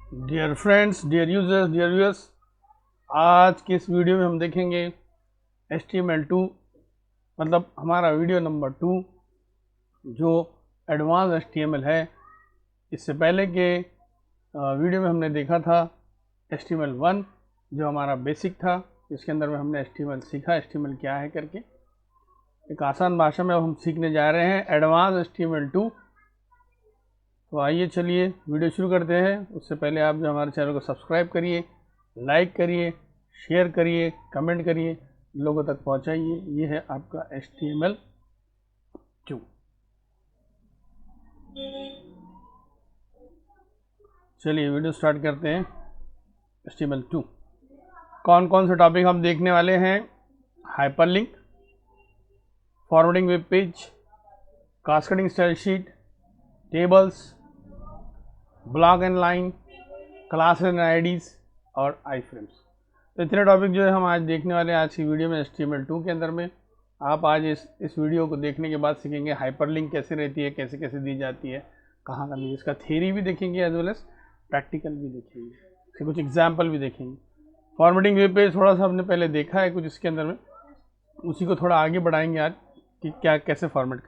Dear friends, dear users, dear viewers, आज के इस वीडियो में हम देखेंगे HTML2 मतलब हमारा वीडियो नंबर 2 जो एडवांस HTML है। इससे पहले के वीडियो में हमने देखा था HTML1 जो हमारा बेसिक था, जिसके अंदर में हमने HTML सीखा, HTML क्या है करके। एक आसान भाषा में अब हम सीखने जा रहे हैं एडवांस HTML2। तो आइए चलिए वीडियो शुरू करते हैं। उससे पहले आप जो हमारे चैनल को सब्सक्राइब करिए, लाइक करिए, शेयर करिए, कमेंट करिए, लोगों तक पहुंचाइए। ये है आपका HTML2। चलिए वीडियो स्टार्ट करते हैं। HTML2 कौन कौन से टॉपिक हम देखने वाले हैं? Hyperlink, forwarding web page, cascading style sheet, tables, block and line, class and IDs और आई फ्रेम्स। तो इतने टॉपिक जो है हम आज देखने वाले हैं आज की वीडियो में HTML2 के अंदर में। आप आज इस वीडियो को देखने के बाद सीखेंगे हाइपरलिंक कैसे रहती है, कैसे कैसे दी जाती है, कहाँ करनी है। इसका थ्योरी भी देखेंगे एज वेल एज प्रैक्टिकल भी देखेंगे, इसके कुछ एग्जाम्पल भी देखेंगे। फॉर्मेटिंग वेब पेज थोड़ा सा हमने पहले देखा है कुछ इसके अंदर में, उसी को थोड़ा आगे बढ़ाएंगे आज कि क्या कैसे फॉर्मेट।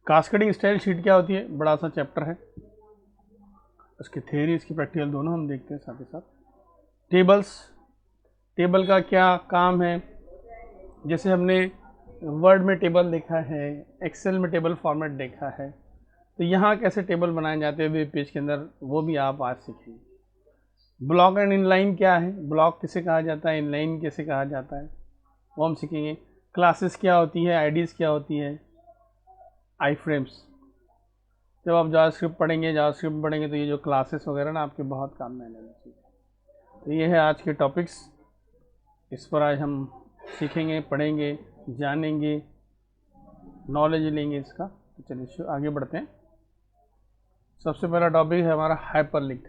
कास्केडिंग स्टाइल शीट क्या होती है, बड़ा सा चैप्टर है, उसकी थ्योरी इसकी प्रैक्टिकल दोनों हम देखते हैं साथ ही साथ। टेबल्स, टेबल का क्या काम है, जैसे हमने वर्ड में टेबल देखा है, एक्सेल में टेबल फॉर्मेट देखा है, तो यहाँ कैसे टेबल बनाए जाते हैं वेब पेज के अंदर, वो भी आप आज सीखेंगे। ब्लॉक एंड इनलाइन क्या है, ब्लॉक किसे कहा जाता है, इनलाइन किसे कहा जाता है, वो हम सीखेंगे। क्लासेस क्या होती है, आईडीज़ क्या होती है, आई फ्रेम्स। जब आप जावास्क्रिप्ट पढ़ेंगे तो ये जो क्लासेस वगैरह ना आपके बहुत काम में आने वाली है। तो ये है आज के टॉपिक्स, इस पर आज हम सीखेंगे, पढ़ेंगे, जानेंगे, नॉलेज लेंगे इसका। तो चलिए आगे बढ़ते हैं। सबसे पहला टॉपिक है हमारा हाइपरलिंक।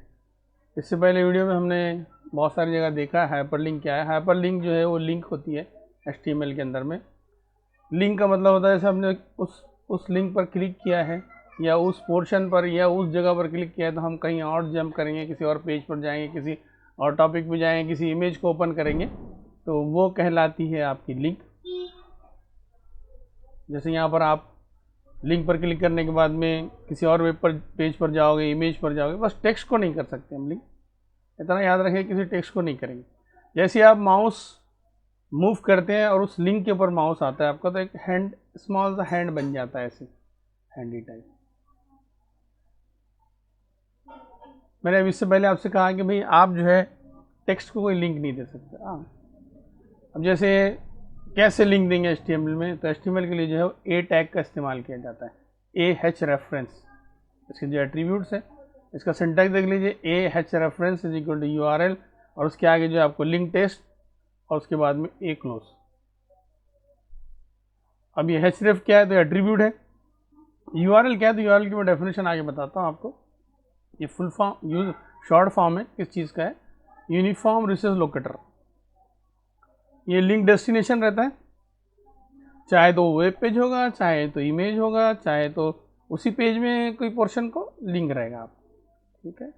इससे पहले वीडियो में हमने बहुत सारी जगह देखा है हाइपरलिंक क्या है। हाइपरलिंक जो है वो लिंक होती है HTML के अंदर में। लिंक का मतलब होता है जैसे हमने उस लिंक पर क्लिक किया है या उस पोर्शन पर या उस जगह पर क्लिक किया है तो हम कहीं और जंप करेंगे, किसी और पेज पर जाएंगे, किसी और टॉपिक पे जाएंगे, किसी इमेज को ओपन करेंगे, तो वो कहलाती है आपकी लिंक। जैसे यहाँ पर आप लिंक पर क्लिक करने के बाद में किसी और वेब पर पेज पर जाओगे, इमेज पर जाओगे, बस टेक्स्ट को नहीं कर सकते हम लिंक, इतना याद रखें, किसी टेक्स्ट को नहीं करेंगे। जैसे आप माउस मूव करते हैं और उस लिंक के ऊपर माउस आता है आपका, तो एक हैंड, स्मॉल सा हैंड बन जाता है, ऐसे हैंडी टाइप। मैंने अब इससे पहले आपसे कहा कि भाई आप जो है टेक्स्ट को कोई लिंक नहीं दे सकते। हाँ, अब जैसे कैसे लिंक देंगे HTML में, तो HTML के लिए जो है ए टैग का इस्तेमाल किया जाता है, AH रेफरेंस। इसके जो एट्रीब्यूट्स है, इसका सिंटैक्स देख लीजिए, AH reference is equal to URL और उसके आगे जो है आपको लिंक टेस्ट और उसके बाद में A क्लोज। अब ये href क्या है, तो एट्रीब्यूट है। URL क्या है, तो URL की मैं डेफिनेशन आगे बताता हूँ आपको। ये फुल फॉर्म शॉर्ट फॉर्म है किस चीज़ का है, यूनिफॉर्म रिसोर्स लोकेटर। ये लिंक डेस्टिनेशन रहता है, चाहे तो वेब पेज होगा, चाहे तो इमेज होगा, चाहे तो उसी पेज में कोई पोर्शन को लिंक रहेगा आप, ठीक है।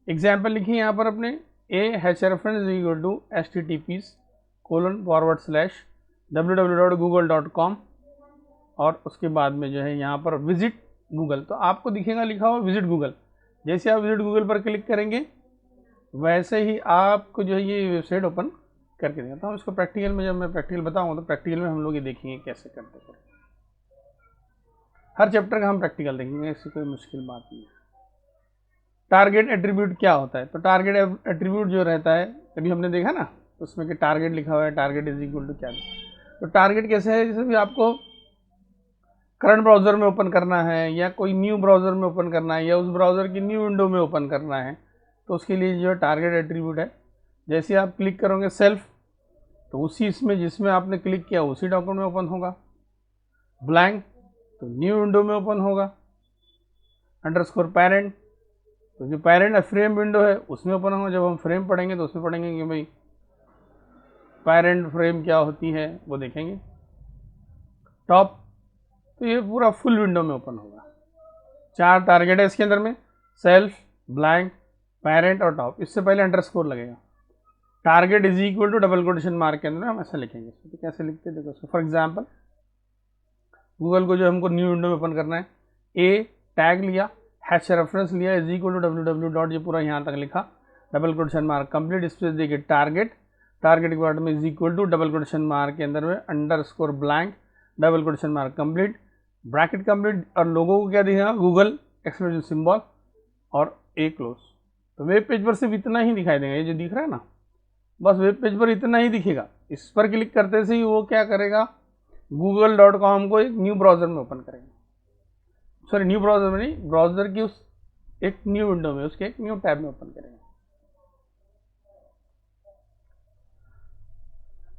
एग्जाम्पल लिखिए यहाँ पर अपने, AH reference is equal to https://www.google.com और उसके बाद में जो है यहाँ पर विजिट गूगल, तो आपको दिखेगा लिखा हुआ विजिट गूगल। जैसे आप विजिट गूगल पर क्लिक करेंगे वैसे ही आपको जो है ये वेबसाइट ओपन करके देगा। तो हम इसको प्रैक्टिकल में, जब मैं प्रैक्टिकल बताऊंगा तो प्रैक्टिकल में हम लोग ये देखेंगे कैसे करते हैं। हर चैप्टर का हम प्रैक्टिकल देखेंगे, इससे कोई मुश्किल बात नहीं है। टारगेट एट्रीब्यूट क्या होता है, तो टारगेट एट्रीब्यूट जो रहता है, अभी हमने देखा ना उसमें कि टारगेट लिखा हुआ है, टारगेट इज इक्वल टू क्या। तो टारगेट कैसे है, जैसे भी आपको करंट ब्राउज़र में ओपन करना है या कोई न्यू ब्राउज़र में ओपन करना है या उस ब्राउज़र की न्यू विंडो में ओपन करना है, तो उसके लिए जो है टारगेट एट्रीब्यूट है। जैसे आप क्लिक करोगे सेल्फ, तो उसी इसमें जिसमें आपने क्लिक किया उसी डॉक्यूमेंट में ओपन होगा। ब्लैंक तो न्यू विंडो में ओपन होगा। अंडरस्कोर पेरेंट तो जो पेरेंट फ्रेम विंडो है उसमें ओपन होगा। जब हम फ्रेम पढ़ेंगे तो उसमें पढ़ेंगे कि भाई पेरेंट फ्रेम क्या होती है, वो देखेंगे। टॉप तो ये पूरा फुल विंडो में ओपन होगा। 4 टारगेट है इसके अंदर में, सेल्फ, ब्लैंक, पेरेंट और टॉप, इससे पहले अंडरस्कोर लगेगा। Target is equal to double quotation mark के अंदर हम ऐसा लिखेंगे। तो कैसे लिखते हैं देखो इसको। फॉर एग्जांपल गूगल को जो हमको न्यू विंडो में ओपन करना है, ए टैग लिया, हैश रेफरेंस लिया, is equal to www dot, ये पूरा यहाँ तक लिखा, double quotation mark complete, space देखिए टारगेट, टारगेट के बाद में is equal to double quotation mark के अंदर में underscore blank, double quotation mark complete, bracket complete, और लोगों को क्या दिखेगा, गूगल एक्सक्लेमेशन सिंबल और ए क्लोज। तो वेब पेज पर सिर्फ इतना ही दिखाई देगा, ये जो दिख रहा है ना, बस वेब पेज पर इतना ही दिखेगा। इस पर क्लिक करते से ही वो क्या करेगा, google.com को एक न्यू ब्राउज़र में ओपन करेगा, सॉरी न्यू ब्राउज़र में नहीं, ब्राउज़र की उस एक न्यू विंडो में, उसके एक न्यू टैब में ओपन करेगा।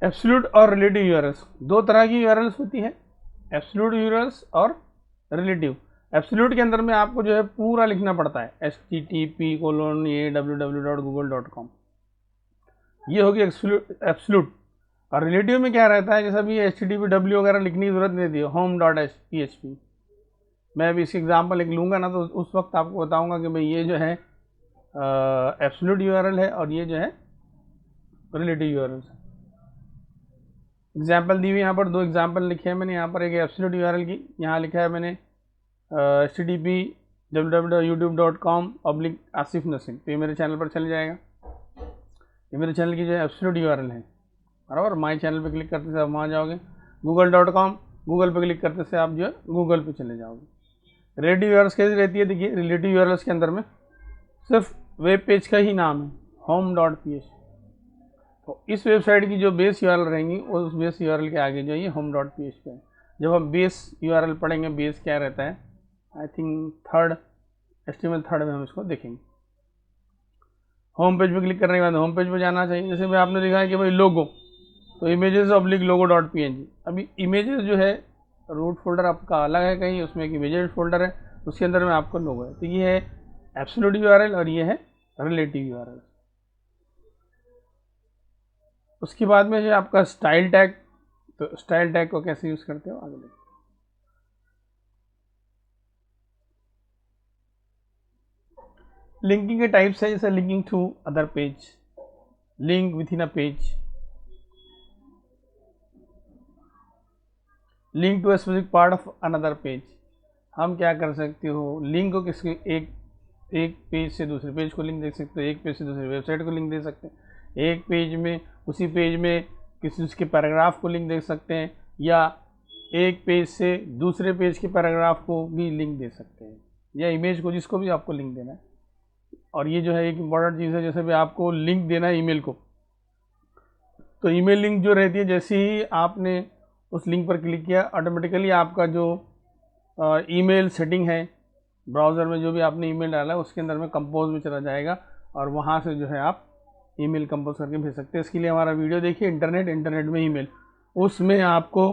एब्सोल्यूट और रिलेटिव यूआरएल्स, दो तरह की यूआरएल्स होती है, एब्सोल्यूट यूआरएल्स और रिलेटिव। एब्सोल्यूट के अंदर में आपको जो है पूरा लिखना पड़ता है, http://www.google.com, ये होगी एब्सोल्यूट। और रिलेटिव में क्या रहता है, जैसा भी http वगैरह लिखने की जरूरत नहीं थी, home.php। मैं अभी इसके एग्जाम्पल एक लूँगा ना, तो उस वक्त आपको बताऊंगा कि भाई ये जो है एब्सोल्यूट यूआरएल है और ये जो है रिलेटिव यूआरएल है। एग्जाम्पल दी हुई यहाँ पर दो एग्जाम्पल लिखे हैं मैंने, यहाँ पर एक एब्सोल्यूट यूआरएल की, यहाँ लिखा है मैंने http://www.youtube.com/आसिफ नसीम, तो ये मेरे चैनल पर चल जाएगा। ये मेरे चैनल की जो है एब्सोल्यूट यूआरएल है, बराबर। माई चैनल पे क्लिक करते से आप वहाँ जाओगे, google.com, गूगल पे क्लिक करते से आप जो है गूगल पे चले जाओगे। रिलेटिव यूआरएल्स कैसी रहती है, देखिए रिलेटिव यूआरएल्स के अंदर में सिर्फ वेब पेज का ही नाम है, home.php। तो इस वेबसाइट की जो बेस यूआरएल रहेंगी, उस बेस यूआरएल के आगे जो ये home.php है। जब हम बेस यूआरएल पढ़ेंगे, बेस क्या रहता है, I think third HTML third में हम इसको देखेंगे। होम पेज पे क्लिक करने के बाद होम पेज पे जाना चाहिए। जैसे भी आपने देखा है कि भाई लोगो, तो images/logo.png, अभी इमेजेस जो है रूट फोल्डर आपका अलग है कहीं, उसमें एक इमेजेस फोल्डर है, उसके अंदर में आपको लोगो है। तो ये है एब्सोल्यूट यूआरएल और ये है रिलेटिव यूआरएल। उसके बाद में जो आपका स्टाइल टैग, तो स्टाइल टैग को कैसे यूज करते हो आगे देखो। लिंकिंग के टाइप्स है, जैसे linking to other page, link within a page, link to a specific part of another page. हम क्या कर सकते हो, लिंक को किसी एक पेज से दूसरे पेज को लिंक दे सकते हो, एक पेज से दूसरी वेबसाइट को लिंक दे सकते हैं, एक पेज में उसी पेज में किसी उसके पैराग्राफ को लिंक दे सकते हैं, या एक पेज से दूसरे पेज के पैराग्राफ को भी लिंक दे सकते हैं, या इमेज को, जिसको भी आपको लिंक देना है। और ये जो है एक इम्पॉर्टेंट चीज़ है, जैसे भी आपको लिंक देना है ईमेल को, तो ईमेल लिंक जो रहती है, जैसे ही आपने उस लिंक पर क्लिक किया, ऑटोमेटिकली आपका जो ईमेल सेटिंग है ब्राउज़र में, जो भी आपने ईमेल डाला है उसके अंदर में कंपोज में चला जाएगा, और वहाँ से जो है आप ईमेल कंपोज करके भेज सकते हैं। इसके लिए हमारा वीडियो देखिए, इंटरनेट में ईमेल, उसमें आपको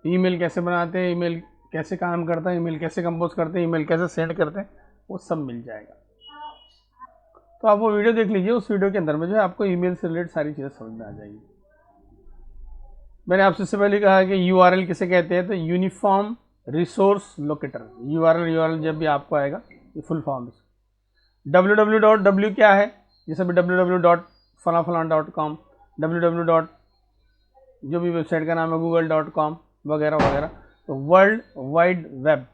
ईमेल कैसे बनाते हैं, ईमेल कैसे काम करता है, ईमेल कैसे कंपोज करते हैं, ईमेल कैसे सेंड करते हैं, वो सब मिल जाएगा। तो आप वो वीडियो देख लीजिए, उस वीडियो के अंदर में जो है आपको ईमेल से रिलेटेड सारी चीज़ें समझ में आ जाएगी। मैंने आपसे इससे पहले कहा कि यूआरएल किसे कहते हैं, तो यूनिफॉर्म रिसोर्स लोकेटर। यूआरएल जब भी आपको आएगा, ये फुल फॉर्म है। www क्या है, जैसे भी www.फलाफलान.com, www. जो भी वेबसाइट का नाम है, google.com वगैरह वगैरह, तो वर्ल्ड वाइड वेब।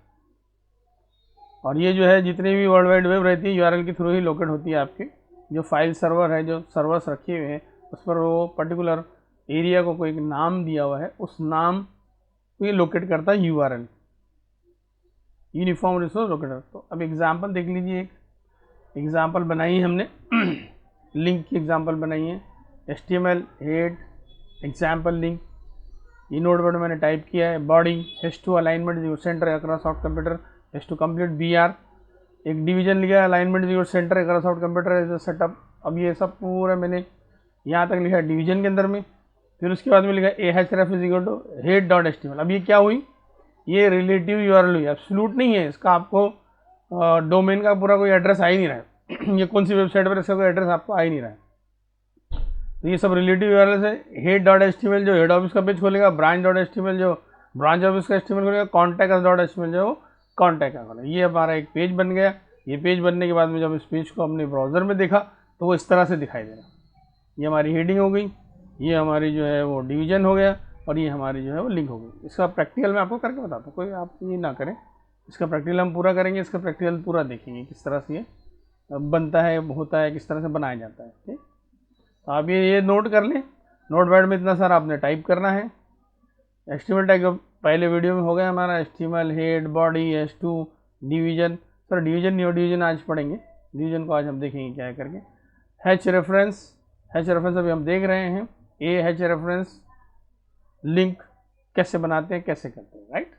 और ये जो है जितनी भी वर्ल्ड वाइड वेब रहती है यूआरएल के थ्रू ही लोकेट होती है। आपके जो फाइल सर्वर है, जो सर्वर्स रखे हुए हैं, उस पर वो पर्टिकुलर एरिया को कोई नाम दिया हुआ है, उस नाम को ये लोकेट करता है यूआरएल, यूनिफॉर्म रिसोर्स लोकेटर। तो अब एग्जांपल देख लीजिए, एक एग्जांपल बनाई है हमने लिंक की एग्जांपल बनाई है, HTML हेड एग्जांपल लिंक, ये नोटपैड मैंने टाइप किया है, body has to alignment your centre across out computer has to complete BR, एक डिवीजन लिखा है, alignment your centre across out computer as a setup. अब ये सब पूरा मैंने यहाँ तक लिखा है डिवीजन के अंदर में, फिर उसके बाद में लिखा head_head.html। अब ये क्या हुई, ये रिलेटिव यूआरएल हुई, एब्सोल्यूट नहीं है, इसका आपको डोमेन का पूरा कोई एड्रेस आ ही नहीं रहा है ये कौन सी वेबसाइट पर इसका कोई एड्रेस आपको आ ही नहीं रहा है। तो ये सब रिलेटिव यूआरएल है। head.html जो हेड ऑफिस का पेज खोलेगा, branch.html जो ब्रांच ऑफिस का HTML खोलेगा, contact.html जो कॉन्टैक्ट का खोलेगा। ये हमारा एक पेज बन गया ये पेज बनने के बाद में जब इस पेज को हमने ब्राउज़र में देखा तो वो इस तरह से दिखाई दे रहा। ये हमारी हेडिंग हो गई, ये हमारी जो है वो डिवीज़न हो गया, और ये हमारी जो है वो लिंक हो गई। इसका प्रैक्टिकल मैं आपको करके बताता हूँ, कोई आप ये ना करें, इसका प्रैक्टिकल हम पूरा करेंगे, इसका प्रैक्टिकल पूरा देखेंगे किस तरह से ये बनता है, होता है, किस तरह से बनाया जाता है। ठीक, तो आप ये नोट कर लें। नोटपैड में इतना सारा आपने टाइप करना है। HTML टैग पहले वीडियो में हो गया हमारा, HTML head, body, H2, division. Sir division नहीं हो, डिवीजन आज पढ़ेंगे, डिवीजन को आज हम देखेंगे क्या है करके। हैच रेफरेंस, हैच रेफरेंस अभी हम देख रहे हैं। ए हैच रेफरेंस लिंक कैसे बनाते हैं, कैसे करते हैं, राइट।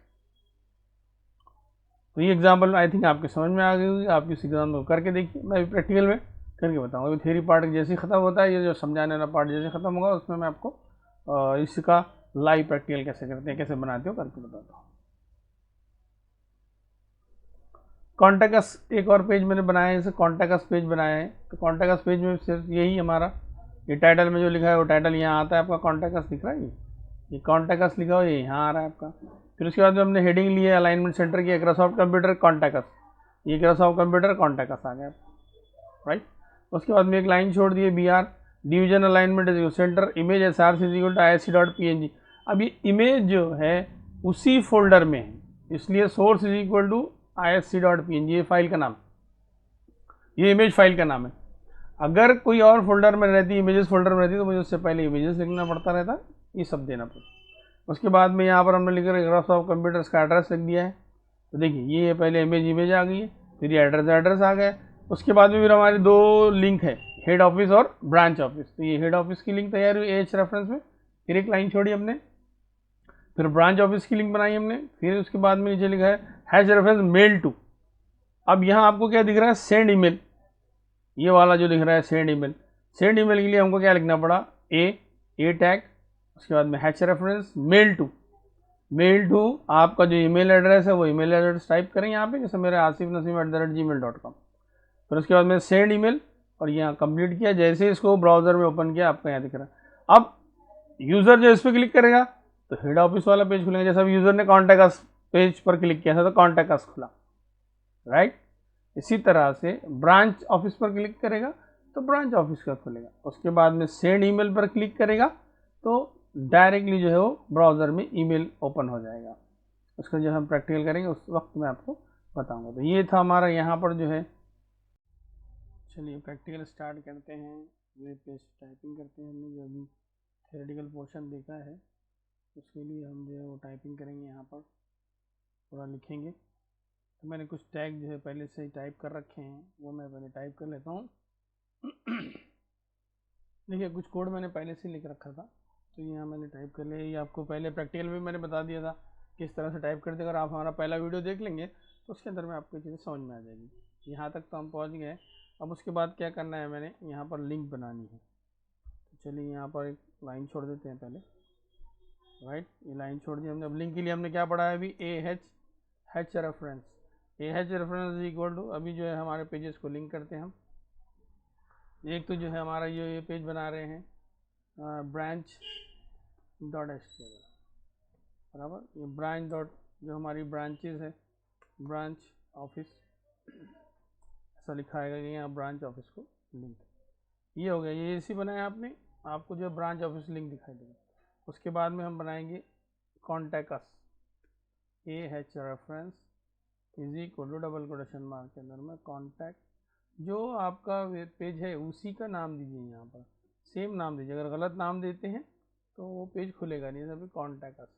तो ये एग्जाम्पल आई थिंक आपके समझ में आ गई होगी। आप इस एग्जाम को करके देखिए, मैं अभी प्रैक्टिकल में करके बताऊंगा। अभी थ्योरी पार्ट जैसे ही खत्म होता है, ये जो समझाने वाला पार्ट जैसे खत्म होगा, उसमें मैं आपको इसका लाइव प्रैक्टिकल कैसे करते हैं, कैसे बनाते हो करके बताता हूँ। कॉन्टैक्ट अस एक और पेज मैंने बनाया है, इसे कॉन्टैक्ट अस पेज बनाया है। तो कॉन्टैक्ट अस पेज में सिर्फ यही हमारा, ये टाइटल में जो लिखा है वो टाइटल यहाँ आता है, आपका कॉन्टैक्ट अस दिख रहा है, ये कॉन्टैक्ट अस लिखा हो, ये यहाँ आ रहा है आपका। फिर उसके बाद में हमने हेडिंग ली है, अलाइनमेंट सेंटर की, माइक्रोसॉफ्ट कंप्यूटर कॉन्टैक्ट अस, ये माइक्रोसॉफ्ट कंप्यूटर कॉन्टैक्ट अस आ गया, राइट। उसके बाद में एक लाइन छोड़ दी है, BR division alignment is centre image SRC isc.png। अब ये इमेज जो है उसी फोल्डर में है, इसलिए source is equal to isc.png, ये फाइल का नाम, ये इमेज फाइल का नाम है। अगर कोई और फोल्डर में रहती, इमेजेस फोल्डर में रहती, तो मुझे उससे पहले इमेजेस लिखना पड़ता रहता, ये सब देना पड़ता। उसके बाद में यहाँ पर हमने लिखा माइक्रोसॉफ्ट कंप्यूटर्स का एड्रेस लिख दिया है। तो देखिए ये पहले इमेज आ गई है, फिर ये एड्रेस आ गया। उसके बाद में फिर हमारी दो लिंक है, हेड ऑफिस और ब्रांच ऑफिस। तो ये हेड ऑफिस की लिंक तैयार हुई एच रेफरेंस में, फिर एक लाइन छोड़ी हमने, फिर ब्रांच ऑफिस की लिंक बनाई हमने, फिर उसके बाद में नीचे लिखा है हैश रेफरेंस मेल टू। अब यहाँ आपको क्या दिख रहा है, सेंड ईमेल, ये वाला जो दिख रहा है सेंड ईमेल। सेंड ईमेल के लिए हमको क्या लिखना पड़ा, ए टैग, उसके बाद में हैश रेफरेंस मेल टू आपका जो ईमेल एड्रेस है वो ईमेल एड्रेस टाइप करें यहाँ पे, जैसे मेरे asifnasim@gmail.com। फिर उसके बाद में सेंड ईमेल, और यहाँ कंप्लीट किया। जैसे ही इसको ब्राउजर में ओपन किया, आपका यहाँ दिख रहा है। अब यूज़र जो इस पर क्लिक करेगा तो हेड ऑफिस वाला पेज खुलेगा। जैसे अब यूज़र ने कॉन्टैक्ट अस पेज पर क्लिक किया था तो कॉन्टैक्ट अस खुला, राइट। इसी तरह से ब्रांच ऑफिस पर क्लिक करेगा तो ब्रांच ऑफिस का खुलेगा। उसके बाद में सेंड ईमेल पर क्लिक करेगा तो डायरेक्टली जो है वो ब्राउज़र में ईमेल ओपन हो जाएगा। उसका जो हम प्रैक्टिकल करेंगे उस वक्त मैं आपको बताऊंगा। तो ये था हमारा यहाँ पर जो है। चलिए प्रैक्टिकल स्टार्ट करते हैं। वेब पेज टाइपिंग करते हैं। हमने जो अभी थ्योरेटिकल पोर्शन देखा है उसके लिए हम जो है वो टाइपिंग करेंगे, यहाँ पर थोड़ा लिखेंगे। तो मैंने कुछ टैग जो है पहले से ही टाइप कर रखे हैं, वो मैं पहले टाइप कर लेता हूँ। देखिए कुछ कोड मैंने पहले से लिख रखा था, तो यहाँ मैंने टाइप कर लिया। ये आपको पहले प्रैक्टिकल में मैंने बता दिया था किस तरह से टाइप करते। अगर आप हमारा पहला वीडियो देख लेंगे तो उसके अंदर में आपको चीज़ें समझ में आ जाएगी। यहाँ तक तो हम पहुँच गए। अब उसके बाद क्या करना है, मैंने यहाँ पर लिंक बनानी है। तो चलिए यहाँ पर एक लाइन छोड़ देते हैं पहले, राइट। ये लाइन छोड़ दी हमने। अब लिंक के लिए हमने क्या पढ़ा है अभी, H reference. H reference equal to, अभी जो है हमारे पेजेस को लिंक करते हैं हम। एक तो जो है हमारा ये पेज बना रहे हैं branch.html, बराबर। ये ब्रांच डॉट जो हमारी ब्रांचेज है, ब्रांच ऑफिस ऐसा लिखा है कि यहाँ ब्रांच ऑफिस को लिंक, ये हो गया। ये इसी बनाया आपने, आपको जो ब्रांच ऑफिस लिंक दिखाई देगा। उसके बाद में हम बनाएंगे contact us, H reference is equal to double quotation mark के अंदर में कॉन्टैक्ट, जो आपका वेब पेज है उसी का नाम दीजिए, यहाँ पर सेम नाम दीजिए। अगर गलत नाम देते हैं तो वो पेज खुलेगा नहीं। अभी कॉन्टैक्ट अस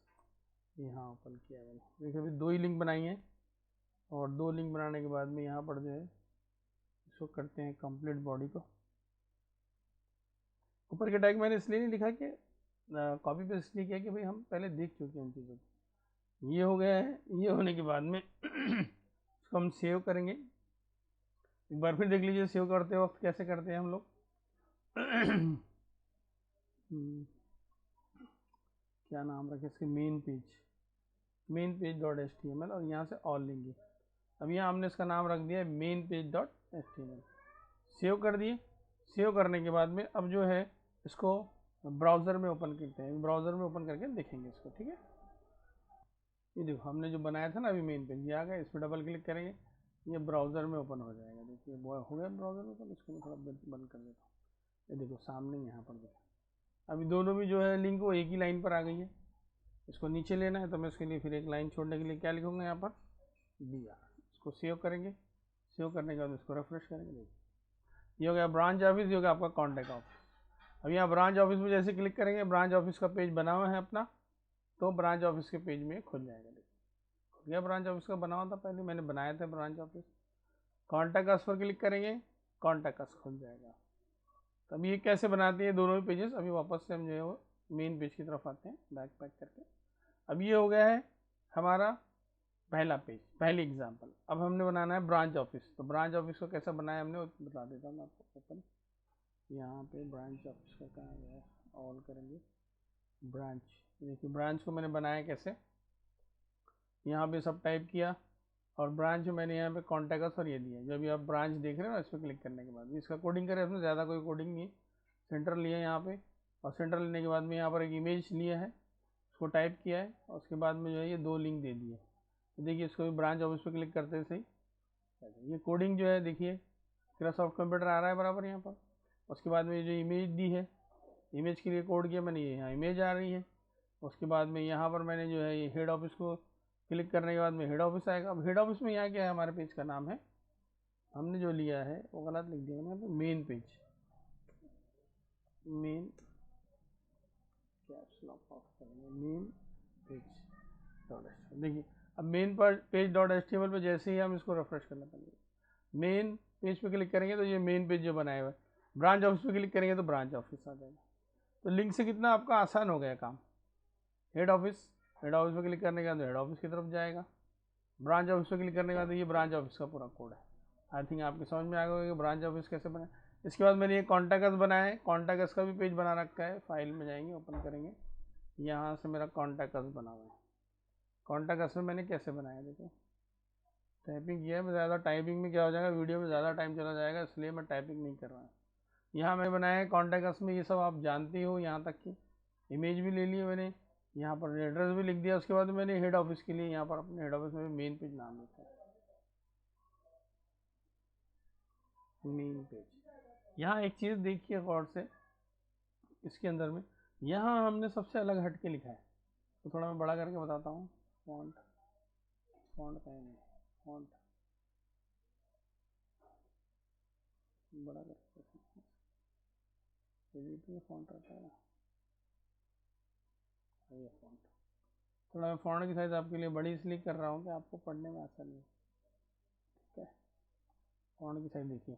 यहाँ ओपन किया मैंने। देखिए अभी 2 ही लिंक बनाई हैं, और 2 लिंक बनाने के बाद में यहाँ पर जो है इसको करते हैं कंप्लीट बॉडी को। ऊपर के टैग मैंने इसलिए नहीं लिखा कि कॉपी पेस्ट इसलिए किया कि भाई हम पहले देख चुके हैं उन चीज़ों को। ये हो गया है। ये होने के बाद में इसको हम सेव करेंगे। एक बार फिर देख लीजिए सेव करते वक्त कैसे करते हैं हम लोग। क्या नाम रखें इसके, मेन पेज डॉट HTML, और यहाँ से ऑल लेंगे। अब यहाँ हमने इसका नाम रख दिया main page dot HTML। Save कर दिए। सेव करने के बाद में अब जो है इसको ब्राउज़र में ओपन करते हैं। ब्राउज़र में ओपन करके देखेंगे इसको, ठीक है। ये देखो हमने जो बनाया था ना अभी मेन पेज, ये आ गया। इस पर डबल क्लिक करेंगे ये ब्राउज़र में ओपन हो जाएगा। देखिए वो हो गया ब्राउज़र में ओपन। इसको मैं थोड़ा बंद कर देता हूँ। ये देखो सामने यहाँ पर देखो अभी दोनों भी जो है लिंक वो एक ही लाइन पर आ गई है। इसको नीचे लेना है तो मैं उसके लिए फिर एक लाइन छोड़ने के लिए क्या लिखूँगा यहाँ पर BR। इसको सेव करेंगे। सेव करने के बाद इसको रिफ्रेश करेंगे। देखिए ये हो गया ब्रांच ऑफिस, ये हो गया आपका कॉन्टैक्ट ऑफिस। अब यहाँ ब्रांच ऑफिस में जैसे क्लिक करेंगे ब्रांच ऑफिस का पेज बना हुआ है अपना, तो ब्रांच ऑफिस के पेज में खुल जाएगा। देखिए खुल गया ब्रांच ऑफिस का बना हुआ था, पहले मैंने बनाया था ब्रांच ऑफिस। कॉन्टैक्ट अस पर क्लिक करेंगे, कॉन्टैक्ट अस खुल जाएगा। तब ये कैसे बनाते हैं दोनों ही पेजेस। अभी वापस से हम जो है वो मेन पेज की तरफ आते हैं बैक पैक करके। अब ये हो गया है हमारा पहला पेज, पहली एग्जाम्पल। अब हमने बनाना है ब्रांच ऑफिस। तो ब्रांच ऑफिस को कैसे बनाया हमने बता देता हूँ मैं आपको। ओपन यहाँ पे ब्रांच ऑफिस का कहाँ गया, ऑल करेंगे ब्रांच। देखिए ब्रांच को मैंने बनाया कैसे, यहाँ पे सब टाइप किया और ब्रांच मैंने यहाँ पे कॉन्टैक्ट और ये दिया। जो अभी आप ब्रांच देख रहे हो ना, इस पर क्लिक करने के बाद इसका कोडिंग करें उसमें ज़्यादा कोई कोडिंग नहीं है। सेंटर लिया है यहाँ पे और सेंटर लेने के बाद में यहाँ पर एक इमेज लिया है, उसको टाइप किया है और उसके बाद में जो है ये 2 लिंक दे दिए। तो देखिए इसको भी ब्रांच ऑफिस पे क्लिक करते सही ये कोडिंग जो है देखिए माइक्रोसॉफ्ट कंप्यूटर आ रहा है बराबर यहाँ पर। उसके बाद में जो इमेज दी है, इमेज के लिए कोड किया मैंने, ये यहाँ इमेज आ रही है। उसके बाद में यहाँ पर मैंने जो है ये हेड ऑफिस को क्लिक करने के बाद में हेड ऑफिस आएगा। अब हेड ऑफिस में यहाँ क्या है, हमारे पेज का नाम है, हमने जो लिया है वो गलत लिख दिया मैंने, main page, main caps lock of करेंगे, मेन पेज डॉट एच। देखिए अब मेन पर पेज डॉट HTML पर जैसे ही हम इसको रिफ्रेश करना पड़ेगा, मेन पेज पे क्लिक करेंगे तो ये मेन पेज जो बनाया हुआ है। ब्रांच ऑफिस पे क्लिक करेंगे तो ब्रांच ऑफिस आ जाएगा। तो लिंक से कितना आपका आसान हो गया काम। हेड ऑफिस पे क्लिक करने के बाद हेड ऑफिस की तरफ जाएगा। ब्रांच ऑफिस पे क्लिक करने के बाद ये ब्रांच ऑफिस का पूरा कोड है। आई थिंक आपके समझ में आ गया कि ब्रांच ऑफिस कैसे बना। इसके बाद मैंने ये कॉन्टैक्ट अस बनाया है, कॉन्टैक्ट अस का भी पेज बना रखा है। फाइल में जाएंगे, ओपन करेंगे, यहाँ से मेरा कॉन्टैक्ट अस बना हुआ है। कॉन्टैक्ट अस में मैंने कैसे बनाया देखो, टाइपिंग किया है। ज़्यादा टाइपिंग में क्या हो जाएगा, वीडियो में ज़्यादा टाइम चला जाएगा, इसलिए मैं टाइपिंग नहीं कर रहा। यहाँ मैंने बनाया है कॉन्टैक्ट अस में, ये सब आप जानते हो। यहाँ तक कि इमेज भी ले ली मैंने, यहाँ पर एड्रेस भी लिख दिया। उसके बाद मैंने हेड ऑफिस के लिए यहाँ पर अपने हेड ऑफिस में मेन पेज नाम लिखा है, मेन पेज। यहाँ एक चीज़ देखिए गौर से, इसके अंदर में यहाँ हमने सबसे अलग हट के लिखा है। तो थोड़ा मैं बड़ा करके बताता हूँ। फॉन्ट का है, फॉन्ट बड़ा करके फॉन्ट रहता है ना, ये फॉन्ट। थोड़ा मैं फॉन्ट की साइज आपके लिए बड़ी इसलिए कर रहा हूँ कि आपको पढ़ने में आसानी है। ठीक है, फॉन्ट की साइज देखिए।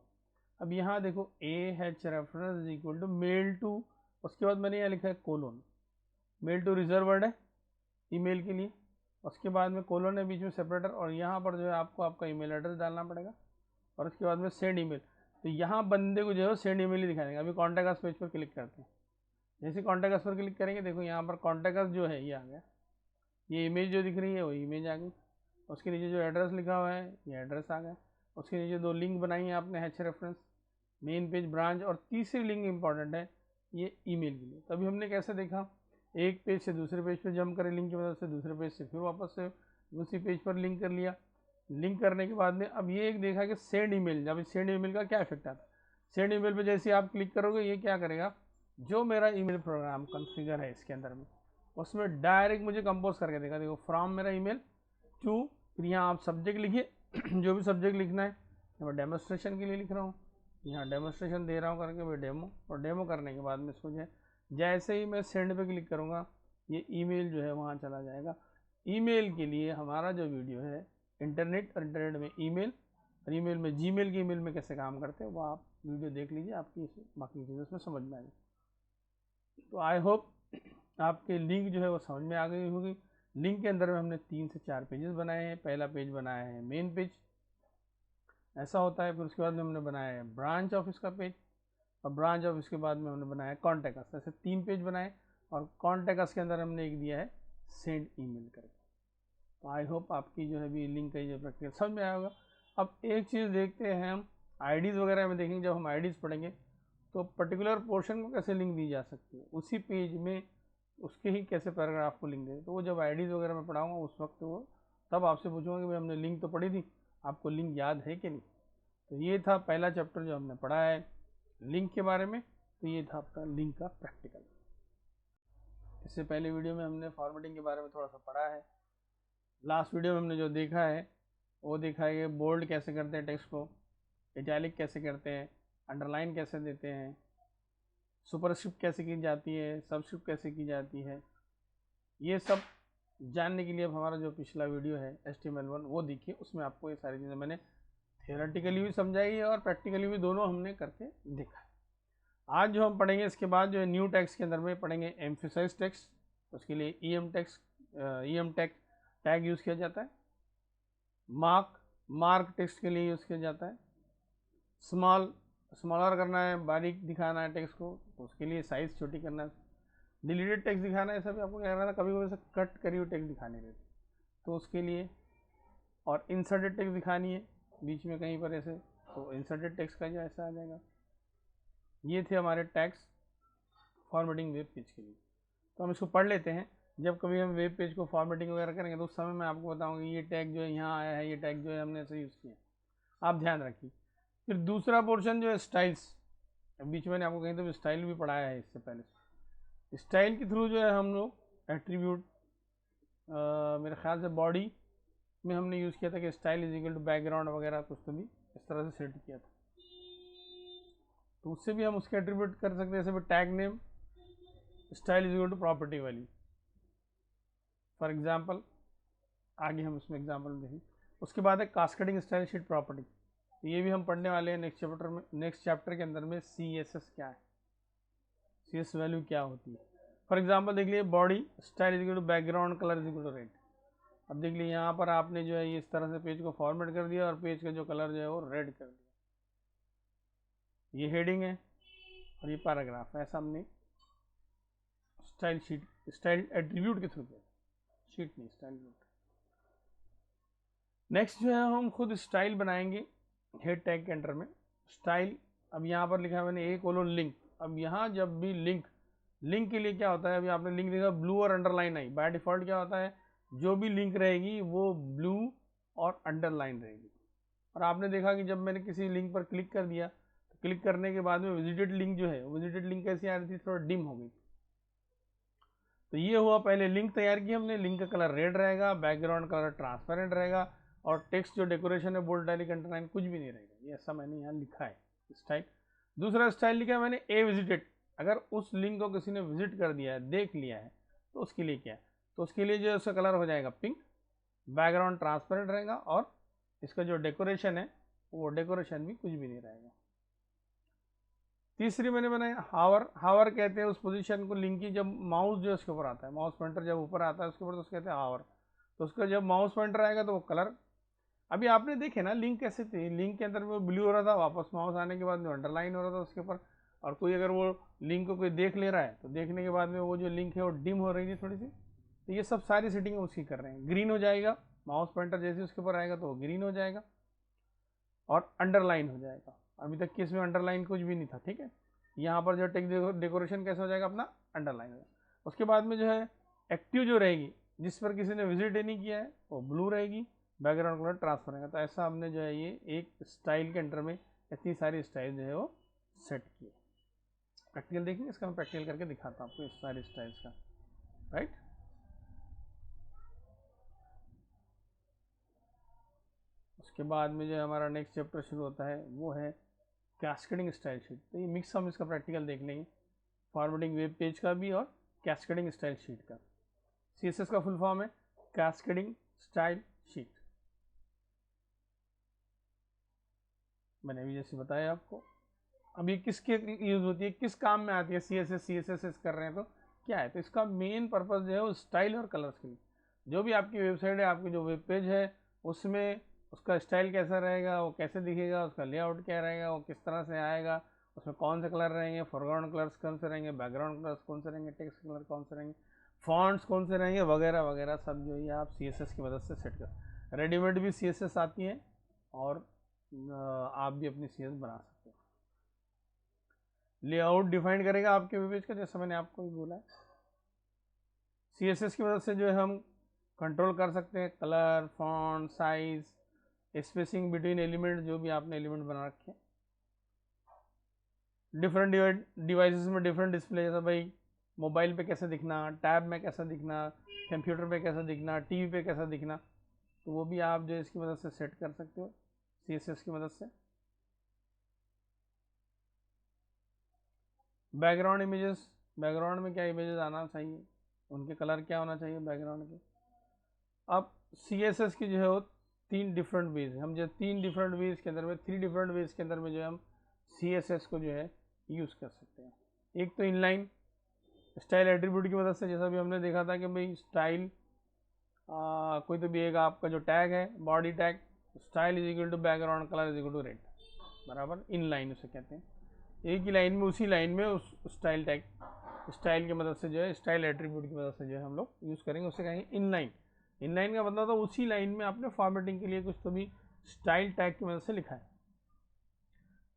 अब यहाँ देखो AH reference equal to mail to, उसके बाद मैंने यहाँ लिखा है कोलोन। मेल टू रिजर्वर्ड है ईमेल के लिए, उसके बाद में कोलोन है बीच में सेपरेटर, और यहाँ पर जो है आपको आपका ईमेल एड्रेस डालना पड़ेगा और उसके बाद में सेंड ईमेल। तो यहाँ बंदे को जो है सेंड ईमेल ही दिखा देंगे। अभी कॉन्टैक्ट अस पेज पर क्लिक करते हैं, जैसे कॉन्टैक्ट अस पर क्लिक करेंगे देखो यहाँ पर कॉन्टैक्ट अस जो है ये आ गया। ये इमेज जो दिख रही है वो इमेज आ गई। उसके नीचे जो एड्रेस लिखा हुआ है ये एड्रेस आ गया। उसके नीचे 2 लिंक बनाई है आपने, H reference, main page, branch, और तीसरी लिंक इंपॉर्टेंट है ये ईमेल के लिए। तभी हमने कैसे देखा, एक पेज से दूसरे पेज पर जंप करें लिंक की मदद से, दूसरे पेज से फिर वापस से उसी पेज पर लिंक कर लिया। लिंक करने के बाद में अब ये एक देखा कि सेंड ईमेल, जब सेंड ईमेल का क्या इफेक्ट आता है। सेंड ईमेल पे जैसे आप क्लिक करोगे ये क्या करेगा, जो मेरा ईमेल प्रोग्राम कॉन्फ़िगर है इसके अंदर में, उसमें डायरेक्ट मुझे कंपोज करके देगा। देखो फ्रॉम मेरा ईमेल टू, फिर यहाँ आप सब्जेक्ट लिखिए जो भी सब्जेक्ट लिखना है। मैं डेमोस्ट्रेशन के लिए लिख रहा हूँ, यहाँ डेमोस्ट्रेशन दे रहा हूँ करके मैं डेमो, और डेमो करने के बाद में इसको जो है जैसे ही मैं सेंड पे क्लिक करूँगा ये ईमेल जो है वहाँ चला जाएगा। ईमेल के लिए हमारा जो वीडियो है इंटरनेट और इंटरनेट में ईमेल, और ईमेल में जीमेल के ईमेल में कैसे काम करते हैं वो आप वीडियो देख लीजिए, आपकी बाकी चीज़ें उसमें समझ में आएगी। तो आई होप आपके लिंक जो है वो समझ में आ गई होगी। लिंक के अंदर में हमने 3 से 4 पेजेस बनाए हैं। पहला पेज बनाया है मेन पेज, ऐसा होता है। फिर उसके बाद में हमने बनाया है ब्रांच ऑफिस का पेज, और ब्रांच ऑफिस के बाद में हमने बनाया कॉन्टैक्ट अस। ऐसे 3 पेज बनाए, और कॉन्टैक्ट अस के अंदर हमने एक दिया है सेंड ईमेल करके। तो आई होप आपकी जो है भी लिंक का जो प्रक्रिया समझ में आया होगा। अब एक चीज़ देखते हैं हम आईडीज़ वगैरह में देखेंगे। जब हम आईडीज़ पढ़ेंगे तो पर्टिकुलर पोर्शन को कैसे लिंक दी जा सकती है, उसी पेज में उसके ही कैसे पैराग्राफ को लिंक दें। तो वो जब आईडीज़ वगैरह में पढ़ाऊँगा उस वक्त वो तब आपसे पूछूंगा कि भाई हमने लिंक तो पढ़ी थी, आपको लिंक याद है कि नहीं? तो ये था पहला चैप्टर जो हमने पढ़ा है लिंक के बारे में। तो ये था आपका लिंक का प्रैक्टिकल। इससे पहले वीडियो में हमने फॉर्मेटिंग के बारे में थोड़ा सा पढ़ा है। लास्ट वीडियो में हमने जो देखा है वो देखा है कि बोल्ड कैसे करते हैं टेक्स्ट को, इटैलिक कैसे करते हैं, अंडरलाइन कैसे देते हैं, सुपरस्क्रिप्ट कैसे की जाती है, सबस्क्रिप्ट कैसे की जाती है। ये सब जानने के लिए अब हमारा जो पिछला वीडियो है HTML1 वो देखिए, उसमें आपको ये सारी चीज़ें मैंने थियोरेटिकली भी समझाई है और प्रैक्टिकली भी, दोनों हमने करके देखा है। आज जो हम पढ़ेंगे इसके बाद जो है न्यू टेक्स्ट के अंदर में पढ़ेंगे एम्फेसाइज टेक्स्ट। उसके लिए EM टैग यूज़ किया जाता है। मार्क टेक्स्ट के लिए यूज़ किया जाता है। स्मॉलर करना है, बारीक दिखाना है टेक्स्ट को, तो उसके लिए साइज़ छोटी करना है। डिलीटेड टेक्स्ट दिखाना है, ऐसा भी आपको क्या करना था, कभी कभी ऐसा कट करी हुई टेक्स्ट दिखानी रहती तो उसके लिए, और इंसर्टेड टेक्स्ट दिखानी है बीच में कहीं पर ऐसे, तो इंसर्टेड टेक्स्ट का जो ऐसा आ जाएगा। ये थे हमारे टैग्स फॉर्मेटिंग वेब पेज के लिए। तो हम इसको पढ़ लेते हैं। जब कभी हम वेब पेज को फॉर्मेटिंग वगैरह करेंगे तो उस समय मैं आपको बताऊंगा ये टैग जो है यहाँ आया है, ये टैग जो है हमने ऐसे यूज़ किया, आप ध्यान रखिए। फिर दूसरा पोर्शन जो है स्टाइल्स, बीच में आपको कहीं तो स्टाइल भी पढ़ाया है इससे पहले। स्टाइल के थ्रू जो है हम लोग एट्रीब्यूट, मेरे ख्याल से बॉडी में हमने यूज़ किया था कि style is equal to background वगैरह कुछ तो भी इस तरह से सेट किया था। तो उससे भी हम उसके एट्रीब्यूट कर सकते हैं, जैसे tag name style is equal to property value for example. आगे हम उसमें एग्जाम्पल देखें। उसके बाद है कास्केडिंग स्टाइल शीट प्रॉपर्टी, ये भी हम पढ़ने वाले हैं नेक्स्ट चैप्टर के अंदर में। CSS क्या है, CSS वैल्यू क्या होती है। फॉर एग्जाम्पल देख लिए body style is equal to background colour is equal to red. अब देख लिए यहाँ पर आपने जो है ये इस तरह से पेज को फॉर्मेट कर दिया और पेज का जो कलर जो है वो रेड कर दिया। ये हेडिंग है और ये पैराग्राफ है, ऐसा हमने स्टाइल एट्रीब्यूट के थ्रू किया, शीट नहीं स्टाइल। नेक्स्ट जो है हम खुद स्टाइल बनाएंगे हेड टैग के अंडर में। स्टाइल, अब यहाँ पर लिखा है मैंने A:लिंक। अब यहाँ जब भी लिंक के लिए क्या होता है, अभी आपने लिंक देखा ब्लू और अंडरलाइन आई। बाय डिफॉल्ट क्या होता है, जो भी लिंक रहेगी वो ब्लू और अंडरलाइन रहेगी। और आपने देखा कि जब मैंने किसी लिंक पर क्लिक कर दिया तो क्लिक करने के बाद में विजिटेड लिंक जो है, विजिटेड लिंक कैसी आ रही थी, थोड़ा डिम हो गई। तो ये हुआ, पहले लिंक तैयार की हमने, लिंक का कलर रेड रहेगा, बैकग्राउंड कलर ट्रांसपेरेंट रहेगा, और टेक्स्ट जो डेकोरेशन है बोल्ड इटैलिक अंडरलाइन कुछ भी नहीं रहेगा। ये ऐसा मैंने यहाँ लिखा है स्टाइल। दूसरा स्टाइल लिखा है मैंने A विजिटेड। अगर उस लिंक को किसी ने विजिट कर दिया है, देख लिया है, तो उसके लिए क्या है, तो उसके लिए जो है उसका कलर हो जाएगा पिंक, बैकग्राउंड ट्रांसपेरेंट रहेगा, और इसका जो डेकोरेशन है वो डेकोरेशन भी कुछ भी नहीं रहेगा। तीसरी मैंने बनाया हावर कहते हैं उस पोजीशन को, लिंक की जब माउस जो उसके ऊपर आता है, माउस पॉइंटर जब ऊपर आता है उसके ऊपर, तो उसको कहते हैं हावर। तो उसका जब माउस पॉइंटर आएगा तो वो कलर, अभी आपने देखे ना लिंक कैसे थी, लिंक के अंदर वो ब्लू हो रहा था, वापस माउस आने के बाद में अंडरलाइन हो रहा था उसके ऊपर। और कोई अगर वो लिंक को कोई देख ले रहा है तो देखने के बाद में वो जो लिंक है वो डिम हो रही थी थोड़ी सी। तो ये सब सारी सेटिंग उसकी कर रहे हैं। ग्रीन हो जाएगा, माउस पॉइंटर जैसे उसके ऊपर आएगा तो वो ग्रीन हो जाएगा, और अंडरलाइन हो जाएगा। अभी तक की इसमें अंडरलाइन कुछ भी नहीं था, ठीक है। यहाँ पर जो टेक्स्ट डेकोरेशन कैसे हो जाएगा अपना, अंडरलाइन हो जाएगा। उसके बाद में जो है एक्टिव जो रहेगी, जिस पर किसी ने विजिट नहीं किया है, वो ब्लू रहेगी, बैकग्राउंड कलर ट्रांसफर रहेगा। तो ऐसा हमने जो है ये एक स्टाइल के अंडर में इतनी सारी स्टाइल जो है वो सेट की। प्रैक्टिकल देखेंगे इसका, मैं प्रैक्टिकल करके दिखाता हूँ आपको इस सारी स्टाइल्स का, राइट। उसके बाद में जो हमारा नेक्स्ट चैप्टर शुरू होता है वो है कैस्केडिंग स्टाइल शीट। तो ये मिक्स हम इसका प्रैक्टिकल देख लेंगे, फॉर्मेटिंग वेब पेज का भी और कैस्केडिंग स्टाइल शीट का। CSS का फुल फॉर्म है कैस्केडिंग स्टाइल शीट। मैंने अभी जैसे बताया आपको। अब ये किसके यूज होती है, किस काम में आती है, CSS कर रहे हैं तो क्या है, तो इसका मेन पर्पज जो है वो स्टाइल और कलर्स के लिए। जो भी आपकी वेबसाइट है, आपकी जो वेब पेज है, उसमें उसका स्टाइल कैसा रहेगा, वो कैसे दिखेगा, उसका लेआउट क्या रहेगा, वो किस तरह से आएगा, उसमें कौन से कलर रहेंगे, फोरग्राउंड कलर्स कौन से रहेंगे, बैकग्राउंड कलर्स कौन से रहेंगे, टेक्स्ट कलर कौन से रहेंगे, फॉन्ट्स कौन से रहेंगे, वगैरह वगैरह सब जो है आप CSS की मदद से सेट कर। रेडीमेड भी CSS आती है और आप भी अपनी CSS बना सकते हो। लेआउट डिफाइन करेगा आपके वेब पेज का, जैसा मैंने आपको भी बोला है। CSS की मदद से जो है हम कंट्रोल कर सकते हैं colour, font, size, spacing between element, जो भी आपने एलिमेंट बना रखे हैं। डिफरेंट डिवाइसेस में डिफरेंट डिस्प्ले, जैसा भाई मोबाइल पे कैसे दिखना, टैब में कैसा दिखना, कंप्यूटर पे कैसा दिखना, टीवी पे कैसा दिखना, तो वो भी आप जो इसकी मदद से सेट कर सकते हो CSS की मदद से। बैकग्राउंड इमेजेस, बैकग्राउंड में क्या इमेजेस आना चाहिए, उनके कलर क्या होना चाहिए बैकग्राउंड के। अब CSS की जो है वो 3 डिफरेंट वेज है, हम जो 3 डिफरेंट वेज के अंदर में 3 डिफरेंट वेज के अंदर में जो है हम CSS को जो है यूज़ कर सकते हैं। एक तो इनलाइन स्टाइल एट्रीब्यूट की मदद से, जैसा भी हमने देखा था कि भाई स्टाइल कोई तो भी एक आपका जो टैग है body tag, style is equal to background colour is equal to red, बराबर इनलाइन उसे कहते हैं। एक ही लाइन में, उसी लाइन में उस स्टाइल टैग, स्टाइल की मदद से जो है, स्टाइल एट्रीब्यूट की मदद से जो है हम लोग यूज़ करेंगे, उसे कहेंगे इनलाइन। इनलाइन का मतलब था उसी लाइन में आपने फॉर्मेटिंग के लिए कुछ तो भी स्टाइल टैग की मदद से लिखा है।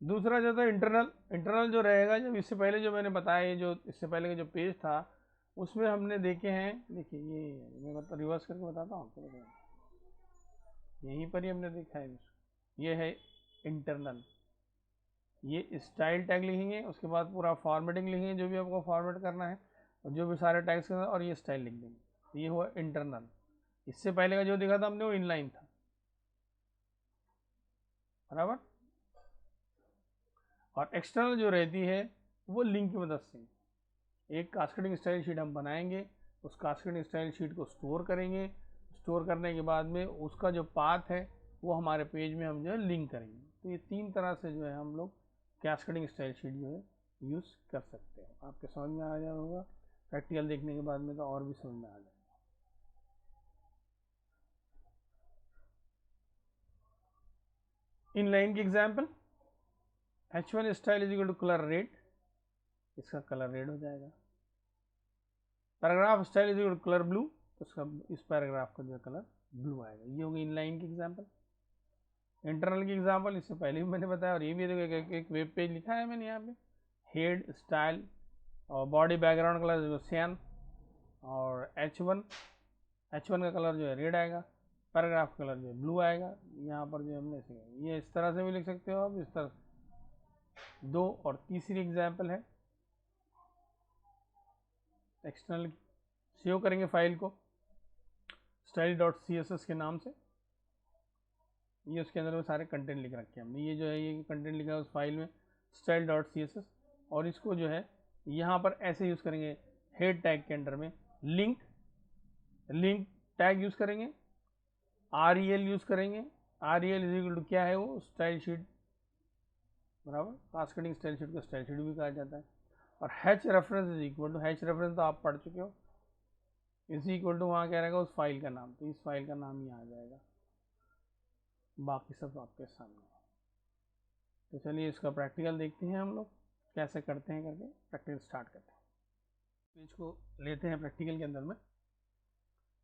दूसरा जो था इंटरनल, इंटरनल जो रहेगा, जब इससे पहले जो मैंने बताया, ये जो इससे पहले का जो पेज था उसमें हमने देखे हैं, देखिए ये मैं मतलब रिवर्स करके बताता हूँ आपको, यहीं पर ही हमने देखा है, ये है इंटरनल। ये स्टाइल टैग लिखेंगे, उसके बाद पूरा फॉर्मेटिंग लिखेंगे जो भी आपको फॉर्मेट करना है, और जो भी सारे टैग्स के साथ, और ये स्टाइल लिख देंगे, ये हुआ इंटरनल। इससे पहले का जो दिखा था हमने वो इनलाइन था, बराबर। और एक्सटर्नल जो रहती है वो लिंक की मदद से, एक कास्केडिंग स्टाइल शीट हम बनाएंगे, उस कास्केडिंग स्टाइल शीट को स्टोर करेंगे, स्टोर करने के बाद में उसका जो पाथ है वो हमारे पेज में हम जो है लिंक करेंगे। तो ये 3 तरह से जो है हम लोग कास्केडिंग स्टाइल शीट जो है यूज़ कर सकते हैं। आपके समझ में आ जाएगा होगा, प्रैक्टिकल देखने के बाद में तो और भी समझ में आ जाएगा। इन लाइन की example, H1 style is equal to colour red, इसका कलर रेड हो जाएगा। Paragraph style is equal to colour blue, तो इसका इस पैराग्राफ का जो कलर ब्लू आएगा। ये होगी इनलाइन की एग्जाम्पल। इंटरनल की एग्जाम्पल इससे पहले भी मैंने बताया, और ये भी देखो एक वेब पेज लिखा है मैंने यहाँ पे, हेड स्टाइल और बॉडी बैकग्राउंड कलर जो सियान, और H1 का कलर जो है रेड आएगा, पैराग्राफ कलर जो है ब्लू आएगा। यहाँ पर जो हमने ये इस तरह से भी लिख सकते हो आप, इस तरह से। 2 और तीसरी एग्जाम्पल है एक्सटर्नल की, सेव करेंगे फाइल को style.css के नाम से। ये उसके अंदर में सारे कंटेंट लिख रखे हैं हमने, ये जो है ये कंटेंट लिखा है उस फाइल में style.css, और इसको जो है यहाँ पर ऐसे यूज़ करेंगे, हेड टैग के अंडर में लिंक टैग यूज़ करेंगे, rel यूज़ करेंगे। rel इज इक्वल टू क्या है वो, स्टाइल शीट, बराबर। कास्केडिंग स्टाइल शीट को स्टाइल शीट भी कहा जाता है। और h reference is equal to, h reference तो आप पढ़ चुके हो, इज इक्वल टू वहाँ क्या रहेगा उस फाइल का नाम, तो इस फाइल का नाम ही आ जाएगा, बाकी सब आपके सामने है। तो चलिए इसका प्रैक्टिकल देखते हैं हम लोग कैसे करते हैं करके, प्रैक्टिकल स्टार्ट करते हैं। पेज को लेते हैं प्रैक्टिकल के अंदर में,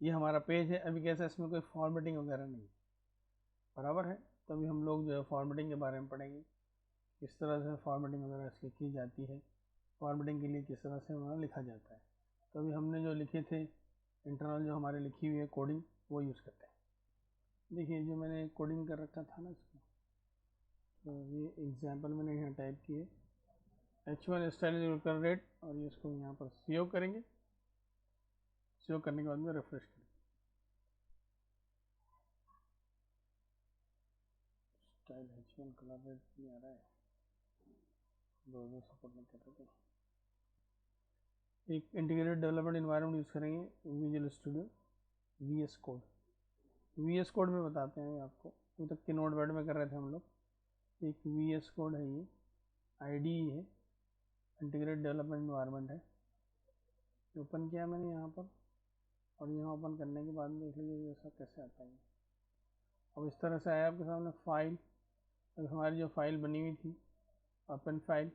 ये हमारा पेज है। अभी कैसा, इसमें कोई फॉर्मेटिंग वगैरह नहीं, बराबर है। तो अभी हम लोग जो है फॉर्मेटिंग के बारे में पढ़ेंगे, किस तरह से फॉर्मेटिंग वगैरह इसकी की जाती है, फॉर्मेटिंग के लिए किस तरह से हमारा लिखा जाता है। तो अभी हमने जो लिखे थे इंटरनल जो हमारे लिखी हुई है कोडिंग, वो यूज़ करते हैं। देखिए जो मैंने कोडिंग कर रखा था ना इसको, तो ये एग्जाम्पल मैंने यहाँ टाइप किए, H1 स्टाइल कर रेट, और ये इसको यहाँ पर सेव करेंगे। सेव करने के बाद में रिफ्रेश करेंगे, स्टाइल H1 कलर रेट नहीं आ रहा है, दो सपोर्ट नहीं कर रहे थे। एक इंटीग्रेटेड डेवलपमेंट इन्वायरमेंट यूज़ करेंगे, visual studio VS code. VS code में बताते हैं आपको, अभी तक के नोटपैड में कर रहे थे हम लोग। एक VS कोड है, ये IDE है, इंटीग्रेटेड डेवलपमेंट इन्वायरमेंट है। ओपन किया मैंने यहाँ पर, और यहाँ ओपन करने के बाद देख लीजिए ऐसा कैसे आता है। अब इस तरह से आया आपके सामने फाइल, अब हमारी जो फाइल बनी हुई थी open file,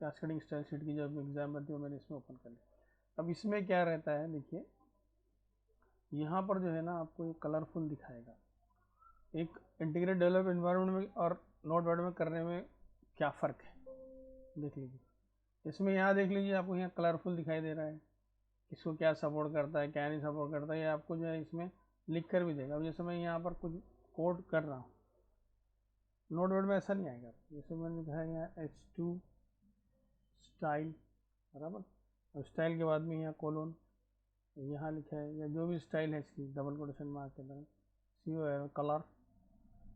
cascading style sheet की जो एग्जाम बनती है वो मैंने इसमें ओपन कर लिया। अब इसमें क्या रहता है, देखिए यहाँ पर जो है ना आपको ये कलरफुल दिखाएगा। एक इंटीग्रेटेड डेवलप एनवायरनमेंट में और नोटपैड में करने में क्या फ़र्क है, देख लीजिए। इसमें यहाँ देख लीजिए आपको यहाँ कलरफुल दिखाई दे रहा है, किसको क्या सपोर्ट करता है क्या नहीं सपोर्ट करता है, ये आपको जो है इसमें लिख कर भी देगा। अब जैसे मैं यहाँ पर कोड कर रहा हूँ, नोट वर्ड में ऐसा नहीं आएगा। जैसे मैंने लिखा है यहाँ H2 स्टाइल, बराबर, और स्टाइल के बाद में यहाँ कोलोन यहाँ लिखा है, या जो भी स्टाइल है इसकी डबल कोटेशन मार्क के अंदर CO कलर,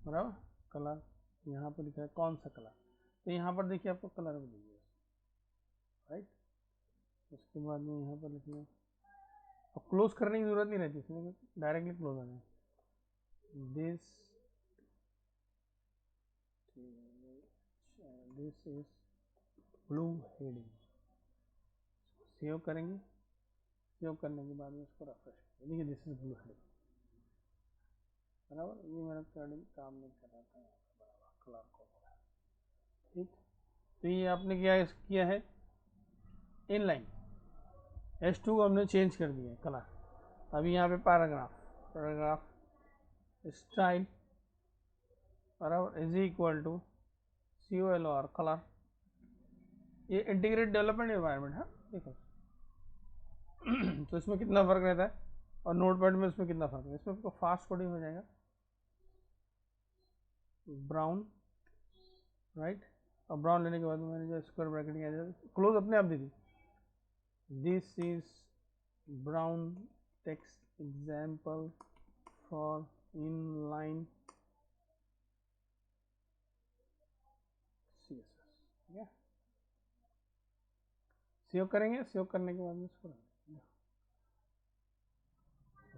बराबर, कलर यहाँ पर लिखा है कौन सा कलर, तो यहाँ पर देखिए आपको कलर मिलेगा, राइट। उसके बाद में यहाँ पर लिखना, अब क्लोज करने की जरूरत नहीं रहती इसमें, डायरेक्टली क्लोज आ जाए। This is blue heading, save करेंगे, सेव करने के बाद में इसको रेफ्रेश करेंगे, देखिए दिस इज ब्लू हेडिंग, बराबर। ये मेरा कोडिंग काम नहीं कर रहा था, बराबर कलर को, ठीक। तो ये आपने क्या किया है, इन लाइन H2 को हमने चेंज कर दिया है कलर। अभी यहाँ पे पैराग्राफ स्टाइल, बराबर, is equal to COLOR colour. ये इंटीग्रेट डेवलपमेंट एनवायरनमेंट है, देखो तो इसमें कितना फर्क रहता है और नोटपैड में इसमें कितना फर्क है। इसमें आपको फास्ट कोडिंग हो जाएगा, ब्राउन, राइट, और ब्राउन लेने के बाद मैंने जो स्क्वायर ब्रैकेट क्लोज अपने आप दे दी, this is brown text example for inline CSS, ठीक है। सेव करेंगे, सेव करने के बाद में इसको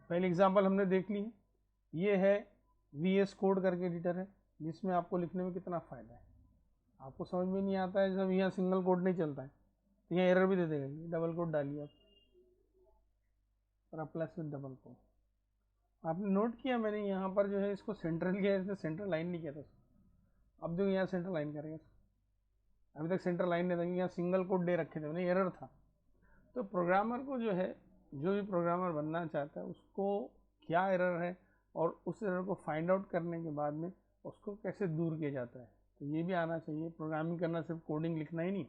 पहले एग्जांपल हमने देख ली है। ये है VS कोड करके एडिटर है, जिसमें आपको लिखने में कितना फ़ायदा है। आपको समझ में नहीं आता है जब यहाँ सिंगल कोड नहीं चलता है, तो यहाँ एरर भी दे देगा, डबल कोड डालिए आप, और प्लस विद डबल कोड। आपने नोट किया मैंने यहाँ पर जो है इसको सेंट्रल किया, इसने सेंट्रल लाइन नहीं किया था, अब जो यहाँ सेंट्रल लाइन करेंगे, अभी तक सेंट्रल लाइन नहीं था, यहाँ सिंगल कोड दे रखे थे मैंने, एरर था। तो प्रोग्रामर को जो है, जो भी प्रोग्रामर बनना चाहता है उसको क्या एरर है और उस एरर को फाइंड आउट करने के बाद में उसको कैसे दूर किया जाता है, तो ये भी आना चाहिए। प्रोग्रामिंग करना सिर्फ कोडिंग लिखना ही नहीं,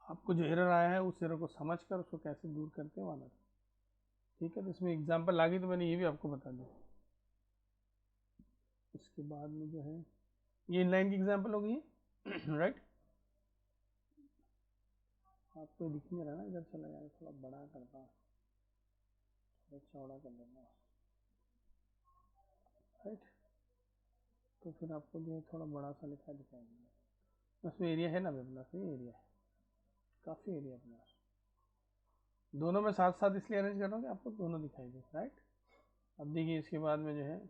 आपको जो एरर आया है उस एरर को समझ कर उसको कैसे दूर करते हो आना, ठीक है। तो इसमें एग्जाम्पल आ गई तो मैंने ये भी आपको बता दिया। इसके बाद में जो है ये इनलाइन की एग्जाम्पल हो गई राइट। आपको दिख नहीं रहा ना, इधर चला जाएगा, थोड़ा बड़ा करता हूँ, थोड़ा चौड़ा कर देना, राइट। तो फिर आपको जो है थोड़ा बड़ा सा लिखा दिखाएंगे। उसमें एरिया है ना मेरे पास, ये एरिया है, काफ़ी एरिया अपने पास। दोनों में साथ साथ इसलिए अरेंज कर रहा हूँ कि आपको दोनों दिखाई दे, राइट। अब देखिए इसके बाद में जो है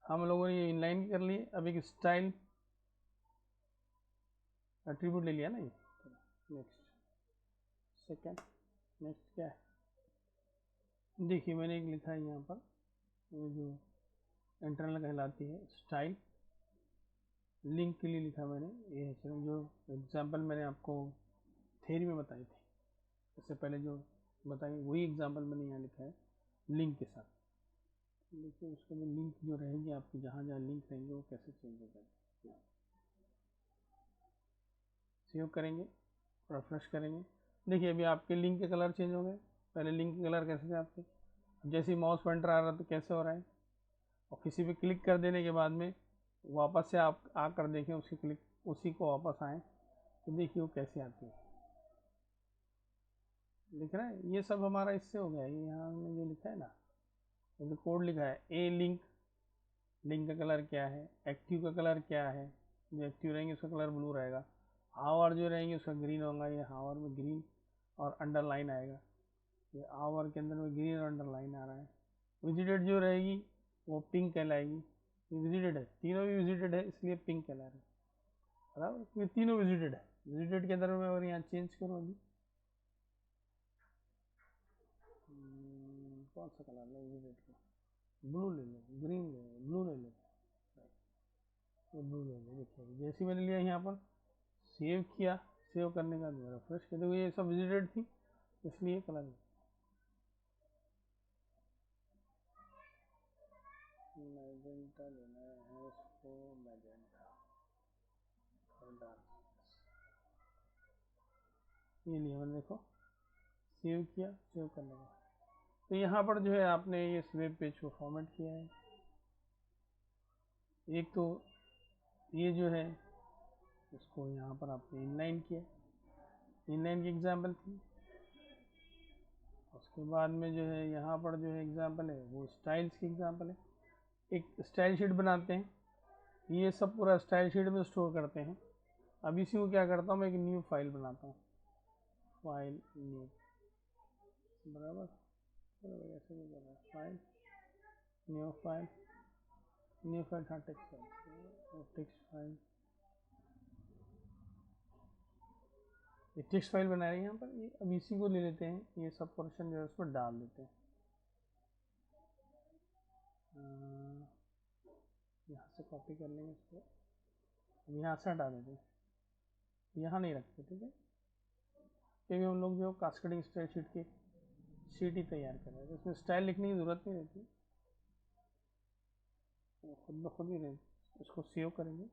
हम लोगों ने ये इनलाइन की कर लिए। अब एक स्टाइल एट्रीब्यूट ले लिया ना ये, नेक्स्ट सेकेंड, नेक्स्ट क्या है, देखिए मैंने एक लिखा है यहाँ पर, ये जो इंटरनल कहलाती है स्टाइल, लिंक के लिए लिखा मैंने, ये है जो एग्जांपल मैंने आपको थ्योरी में बताई थी, इससे पहले जो बताई वही एग्जांपल मैंने यहाँ लिखा है लिंक के साथ। देखिए उसके लिए लिंक जो रहेगी आपकी, जहाँ जहाँ लिंक रहेंगे वो कैसे चेंज हो जाएगी। सेव करेंगे, रिफ्रेश करेंगे, देखिए अभी आपके लिंक के कलर चेंज हो गए। पहले लिंक के कलर कैसे थे आपके, जैसे ही माउस पॉइंटर आ रहा तो कैसे हो रहा है, और किसी पे क्लिक कर देने के बाद में वापस से आप आकर देखें उसकी क्लिक, उसी को वापस आए तो देखिए वो कैसे आती है, लिख रहा है। ये सब हमारा इससे हो गया। ये यहाँ हमने जो लिखा है ना, ये जो कोड लिखा है ए लिंक, लिंक का कलर क्या है, एक्टिव का कलर क्या है, जो एक्टिव रहेंगे उसका कलर ब्लू रहेगा, हावर जो रहेंगे उसका ग्रीन होगा, ये हावर में ग्रीन और अंडरलाइन आएगा, ये हावर के अंदर में ग्रीन और अंडरलाइन आ रहा है। विजिटेड जो रहेगी वो पिंक कहलाएगी, ये विजिटेड है, तीनों भी विजिटेड है इसलिए पिंक कहला रहे हैं, बराबर, ये तीनों विजिटेड है। विजिटेड के अंदर में और यहाँ चेंज करो अभी, कौन सा कलर ले विजिटेड का, ब्लू ले लो, ग्रीन ले लो, ब्लू ले लो, ये ब्लू ले लो। देखिए जैसे मैंने लिया यहाँ पर, सेव किया, सेव करने का रिफ्रेश कर, देखो ये सब विजिटेड थी इसलिए कलर मैजेंटा लेना है इसको, मैजेंटा और डार्क, ये लिया मैंने, देखो सेव किया, सेव करने का तो यहाँ पर जो है आपने इस वेब पेज को फॉर्मेट किया है। एक तो ये जो है इसको यहाँ पर आपने इनलाइन किया, इनलाइन की एग्जाम्पल थी। उसके बाद में जो है यहाँ पर जो है एग्जाम्पल है वो स्टाइल्स की एग्जाम्पल है। एक स्टाइल शीट बनाते हैं, ये सब पूरा स्टाइल शीट में स्टोर करते हैं। अब इसी को क्या करता हूँ, मैं एक न्यू फाइल बनाता हूँ, फाइल न्यू, बराबर ऐसे भी कर रहा है, file new file, new file, हाँ टेक्स्ट फाइल, टेक्स्ट फाइल, ये टेक्स्ट फाइल बना रहे हैं यहाँ पर। ये अब इसी को ले लेते हैं, ये सब पोर्शन जो है उस पर डाल देते हैं। यहाँ से कॉपी कर लेंगे इसको, यहाँ से हटा देते हैं, यहाँ नहीं रखते, ठीक है। क्योंकि हम लोग जो कास्केडिंग स्टाइल शीट की शीट ही तैयार कर रहे हैं, तो इसमें स्टाइल लिखने की ज़रूरत नहीं रहती, खुद ब खुद ही रहती। इसको सेव करेंगे,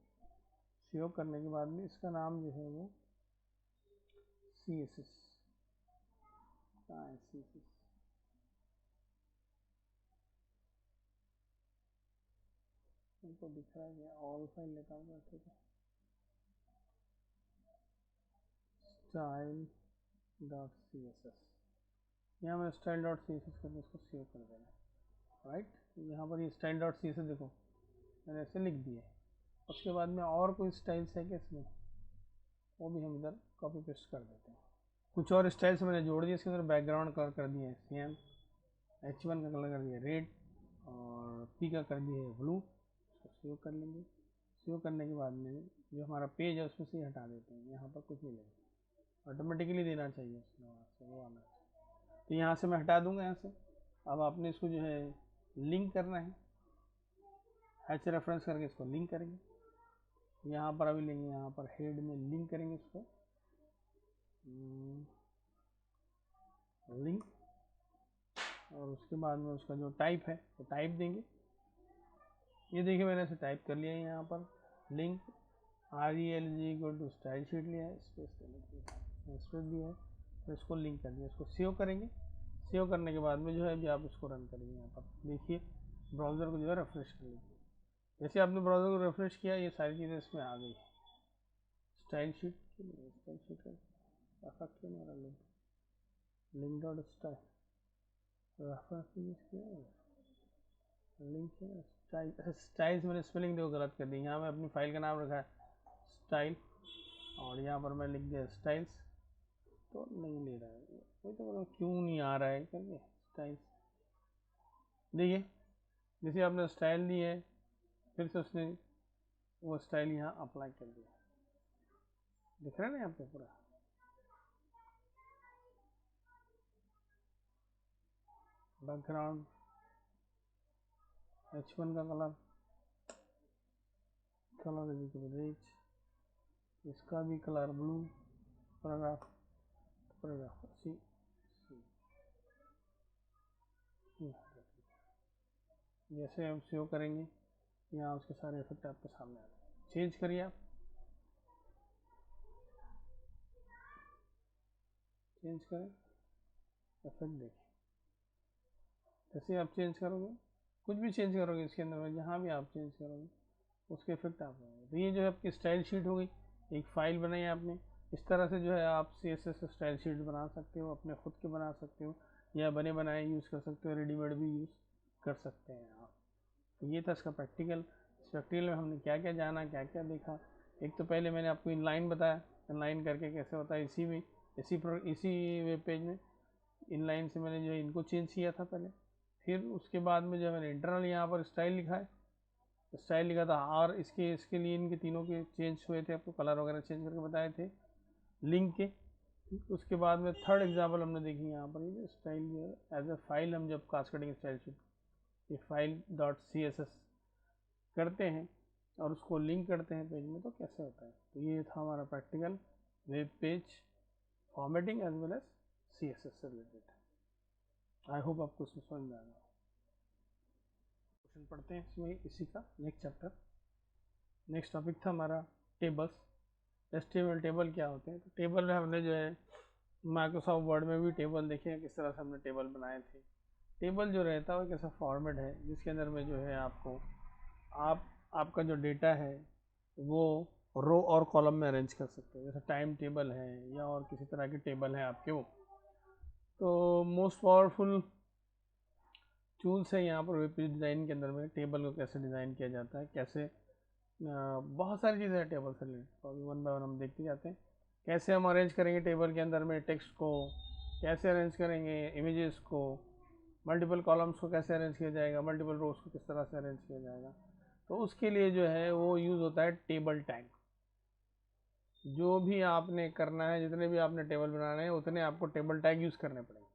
सेव करने के बाद में इसका नाम जो है वो CSS, कहाँ है CSS, उनको दिख रहा है क्या, ऑल फाइल लेता हूँ, ठीक है, style.css, यहाँ मैं style.css करके इसको सेव कर देना, राइट। यहाँ पर ये style.css देखो मैंने ऐसे लिख दिया है। उसके बाद में और कोई स्टाइल्स है क्या इसमें, वो भी हम इधर कॉपी पेस्ट कर देते हैं। कुछ और स्टाइल्स मैंने जोड़ दिए, इसके अंदर बैकग्राउंड कलर कर दिया है सेम, H1 का कलर कर दिया रेड, और P का कर दिया है ब्लू। इसको सेव कर लेंगे, सेव करने के बाद में जो हमारा पेज है उसमें से हटा देते हैं, यहाँ पर कुछ नहीं लगेगा, ऑटोमेटिकली देना चाहिए उसमें, वहाँ से वो आना चाहिए। तो यहाँ से मैं हटा दूंगा यहाँ से। अब आपने इसको जो है लिंक करना है, H रेफरेंस करके इसको लिंक करेंगे, यहाँ पर अभी लेंगे, यहाँ पर हेड में लिंक करेंगे इसको, लिंक, और उसके बाद में उसका जो टाइप है वो टाइप देंगे। ये देखिए मैंने इसे टाइप कर लिया है, यहाँ पर लिंक RELG स्टाइल शीट लिया है, स्पेस स्पेस दिया है, तो इसको लिंक कर दिया। इसको सेव करेंगे, सेव करने के बाद में जो है अभी आप इसको रन करेंगे। यहाँ पर देखिए ब्राउज़र को जो है रिफ्रेश कर लीजिए। जैसे आपने ब्राउज़र को रिफ्रेश किया ये सारी चीज़ें इसमें आ गई। स्टाइल शीट के लिए स्टाइल शीट का क्यों नहीं रहा, link link dot style link है स्टाइल, स्टाइल्स मैंने स्पेलिंग देखो गलत कर दी। यहाँ मैं अपनी फाइल का नाम रखा है स्टाइल, और यहाँ पर मैं लिख दिया स्टाइल्स, तो नहीं ले रहा है, वही तो मतलब क्यों नहीं आ रहा है करके स्टाइल्स। देखिए जैसे आपने स्टाइल दी है, फिर से उसने वो स्टाइल यहाँ अप्लाई कर दिया, दिख रहा है ना यहाँ पे पूरा। बैकग्राउंड H1 का कलर रेड, इसका भी कलर ब्लू, पैराग्राफ सी जैसे हम सेव करेंगे यहाँ उसके सारे इफेक्ट आपके सामने आ गए। चेंज करिए आप, चेंज करें, इफेक्ट देखिए, जैसे आप चेंज करोगे, कुछ भी चेंज करोगे इसके अंदर में, जहाँ भी आप चेंज करोगे उसके इफेक्ट आप होंगे। तो ये जो है आपकी स्टाइल शीट हो गई, एक फाइल बनाई आपने। इस तरह से जो है आप CSS स्टाइल शीट बना सकते हो, अपने खुद के बना सकते हो, या बने बनाए यूज़ कर सकते हो, रेडीमेड भी यूज़ कर सकते हैं आप। तो ये था इसका प्रैक्टिकल। इस प्रैक्टिकल में हमने क्या क्या जाना, क्या क्या देखा। एक तो पहले मैंने आपको इनलाइन बताया, इनलाइन करके कैसे होता है, इसी वेब पेज में इनलाइन से मैंने जो है इनको चेंज किया था पहले। फिर उसके बाद में जो मैंने इंटरनल यहाँ पर स्टाइल लिखा है, स्टाइल लिखा था, और इसके लिए इनके तीनों के चेंज हुए थे, आपको कलर वगैरह चेंज करके बताए थे लिंक के। उसके बाद में थर्ड एग्जांपल हमने देखी यहाँ पर, ये स्टाइल जो है एज ए फाइल, हम जब कास्केडिंग स्टाइल शीट ये फाइल .css करते हैं और उसको लिंक करते हैं पेज में, तो कैसे होता है। तो ये था हमारा practical web page formatting as well as CSS से रिलेटेड। आई होप आपको इसमें समझ में आ गया। क्वेश्चन पढ़ते हैं इसमें, इसी का नेक्स्ट चैप्टर। नेक्स्ट टॉपिक था हमारा टेबल्स। HTML टेबल क्या होते हैं। तो टेबल में हमने जो है माइक्रोसॉफ्ट वर्ड में भी टेबल देखे हैं, किस तरह से हमने टेबल बनाए थे। टेबल जो रहता है वो एक ऐसा फॉर्मेट है जिसके अंदर में जो है आपको आपका जो डेटा है वो रो और कॉलम में अरेंज कर सकते हैं, जैसे टाइम टेबल है या और किसी तरह के टेबल हैं आपके वो। तो मोस्ट पावरफुल टूल्स है यहाँ पर वेब पेज डिज़ाइन के अंदर में टेबल को कैसे डिज़ाइन किया जाता है, कैसे बहुत सारी चीज़ें हैं टेबल से रिलेटेड। तो अभी वन बाय वन हम देखते जाते हैं कैसे हम अरेंज करेंगे टेबल के अंदर में टेक्स्ट को, कैसे अरेंज करेंगे इमेजेस को, मल्टीपल कॉलम्स को कैसे अरेंज किया जाएगा, मल्टीपल रोज को किस तरह से अरेंज किया जाएगा। तो उसके लिए जो है वो यूज़ होता है टेबल टैग। जो भी आपने करना है, जितने भी आपने टेबल बनाने हैं उतने आपको टेबल टैग यूज़ करने पड़ेंगे।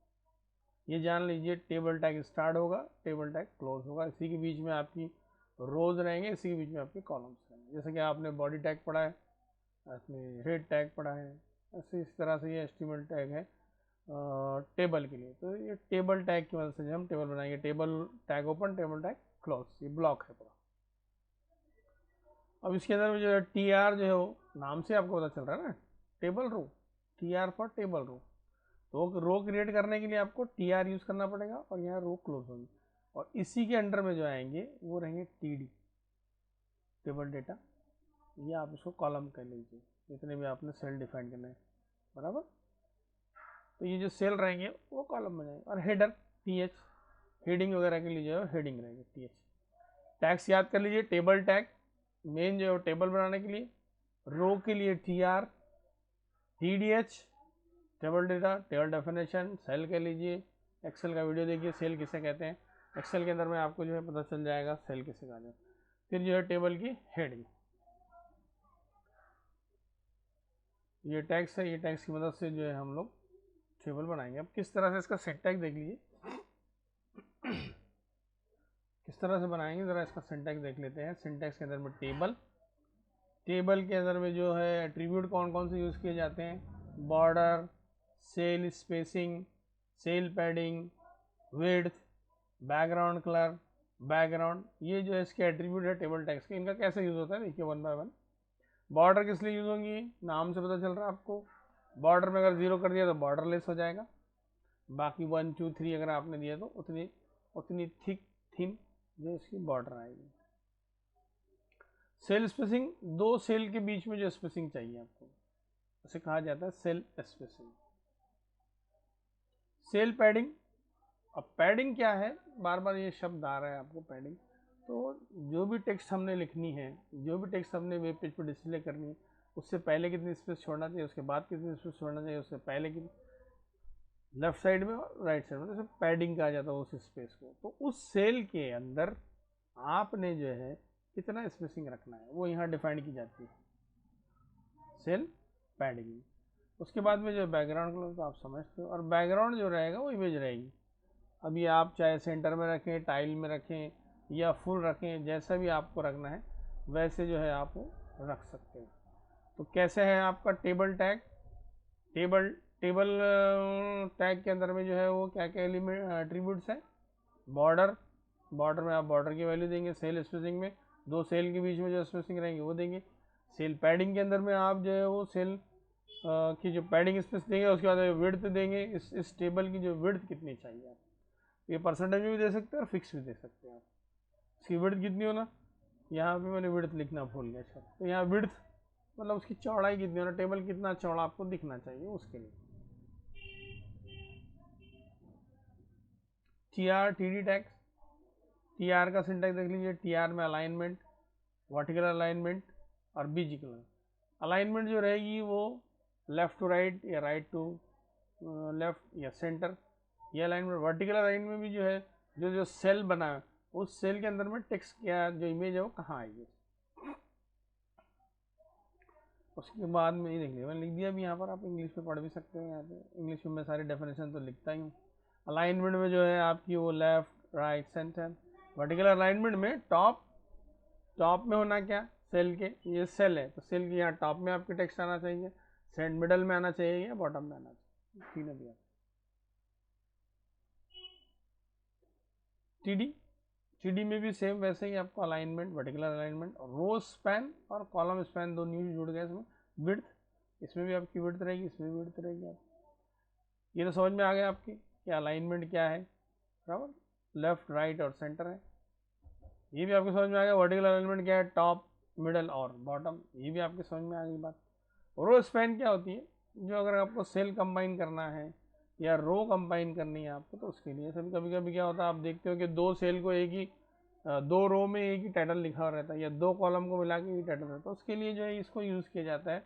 ये जान लीजिए, टेबल टैग स्टार्ट होगा, टेबल टैग क्लोज होगा, इसी के बीच में आपकी रोज रहेंगे, इसी के बीच में आपके कॉलम्स रहेंगे। जैसे कि आपने बॉडी टैग पढ़ा है, आपने हेड टैग पढ़ा है, ऐसे इस तरह से ये एचटीएमएल टैग है टेबल के लिए। तो ये टेबल टैग की मदद से हम टेबल बनाएंगे। Table tag open, table tag close, ये ब्लॉक है पूरा। अब इसके अंदर जो है टी आर जो है वो नाम से आपको पता चल रहा है ना, table row, T R for table row. तो रो क्रिएट करने के लिए आपको टी आर यूज़ करना पड़ेगा और यहाँ रो क्लोज होगी। और इसी के अंडर में जो आएंगे वो रहेंगे टी डी, टेबल डेटा। ये आप इसको कॉलम कर लीजिए, जितने भी आपने सेल डिफाइन करना है, बराबर। तो ये जो सेल रहेंगे वो कॉलम में जाएंगे। और हेडर टी एच, हेडिंग वगैरह के लिए जो है हेडिंग रहेंगे टी एच। टैग्स याद कर लीजिए, टेबल टैग मेन जो है टेबल बनाने के लिए, रो के लिए T R, T D H table data, table definition, cell कह लीजिए। एक्सेल का वीडियो देखिए सेल किसे कहते हैं, एक्सेल के अंदर में आपको जो है पता चल जाएगा सेल किसे कहा जाए। फिर जो है टेबल की हेडिंग, ये टैग्स है, ये टैग्स की मदद से जो है हम लोग टेबल बनाएंगे। अब किस तरह से इसका सिंटैक्स देख लीजिए, किस तरह से बनाएंगे ज़रा इसका सिंटैक्स देख लेते हैं। सिंटैक्स के अंदर में टेबल, टेबल के अंदर में जो है एट्रीब्यूट कौन कौन से यूज़ किए जाते हैं, border, cell spacing, cell padding, width, background colour, background, ये जो है इसके एट्रीब्यूट है टेबल टैग्स के। इनका कैसे यूज़ होता है देखिए वन बाय वन। बॉर्डर किस लिए यूज़ होंगी, नाम से पता चल रहा है आपको। बॉर्डर में अगर 0 कर दिया तो बॉर्डर लेस हो जाएगा, बाकी 1 2 3 अगर आपने दिया तो उतनी उतनी थिक थिन जो इसकी बॉर्डर आएगी। सेल स्पेसिंग, दो सेल के बीच में जो स्पेसिंग चाहिए आपको, उसे कहा जाता है सेल स्पेसिंग। सेल पैडिंग, अब पैडिंग क्या है, बार बार ये शब्द आ रहा है आपको पैडिंग। तो जो भी टेक्स्ट हमने लिखनी है, जो भी टेक्स्ट हमने वेब पेज पर डिस्प्ले करनी है, उससे पहले कितनी स्पेस छोड़ना चाहिए, उसके बाद कितनी स्पेस छोड़ना चाहिए, उससे पहले की लेफ्ट साइड में और राइट साइड में, तो पैडिंग कहा जाता है उस स्पेस को। तो उस सेल के अंदर आपने जो है कितना स्पेसिंग रखना है वो यहाँ डिफाइन की जाती है, सेल पैडिंग। उसके बाद में जो बैकग्राउंड कलर तो आप समझते हो, और बैकग्राउंड जो रहेगा वो इमेज रहेगी। अभी आप चाहे सेंटर में रखें, टाइल में रखें या फुल रखें, जैसा भी आपको रखना है वैसे जो है आप वो रख सकते हैं। तो कैसे है आपका table tag, table table tag के अंदर में जो है वो क्या क्या एलिमेंट एट्रीब्यूट्स हैं, बॉर्डर, बॉर्डर में आप बॉर्डर की वैल्यू देंगे, सेल स्पेसिंग में दो सेल के बीच में जो स्पेसिंग रहेंगे वो देंगे, सेल पैडिंग के अंदर में आप जो है वो सेल की जो पैडिंग स्पेस देंगे, उसके बाद विड्थ देंगे, इस टेबल की जो विड्थ कितनी चाहिए आप, ये परसेंटेज में भी दे सकते हैं और फिक्स भी दे सकते हैं आप। इसकी विड्थ कितनी होना, यहाँ पे मैंने विड्थ लिखना भूल गया, अच्छा तो यहाँ विड्थ मतलब उसकी चौड़ाई कितनी होना, टेबल कितना चौड़ा आपको दिखना चाहिए उसके लिए। T R T D tags, T R का सिंटैक्स देख लीजिए, टी आर में अलाइनमेंट, वर्टिकल अलाइनमेंट और बीजी कलर। अलाइनमेंट जो रहेगी वो लेफ्ट टू राइट या राइट टू लेफ्ट या सेंटर, ये अलाइनमेंट। वर्टिकल अलाइनमेंट भी जो है जो जो सेल बना है उस सेल के अंदर में टेक्स्ट क्या जो इमेज है वो कहाँ आएगी। उसके बाद में ये देख लिया, मैंने लिख दिया भी यहाँ पर, आप इंग्लिश में पढ़ भी सकते हो, यहाँ पे इंग्लिश में मैं सारी डेफिनेशन तो लिखता ही हूँ। अलाइनमेंट में जो है आपकी वो left right centre. Vertical alignment में टॉप में होना क्या, सेल के, ये सेल है तो सेल के यहाँ टॉप में आपके टेक्स्ट आना चाहिए, सेंड मिडल में आना चाहिए या बॉटम में आना चाहिए, तीनों दिया। टीडी में भी सेम वैसे ही आपको alignment, vertical alignment, row span और कॉलम स्पैन दो न्यू जुड़ गए इसमें। विड्थ, इसमें भी आपकी विड्थ रहेगी, इसमें भी विड्थ रहेगी। आप ये तो समझ में आ गया आपकी कि अलाइनमेंट क्या है, बराबर, लेफ्ट राइट और सेंटर है। ये भी आपको समझ में आ गया। वर्टिकल अलाइनमेंट क्या है, टॉप मिडल और बॉटम, ये भी आपके समझ में आ गई बात। रो स्पैन क्या होती है, जो अगर आपको सेल कंबाइन करना है या रो कंबाइन करनी है आपको, तो उसके लिए सभी कभी कभी क्या होता है, आप देखते हो कि दो सेल को एक ही दो रो में एक ही टाइटल लिखा हुआ रहता है या दो कॉलम को मिला के एक ही टाइटल रहता है, उसके लिए जो है इसको यूज़ किया जाता है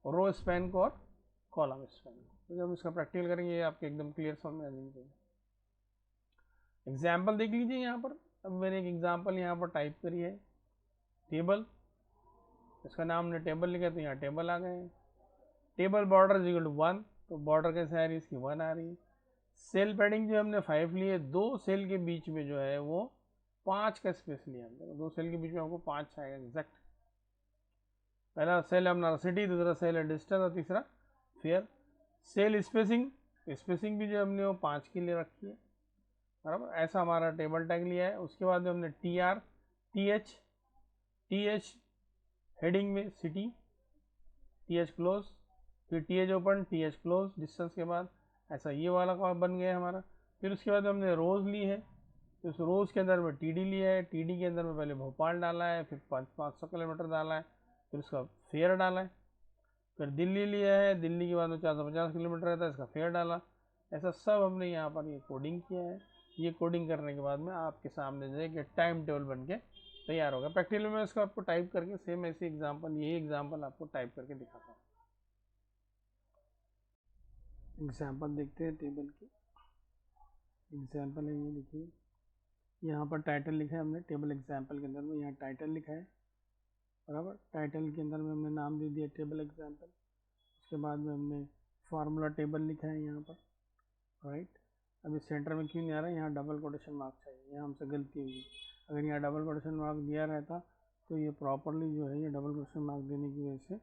रो स्पैन को और कॉलम स्पैन को। तो जब इसका प्रैक्टिकल करेंगे ये आपके एकदम क्लियर समझ में आ जाएंगे। एग्जाम्पल देख लीजिए यहाँ पर। अब मैंने एक एग्जाम्पल यहाँ पर टाइप करी है, टेबल, इसका नाम हमने टेबल लिखा तो यहाँ टेबल आ गए हैं। टेबल बॉर्डर इक्वल टू 1, तो बॉर्डर कैसे आ रही है, इसकी 1 आ रही है। सेल पैडिंग जो हमने 5 ली है, दो सेल के बीच में जो है वो 5 का स्पेस लिया हमने, दो सेल के बीच में आपको 5 आएगा एग्जैक्ट। पहला सेल है अपना सिटी, दूसरा सेल है डिस्टेंस और तीसरा फेयर। सेल स्पेसिंग, स्पेसिंग भी जो हमने वो 5 की ले रखी है, बराबर। ऐसा हमारा टेबल टैग लिया है। उसके बाद में हमने TR, TH हेडिंग में सिटी, TH क्लोज, फिर TH open, TH close distance के बाद, ऐसा ये वाला बन गया हमारा। फिर उसके बाद हमने रोज़ ली है, तो उस रोज़ के अंदर में TD लिया है, TD के अंदर में पहले भोपाल डाला है, फिर 500 किलोमीटर डाला है, फिर उसका फेयर डाला है। फिर दिल्ली लिया है, दिल्ली के बाद में 450 किलोमीटर रहता है, इसका फेयर डाला। ऐसा सब हमने यहाँ पर ये कोडिंग किया है। ये कोडिंग करने के बाद में आपके सामने जो है कि टाइम टेबल बन के तैयार होगा। प्रैक्टिकल में इसको आपको टाइप करके सेम ऐसे एग्जाम्पल, यही एग्जाम्पल आपको टाइप करके दिखाता हूँ। एग्जाम्पल देखते हैं टेबल की। एग्जाम्पल है ये, देखिए यहाँ पर टाइटल लिखा है हमने टेबल एग्जाम्पल के अंदर में, यहाँ टाइटल लिखा है, बराबर। टाइटल के अंदर में हमने नाम दे दिया टेबल एग्जाम्पल। उसके बाद में हमने फार्मूला टेबल लिखा है यहाँ पर, राइट। अभी सेंटर में क्यों नहीं आ रहा है, यहाँ डबल कोटेशन मार्क चाहिए, यहाँ हमसे गलती हुई। अगर यहाँ डबल कोटेशन मार्क दिया रहता तो ये प्रॉपरली जो है ये डबल कोटेशन मार्क देने की वजह से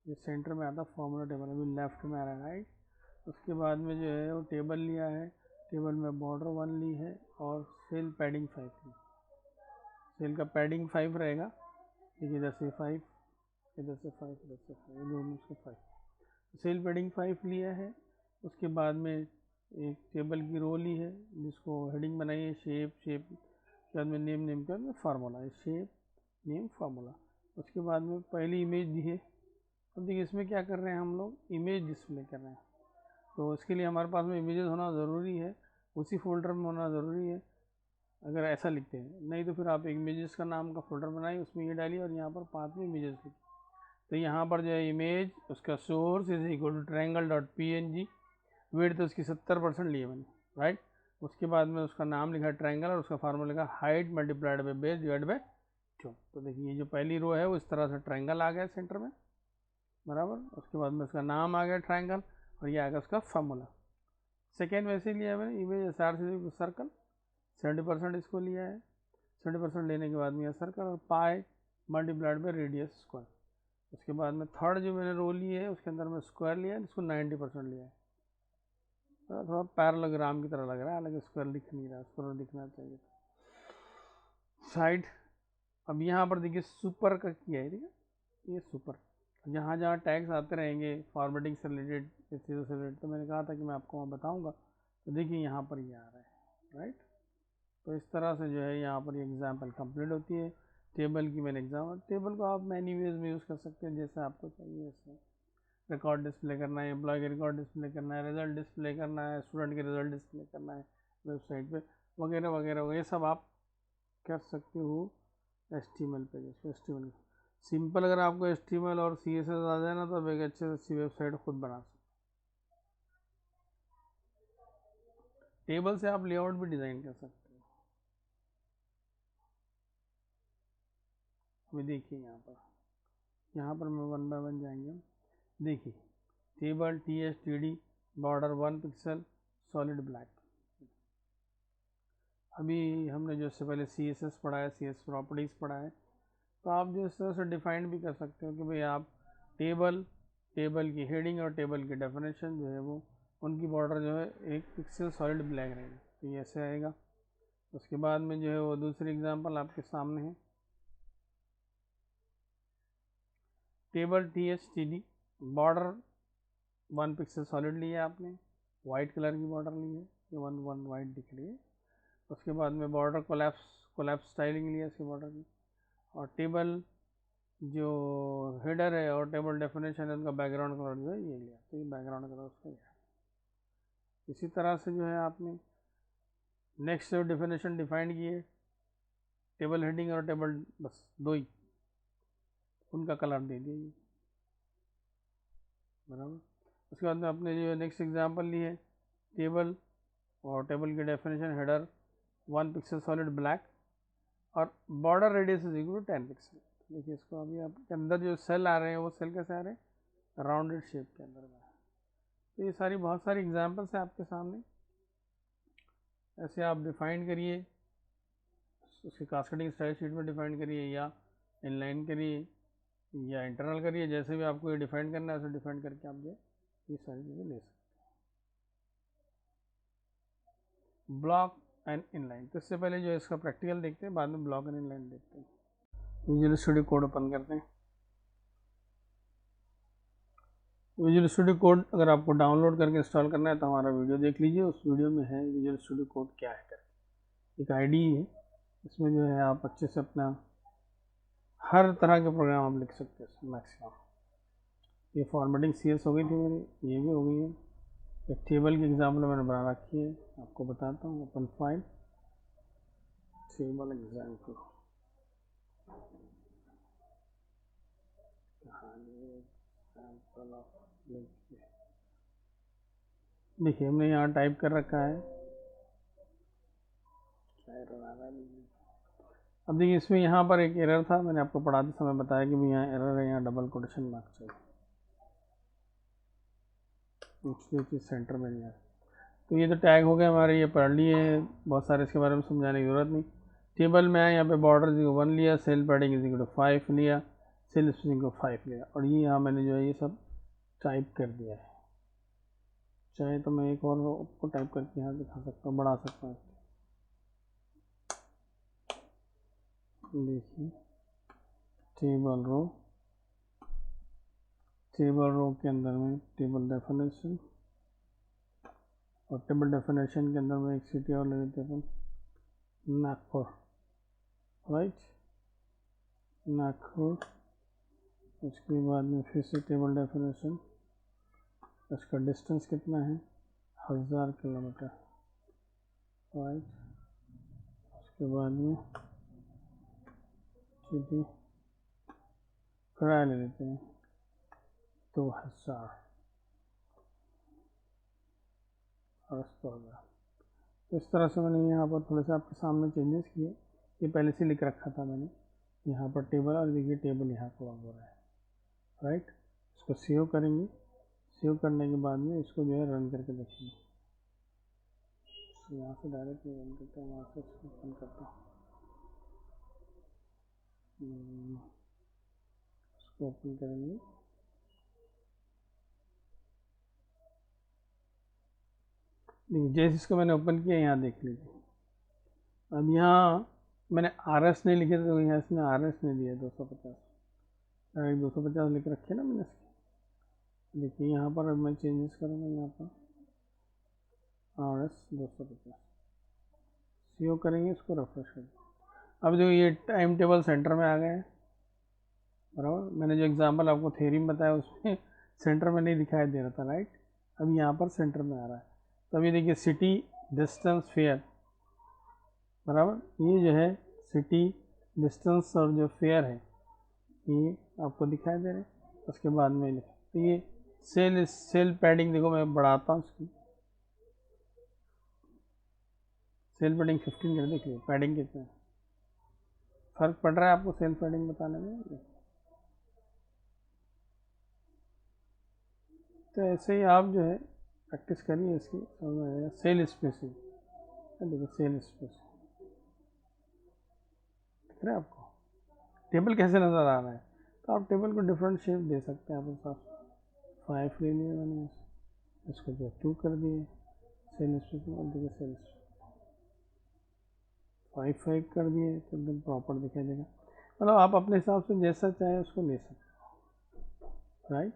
ये सेंटर में आता फार्मूला टेबल, अभी लेफ्ट में आ रहा है, राइट। उसके बाद में जो है वो टेबल लिया है, टेबल में बॉर्डर 1 ली है और सेल पैडिंग 5 ली। सेल का पैडिंग 5 रहेगा, देखिए इधर से 5, इधर से 5, इधर से 5, दोनों से 5। सेल पैडिंग 5 लिया है। उसके बाद में एक टेबल की रो ली है जिसको हेडिंग बनाई है शेप, शेप के बाद में नेम, नेम के बाद में फार्मूला, शेप नेम फार्मूला। उसके बाद में पहली इमेज दी है। अब देखिए इसमें क्या कर रहे हैं हम लोग, इमेज डिस्प्ले कर रहे हैं, तो इसके लिए हमारे पास में इमेजेस होना ज़रूरी है, उसी फोल्डर में होना ज़रूरी है। अगर ऐसा लिखते हैं, नहीं तो फिर आप इमेजेस का नाम का फोल्डर बनाइए, उसमें ये डालिए और यहाँ पर 5 में इमेजेस लिखिए। तो यहाँ पर जो है इमेज, उसका source is equal to triangle dot PNG, weight तो उसकी 70% लिए मैंने, राइट। उसके बाद में उसका नाम लिखा ट्रायंगल और उसका फार्मूला लिखा height multiplied by base divide by 2। तो देखिए ये जो पहली रो है वो इस तरह से ट्रायंगल आ गया सेंटर में, बराबर। उसके बाद में उसका नाम आ गया ट्रायंगल और ये आ गया उसका फार्मूला। सेकेंड वैसे लिया मैंने, इमेज SR से सर्कल 70% इसको लिया है, 70% लेने के बाद में यह सर्कल और pi multiplied by radius square. उसके बाद में थर्ड जो मैंने रो ली है उसके अंदर में स्क्वायर लिया है, इसको 90% लिया है। थोड़ा पैरेललोग्राम की तरह लग रहा है, हालांकि स्क्वायर दिख नहीं रहा, स्क्वायर दिखना चाहिए। साइड, अब यहाँ पर देखिए सुपर का किया है, ठीक है, ये सुपर। जहाँ जहाँ टैग्स आते रहेंगे फॉर्मेटिंग से रिलेटेड, चीज़ों से रिलेटेड, तो मैंने कहा था कि मैं आपको वहाँ बताऊँगा, तो देखिए यहाँ पर ये आ रहा है, राइट। तो इस तरह से जो है यहाँ पर एग्जाम्पल कंप्लीट होती है टेबल की। मैंने एग्जाम्पल, टेबल को आप मैनी वेज में यूज़ कर सकते हैं, जैसे आपको चाहिए वैसे। रिकॉर्ड डिस्प्ले करना है, एम्प्लॉय के रिकॉर्ड डिस्प्ले करना है, रिजल्ट डिस्प्ले करना है, स्टूडेंट के रिजल्ट डिस्प्ले करना है वेबसाइट पे, वगैरह वगैरह, ये सब आप कर सकते हो HTML पे। जैसे HTML सिंपल, अगर आपको HTML और CSS आ जाए ना तो आप एक अच्छे से वेबसाइट खुद बना सकते। टेबल से आप लेआउट भी डिज़ाइन कर सकते हो। अभी देखिए यहाँ पर मैं 1 बाय 1 जाएंगे। देखिए table THTD border 1 pixel solid black. अभी हमने जो इससे पहले CSS पढ़ा है, CSS प्रॉपर्टीज़ पढ़ा है, तो आप जो इस तरह से डिफाइंड भी कर सकते हो कि भाई आप टेबल की हेडिंग और टेबल की डेफिनेशन जो है वो उनकी बॉर्डर जो है 1 पिक्सल सॉलिड ब्लैक रहेगी, तो ये ऐसे आएगा। उसके बाद में जो है वो दूसरी एग्जांपल आपके सामने है, table THTD border 1 pixel solid लिया आपने, वाइट कलर की बॉर्डर ली है, ये वन वाइट दिख रही है। उसके बाद में बॉर्डर कोलैप्स स्टाइलिंग लिया इसके बॉर्डर की, और टेबल जो हेडर है और टेबल डेफिनेशन है उनका बैकग्राउंड कलर जो है ये लिया, तो ये बैकग्राउंड कलर उसका ये है। इसी तरह से जो है आपने नेक्स्ट जो डेफिनेशन डिफाइन किए, टेबल हेडिंग और टेबल, बस दो ही, उनका कलर दे दिया बराबर। उसके बाद में अपने जो नेक्स्ट एग्जांपल ली है, टेबल और टेबल की definition header 1 pixel solid black और border radius is equal to 10 pixel. देखिए इसको अभी आपके अंदर जो सेल आ रहे हैं वो सेल कैसे आ रहे हैं, राउंडेड शेप के अंदर में। तो ये सारी बहुत सारी एग्जांपल्स हैं आपके सामने, ऐसे आप डिफाइन करिए, उसकी कास्केडिंग स्टाइल शीट में डिफाइन करिए या इनलाइन करिए या इंटरनल करिए, जैसे भी आपको ये डिफाइन करना है ऐसे डिफाइन करके आप जो ये सारी चीज़ें ले सकते हैं। ब्लॉक एंड इनलाइन, तो इससे पहले जो है इसका प्रैक्टिकल देखते हैं, बाद में ब्लॉक एंड इनलाइन देखते हैं। विजुअल स्टूडियो कोड ओपन करते हैं। विजुअल स्टूडियो कोड अगर आपको डाउनलोड करके इंस्टॉल करना है तो हमारा वीडियो देख लीजिए, उस वीडियो में है विजुअल स्टूडियो कोड क्या है करके, एक आईडी है, इसमें जो है आप अच्छे से अपना हर तरह के प्रोग्राम आप लिख सकते हैं मैक्सिमम। ये फॉर्मेटिंग CS हो गई थी मेरी, ये भी हो गई है। एक टेबल की एग्जाम्पल मैंने बना रखी है, आपको बताता हूँ। ओपन फाइल, टेबल एग्जाम्पल, देखिए हमने यहाँ टाइप कर रखा है। अब देखिए इसमें यहाँ पर एक एरर था, मैंने आपको पढ़ाते समय बताया कि भाई यहाँ एरर है, यहाँ डबल कोटेशन मार्क चाहिए, इसलिए चीज़ सेंटर में नहीं है। तो ये तो टैग हो गए हमारे, ये पढ़ लिए, बहुत सारे इसके बारे में समझाने की ज़रूरत नहीं। टेबल में आए, यहाँ पे बॉर्डर 1 लिया, cell padding is equal to 5 लिया, सेल स्पेसिंग को 5 लिया, और ये यहाँ मैंने जो है ये सब टाइप कर दिया है। चाहे तो मैं एक और आपको टाइप करके यहाँ दिखा सकता हूँ, बढ़ा सकता हूँ। देखिए टेबल रो के अंदर में टेबल डेफिनेशन, और टेबल डेफिनेशन के अंदर में एक सिटी और ले लेते हैं नागपुर, राइट, नागपुर। उसके बाद में फिर से टेबल डेफिनेशन, इसका डिस्टेंस कितना है, 1000 किलोमीटर, राइट। उसके बाद में सिटी किराया ले लेते हैं 2000 और 100,000। तो इस तरह से मैंने यहाँ पर थोड़े से आपके सामने चेंजेस किए, ये पहले से लिख रखा था मैंने यहाँ पर टेबल, और देखिए टेबल यहाँ पर हो रहा है, राइट। इसको सेव करेंगे, सेव करने के बाद में इसको जो है रन करके देखेंगे। यहाँ से डायरेक्ट रन करते हैं, वहाँ से इसको रन करता हूँ, इसको ओपन करेंगे। जैसे इसको मैंने ओपन किया, यहाँ देख लीजिए। अब यहाँ मैंने RS नहीं लिखे थे, तो यहाँ इसने RS नहीं दिया, 250 250 लिख रखे ना मैंने इसके। देखिए यहाँ पर अब मैं चेंजेस करूँगा, यहाँ पर RS 250 सेव करेंगे, इसको रिफ्रेश करेंगे। अब जो ये टाइम टेबल सेंटर में आ गए हैं, बराबर। मैंने जो एग्जांपल आपको थ्योरी में बताया उसमें सेंटर में नहीं दिखाई दे रहा था, राइट। अब यहाँ पर सेंटर में आ रहा है। तो अभी देखिए सिटी, डिस्टेंस, फेयर, बराबर। ये जो है सिटी, डिस्टेंस और जो फेयर है ये आपको दिखाई दे रहे हैं। उसके बाद में तो ये सेल पैडिंग, देखो मैं बढ़ाता हूँ इसकी, सेल पैडिंग 15 कर, देखिए पैडिंग कितना है, फर्क पड़ रहा है आपको सेल पैडिंग बताने में। तो ऐसे ही आप जो है प्रैक्टिस करिए इसकी, समझ में आएगा। सेल स्पेसिंग, देखिए सेल स्पेसिंग दिख रहा है आपको, टेबल कैसे नज़र आ रहा है। तो आप टेबल को डिफरेंट शेप दे सकते हैं। आपके पास 5 ले लिया मैंने, इसको जो 2 कर दिए, सेल स्पेसिंग, और देखिए सेल 5 कर दिए, तो एकदम प्रॉपर दिखाई देगा। मतलब आप अपने हिसाब से जैसा चाहे उसको ले सकते हो, राइट।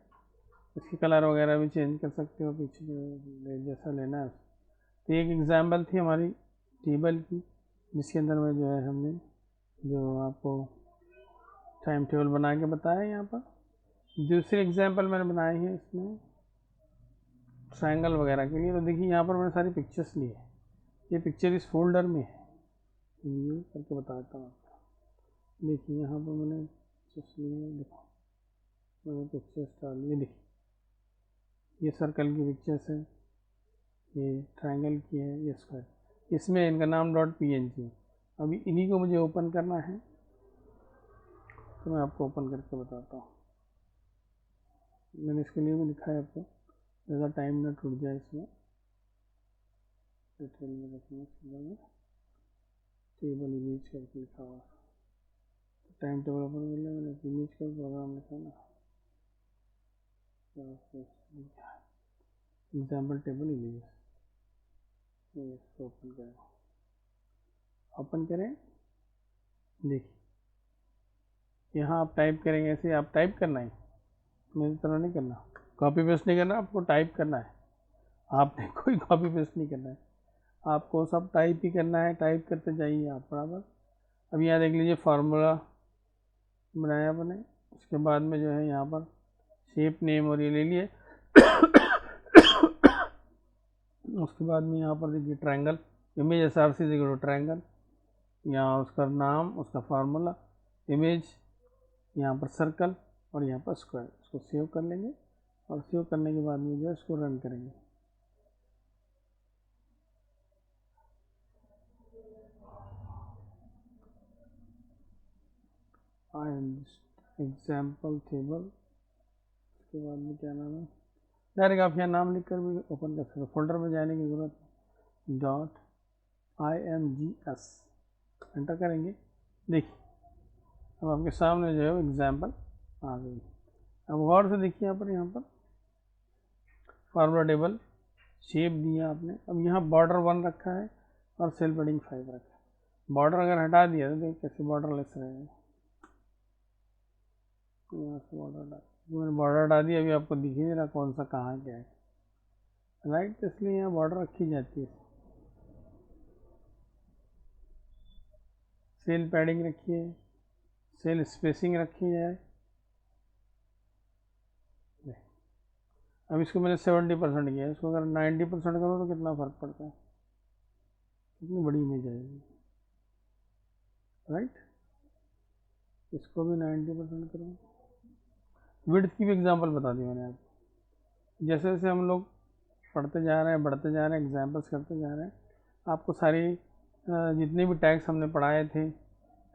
इसकी कलर वगैरह भी चेंज कर सकते हो, पीछे जो जैसा लेना है। तो एक एग्जाम्पल थी हमारी टेबल की, जिसके अंदर में जो है हमने जो आपको टाइम टेबल बना के बताया यहाँ पर। दूसरी एग्जाम्पल मैंने बनाई है इसमें ट्रायंगल वगैरह के लिए। तो देखिए यहाँ पर मैंने सारी पिक्चर्स ली है, ये पिक्चर इस फोल्डर में है, ये करके बताता हूँ आपको। देखिए यहाँ पर मैंने पिक्चर्स लिए, देखो मैंने पिक्चर्स डाली, ये देखिए ये सर्कल की पिक्चर्स है, ये ट्रायंगल की है, ये स्क्वायर, इसमें इनका नाम .png है। अभी इन्हीं को मुझे ओपन करना है, तो मैं आपको ओपन करके बताता हूँ। मैंने इसके लिए भी लिखा है आपको, ज़्यादा टाइम ना टूट जाए इसमें, डिटेल में रखना है, टेबल इमेज करके लिखा हुआ है। टाइम टेबल ओपन कर लिया मैंने, इमेज का प्रोग्राम लिखा ना, एग्जाम्पल टेबल इमेज, इसको ओपन करें, ओपन करें। देखिए यहाँ आप टाइप करेंगे, ऐसे आप टाइप करना है, मेरी तरह नहीं करना, कॉपी पेस्ट नहीं करना, आपको टाइप करना है। आपने कोई कॉपी पेस्ट नहीं करना है, आपको सब टाइप ही करना है, टाइप करते जाइए आप बराबर। अब यहाँ देख लीजिए फार्मूला बनाया अपने, उसके बाद में जो है यहाँ पर शेप नेम और ये ले लिए। उसके बाद में यहाँ पर देखिए ट्रायंगल, इमेज SRC देखो ट्रायंगल, यहाँ उसका नाम, उसका फार्मूला, इमेज, यहाँ पर सर्कल और यहाँ पर स्क्वायर। इसको सेव कर लेंगे और सेव करने के बाद में जो है इसको रन करेंगे। एग्जाम्पल टेबल, उसके बाद में क्या नाम है, डायरेक्ट आप यहाँ नाम लिख कर भी ओपन कर सकते हो, फोल्डर में जाने की ज़रूरत नहीं। .imgs एंटर करेंगे। देखिए अब आपके सामने जो है एग्जाम्पल आ गई। अब गौर से देखिए यहाँ पर फार्मूला टेबल शेप दिया आपने। अब यहाँ बॉर्डर 1 रखा है और सेल पैडिंग 5 रखा है। बॉर्डर अगर हटा दिया तो देखिए कैसे बॉर्डर लेस रहेगा, यहाँ से बॉर्डर हटा, मैंने बॉर्डर हटा दिया, अभी आपको दिख ही नहीं रहा कौन सा कहाँ क्या है, राइट। तो इसलिए यहाँ बॉर्डर रखी जाती है। सेल पैडिंग रखिए, सेल स्पेसिंग रखी जाए। अब इसको मैंने 70% किया है, इसको अगर 90% करो तो कितना फ़र्क पड़ता है, कितनी बड़ी इमेज आएगी, राइट। इसको भी 90% करो। विड्थ की भी एग्जांपल बता दी मैंने आपको। जैसे जैसे हम लोग पढ़ते जा रहे हैं, बढ़ते जा रहे हैं, एग्जांपल्स करते जा रहे हैं, आपको सारी जितने भी टैग्स हमने पढ़ाए थे,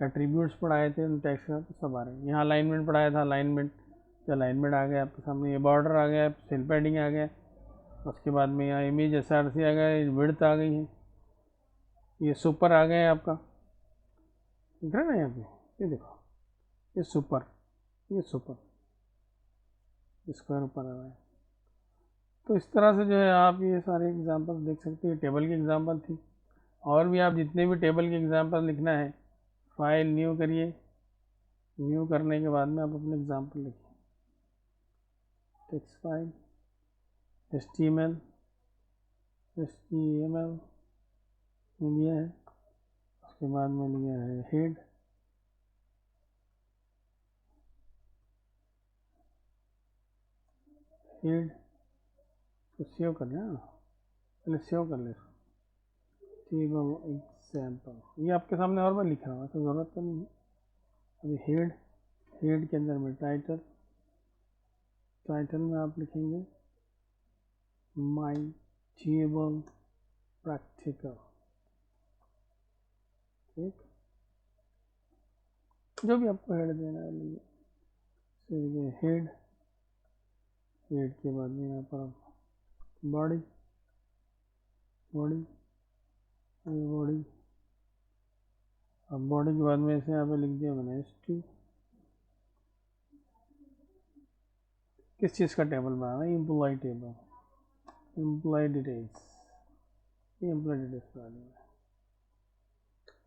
एट्रीब्यूट्स पढ़ाए थे, उन टैग्स का तो सब आ रहे हैं। यहाँ अलाइनमेंट पढ़ाया था, अलाइनमेंट, तो अलाइनमेंट आ गया आपके सामने, ये बॉर्डर आ गया, सेल पैडिंग आ गया, उसके बाद में यहाँ इमेज SRC आ गया, विड्थ आ गई है, ये सुपर आ गया आपका, दिख रहा है ना यहाँ पे, ये देखो ये सुपर, ये सुपर, स्क्वायर ऊपर आ रहा है। तो इस तरह से जो है आप ये सारे एग्जांपल देख सकते हैं। टेबल की एग्जांपल थी, और भी आप जितने भी टेबल की एग्जांपल लिखना है, फाइल न्यू करिए, न्यू करने के बाद में आप अपने एग्जांपल लिखिए, टेक्स्ट फाइल, HTML लिया है, उसके बाद में लिया है हेड, तो सेव कर लेना, पहले सेव कर ले टेबल एग्जाम्पल, ये आपके सामने और बार लिख रहा हूँ, तो ज़रूरत तो नहीं है। अभी हेड के अंदर में टाइटल में आप लिखेंगे माई टेबल प्रैक्टिकल, ठीक, जो भी आपको हेड देना है लीजिए, हेड के बाद में यहाँ पर बॉडी, अब बॉडी के बाद में इसे यहाँ पे लिख दिया मैंने S2। किस चीज़ का टेबल बनाना है, एम्प्लॉय टेबल, एम्प्लॉय डिटेल्स, ये एम्प्लॉय डिटेल्स बना देंगे,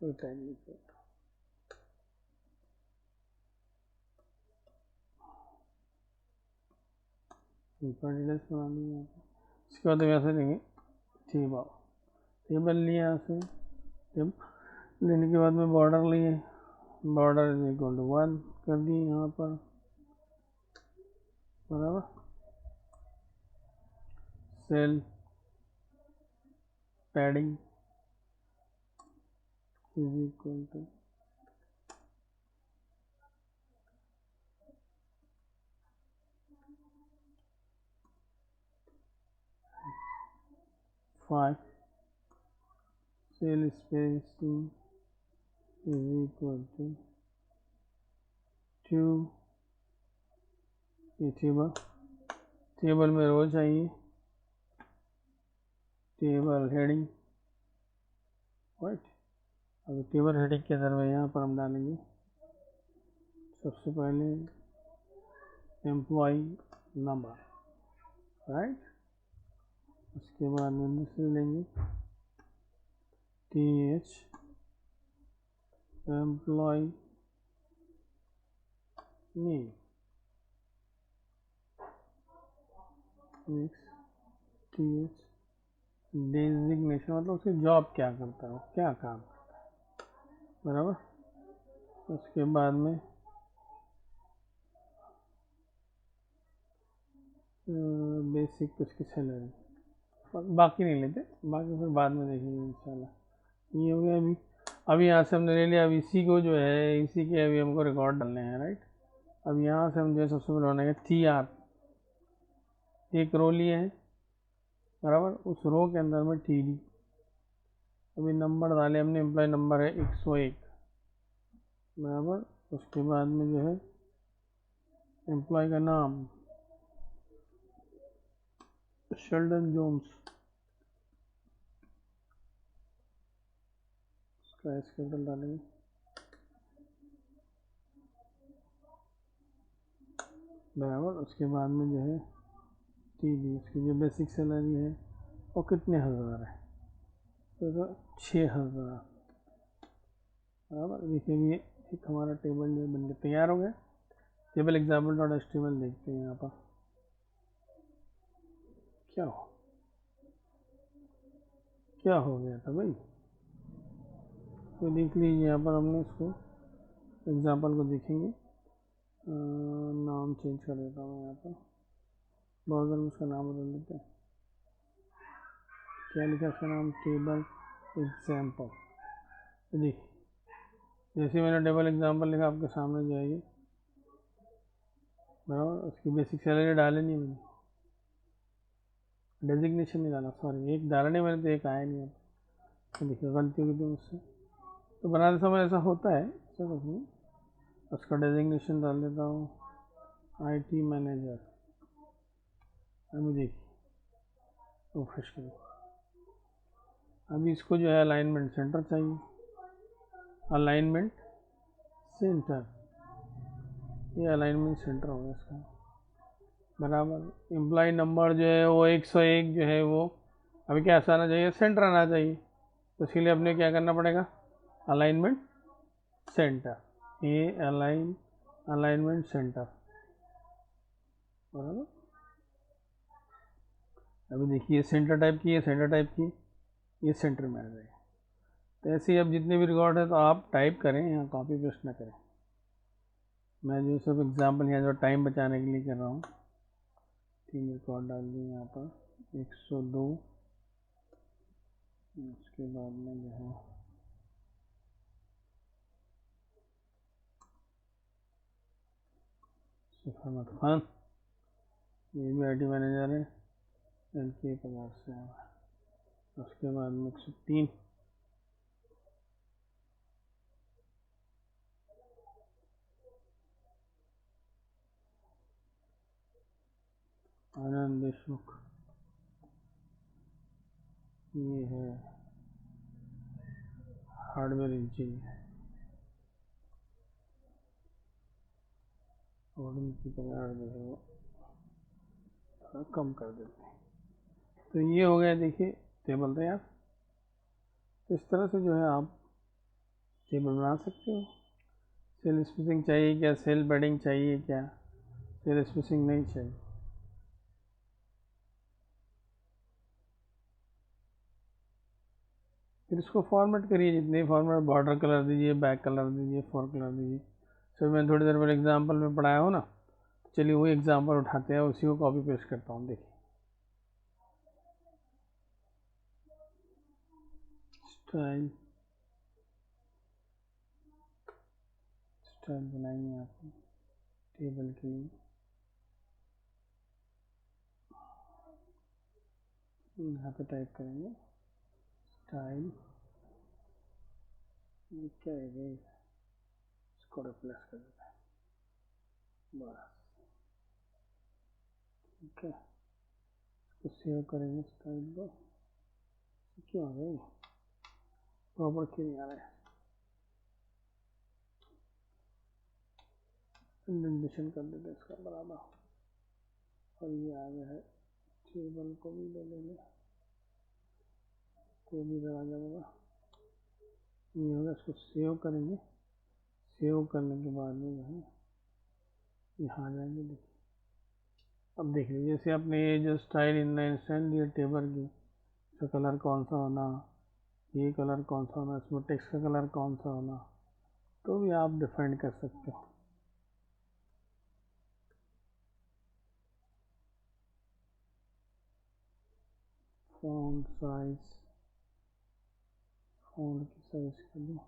कोई टाइम नहीं चाहिए। एम्प्लॉय डिटेल्स बना देंगे यहाँ पर। इसके बाद यहाँ से लेंगे टेबल, टेबल लिया यहाँ से, टेबल लेने के बाद में बॉर्डर लिए, बॉर्डर इज इक्वल टू 1 कर दिए यहाँ पर, बराबर। Cell padding is equal to 5, cell spacing is equal to 2, ये टेबल में रो चाहिए, टेबल हेडिंग, राइट। अभी टेबल हेडिंग के अंदर में यहाँ पर हम डालेंगे सबसे पहले एम्प्लॉय नंबर, राइट। उसके बाद में दूसरे लेंगे TH employ name, next TH designation, मतलब उसकी जॉब क्या करता है, क्या काम करता है, बराबर। उसके बाद में बेसिक उसकी सैलरी, बाकी नहीं लेते, बाकी फिर बाद में देखेंगे इंशाल्लाह। ये हो गया। अभी यहाँ से हमने ले लिया। अब इसी को जो है, इसी के अभी हमको रिकॉर्ड डालने हैं, राइट। अब यहाँ से हम जो है सबसे पहले बनाएंगे TR, एक रो लिए हैं, बराबर। उस रो के अंदर में TD, अभी नंबर डाले हमने, एम्प्लॉय नंबर है 101, बराबर। उसके बाद में जो है एम्प्लॉय का नाम शेल्डन जोन्स, इसका स्केड्यूल डालेंगे, बराबर। उसके बाद में जो है TD, उसकी जो बेसिक सैलरी है वो कितने हज़ार है, तो 6000, बराबर। देखिए ये एक हमारा टेबल जो बन के तैयार हो गया। टेबल एग्जाम्पल डॉट HTML देखते हैं यहाँ पर क्या हो गया था भाई, तो देख लीजिए यहाँ पर हमने इसको एग्जाम्पल को देखेंगे। नाम चेंज कर देता हूँ यहाँ पर, ब्राउज़र में उसका नाम बदल देते हैं। क्या लिखा इसका नाम, टेबल एग्जाम्पल। देखिए जैसे मैंने टेबल एग्जाम्पल लिखा आपके सामने जाएगी, बराबर। उसकी बेसिक सैलरी डाले नहीं मैंने, डेजिग्नेशन नहीं डाला, सॉरी, एक डाला नहीं मैंने, तो एक आया नहीं। तो देखिए गलती होगी तो मुझसे, तो बनाते समय ऐसा होता है, ऐसा कुछ नहीं। उसका डेजिग्नेशन डाल देता हूँ IT मैनेजर। अभी देखिए वो फ्रेश करिए। अभी इसको जो है अलाइनमेंट सेंटर चाहिए, अलाइनमेंट सेंटर, ये अलाइनमेंट सेंटर होगा इसका, बराबर। एम्प्लॉय नंबर जो है वो 101 जो है वो अभी क्या आना चाहिए, सेंटर आना चाहिए, तो इसलिए अपने क्या करना पड़ेगा, अलाइनमेंट सेंटर, ये अलाइनमेंट सेंटर, बराबर। अभी देखिए सेंटर टाइप की, ये सेंटर टाइप की, ये सेंटर में आ जाएगा। तो ऐसे ही अब जितने भी रिकॉर्ड है तो आप टाइप करें, यहाँ कॉपी पेस्ट ना करें। मैं जो सब एग्जाम्पल यहाँ जो टाइम बचाने के लिए कर रहा हूँ, 3 रिकॉर्ड डाल दिए यहाँ पर, 102, उसके बाद में जो है अहमद खान, ये भी IT मैनेजर है, LK 50 से है। उसके बाद में 103, आनंद देशमुख, ये है हार्डवेयर इंजीनियर, और उनकी पगार जो है वो थोड़ा कम कर देते हैं। तो ये हो गया, देखिए टेबल तैयार। तो इस तरह से जो है आप टेबल बना सकते हो। सेल स्पेसिंग चाहिए क्या, सेल पैडिंग चाहिए क्या, सेल स्पेसिंग नहीं चाहिए, फिर इसको फॉर्मेट करिए, जितने फॉर्मेट, बॉर्डर कलर दीजिए, बैक कलर दीजिए, फोर कलर दीजिए। सर मैंने थोड़ी देर पहले एग्जाम्पल में पढ़ाया हो ना, चलिए वही एग्जाम्पल उठाते हैं, उसी को कॉपी पेस्ट करता हूँ। देखिए स्टाइल, स्टाइल बनाएंगे आप टेबल के लिए। यहाँ पे टाइप करेंगे स्टाइल, क्या है, इसको रिप्लेस कर देते हैं बस। ठीक है, इसको सेव करेंगे स्टाइल को। क्यों आ गई, प्रॉपर क्यों नहीं आ रहा है, इंडेंटेशन कर देते इसका बराबर। और ये आ गया है, टेबल को भी ले लेंगे, को भी इधर आ जाएगा। ये होगा, इसको सेव करेंगे। सेव करने के बाद में जो है यहाँ आ जाएंगे। देखिए अब देख लीजिए, जैसे आपने ये जो स्टाइल इनलाइन स्टाइल दिया टेबल की, इसका कलर कौन सा होना, ये कलर कौन सा होना, इसमें टेक्स्ट का कलर कौन सा होना, तो भी आप डिफाइन कर सकते हो। फ़ॉन्ट साइज, फ़ॉन्ट की साइज कर दो,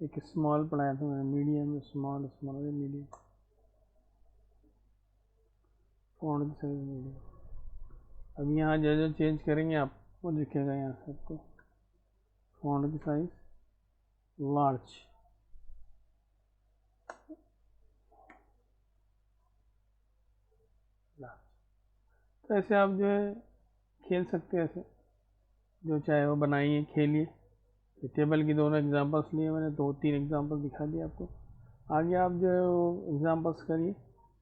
एक स्मॉल पढ़ाया था मैंने, medium, small, small, medium, font की साइज मीडियम। अब यहाँ जो जो चेंज करेंगे आप वो दिखेगा यहाँ से आपको। फ़ॉन्ट की साइज लार्ज, तो ऐसे आप जो है खेल सकते हैं, ऐसे जो चाहे वो बनाइए, खेलिए। टेबल की दोनों एग्जांपल्स लिए मैंने, 2-3 एग्जांपल दिखा दिए आपको। आगे आप जो है वो एग्जांपल्स करिए,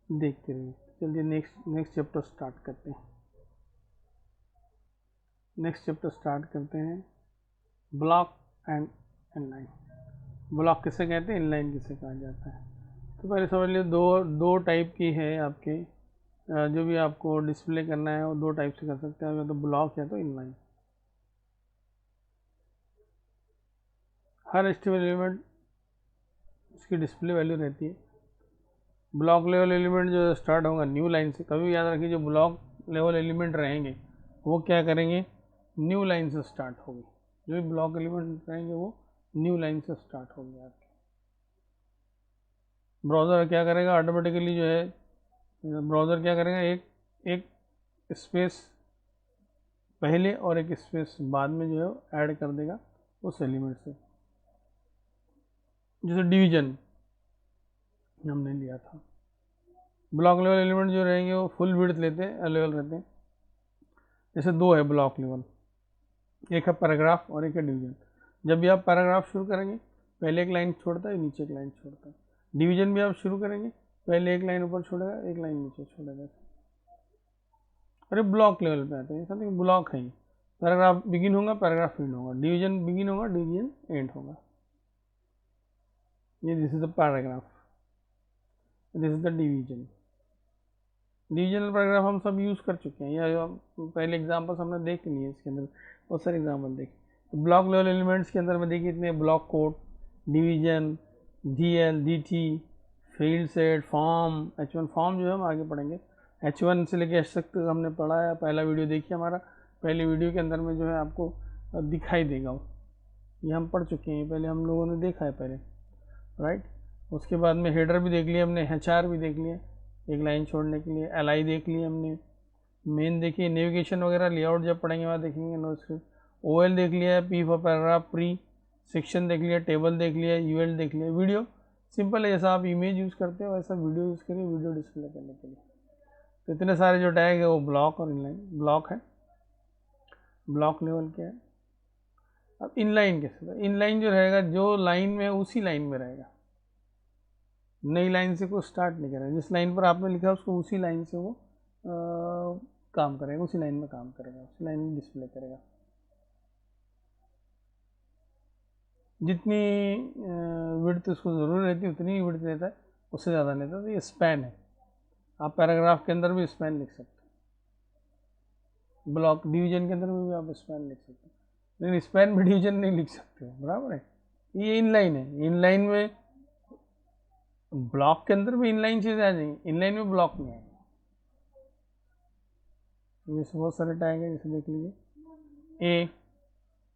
देखते रहिए। चलिए नेक्स्ट चैप्टर स्टार्ट करते हैं। नेक्स्ट चैप्टर स्टार्ट करते हैं, ब्लॉक एंड इनलाइन। ब्लॉक किसे कहते हैं, इनलाइन किसे कहा जाता है। तो पहले समझ लीजिए दो टाइप की है आपके, जो भी आपको डिस्प्ले करना है वो 2 टाइप से कर सकते हैं, या तो ब्लॉक या तो इनलाइन। हर HTML एलिमेंट उसकी डिस्प्ले वैल्यू रहती है। ब्लॉक लेवल एलिमेंट जो स्टार्ट होगा न्यू लाइन से, कभी भी याद रखिए जो ब्लॉक लेवल एलिमेंट रहेंगे वो क्या करेंगे, न्यू लाइन से स्टार्ट होगी। जो भी ब्लॉक एलिमेंट रहेंगे वो न्यू लाइन से स्टार्ट होगी आपके। ब्राउज़र क्या करेगा, ऑटोमेटिकली जो है ब्राउज़र क्या करेगा, एक स्पेस पहले और एक स्पेस बाद में जो है ऐड कर देगा उस एलिमेंट से। जैसे डिवीजन हमने लिया था, ब्लॉक लेवल एलिमेंट जो रहेंगे वो फुल विड्थ लेते हैं, अवेलेबल रहते हैं। जैसे 2 है ब्लॉक लेवल, एक है पैराग्राफ और एक है डिवीजन। जब भी आप पैराग्राफ शुरू करेंगे पहले एक लाइन छोड़ता है, नीचे एक लाइन छोड़ता है। डिवीजन भी आप शुरू करेंगे पहले एक लाइन ऊपर छोड़ेगा, एक लाइन नीचे छोड़ेगा। अरे ब्लॉक लेवल पे आते हैं, ऐसा नहीं, ब्लॉक है ही। पैराग्राफ बिगिन होगा, पैराग्राफ एंड होगा, डिवीजन बिगिन होगा, डिवीजन एंड होगा। ये this is the paragraph, this is the division. Divisional paragraph हम सब यूज़ कर चुके हैं, या पहले एग्जांपल्स हमने देख लिए इसके अंदर, बहुत सारे एग्जांपल देखे। तो ब्लॉक लेवल एलिमेंट्स के अंदर में देखिए इतने block code, division, DL, DT, field set, form, H1 form जो है हम आगे पढ़ेंगे। H1 से लेकर H तक तो हमने पढ़ा है, पहला वीडियो देखिए हमारा, पहले वीडियो के अंदर में जो है आपको दिखाई देगा वो, ये हम पढ़ चुके हैं, पहले हम लोगों ने देखा है पहले, राइट। उसके बाद में हेडर भी देख लिया हमने, HR भी देख लिया एक लाइन छोड़ने के लिए, LI देख लिया हमने, मेन देखिए, नेविगेशन वगैरह लेआउट जब पढ़ेंगे वहाँ देखेंगे, नो स्क्रिप्ट, OL देख लिया, P for paragraph, pre section देख लिया, टेबल देख लिया, UL देख लिया। वीडियो सिंपल है, जैसा आप इमेज यूज़ करते हो वैसा वीडियो यूज़ करिए वीडियो डिस्प्ले करने के लिए। तो इतने सारे जो टैग है वो ब्लॉक और इनलाइन। ब्लॉक है, ब्लॉक लेवल क्या है। अब इनलाइन कैसे, इनलाइन जो रहेगा जो लाइन में उसी लाइन में रहेगा, नई लाइन से कोई स्टार्ट नहीं करेगा, जिस लाइन पर आपने लिखा उसको उसी लाइन से वो काम करेगा, उसी लाइन में काम करेगा, उसी लाइन में डिस्प्ले करेगा। जितनी विड्थ उसको ज़रूर रहती है उतनी ही विड्थ लेता है, उससे ज़्यादा लेता है। तो ये स्पैन है, आप पैराग्राफ के अंदर भी स्पैन लिख सकते हैं, ब्लॉक डिवीजन के अंदर भी आप स्पैन लिख सकते हैं, लेकिन स्पैन में डिवीजन नहीं लिख सकते, बराबर है। ये इनलाइन है, इनलाइन में ब्लॉक के अंदर भी इनलाइन चीज़ें आ जाएंगी, इनलाइन में ब्लॉक नहीं आएंगे। ये बहुत सारे टैग हैं, जैसे देख लीजिए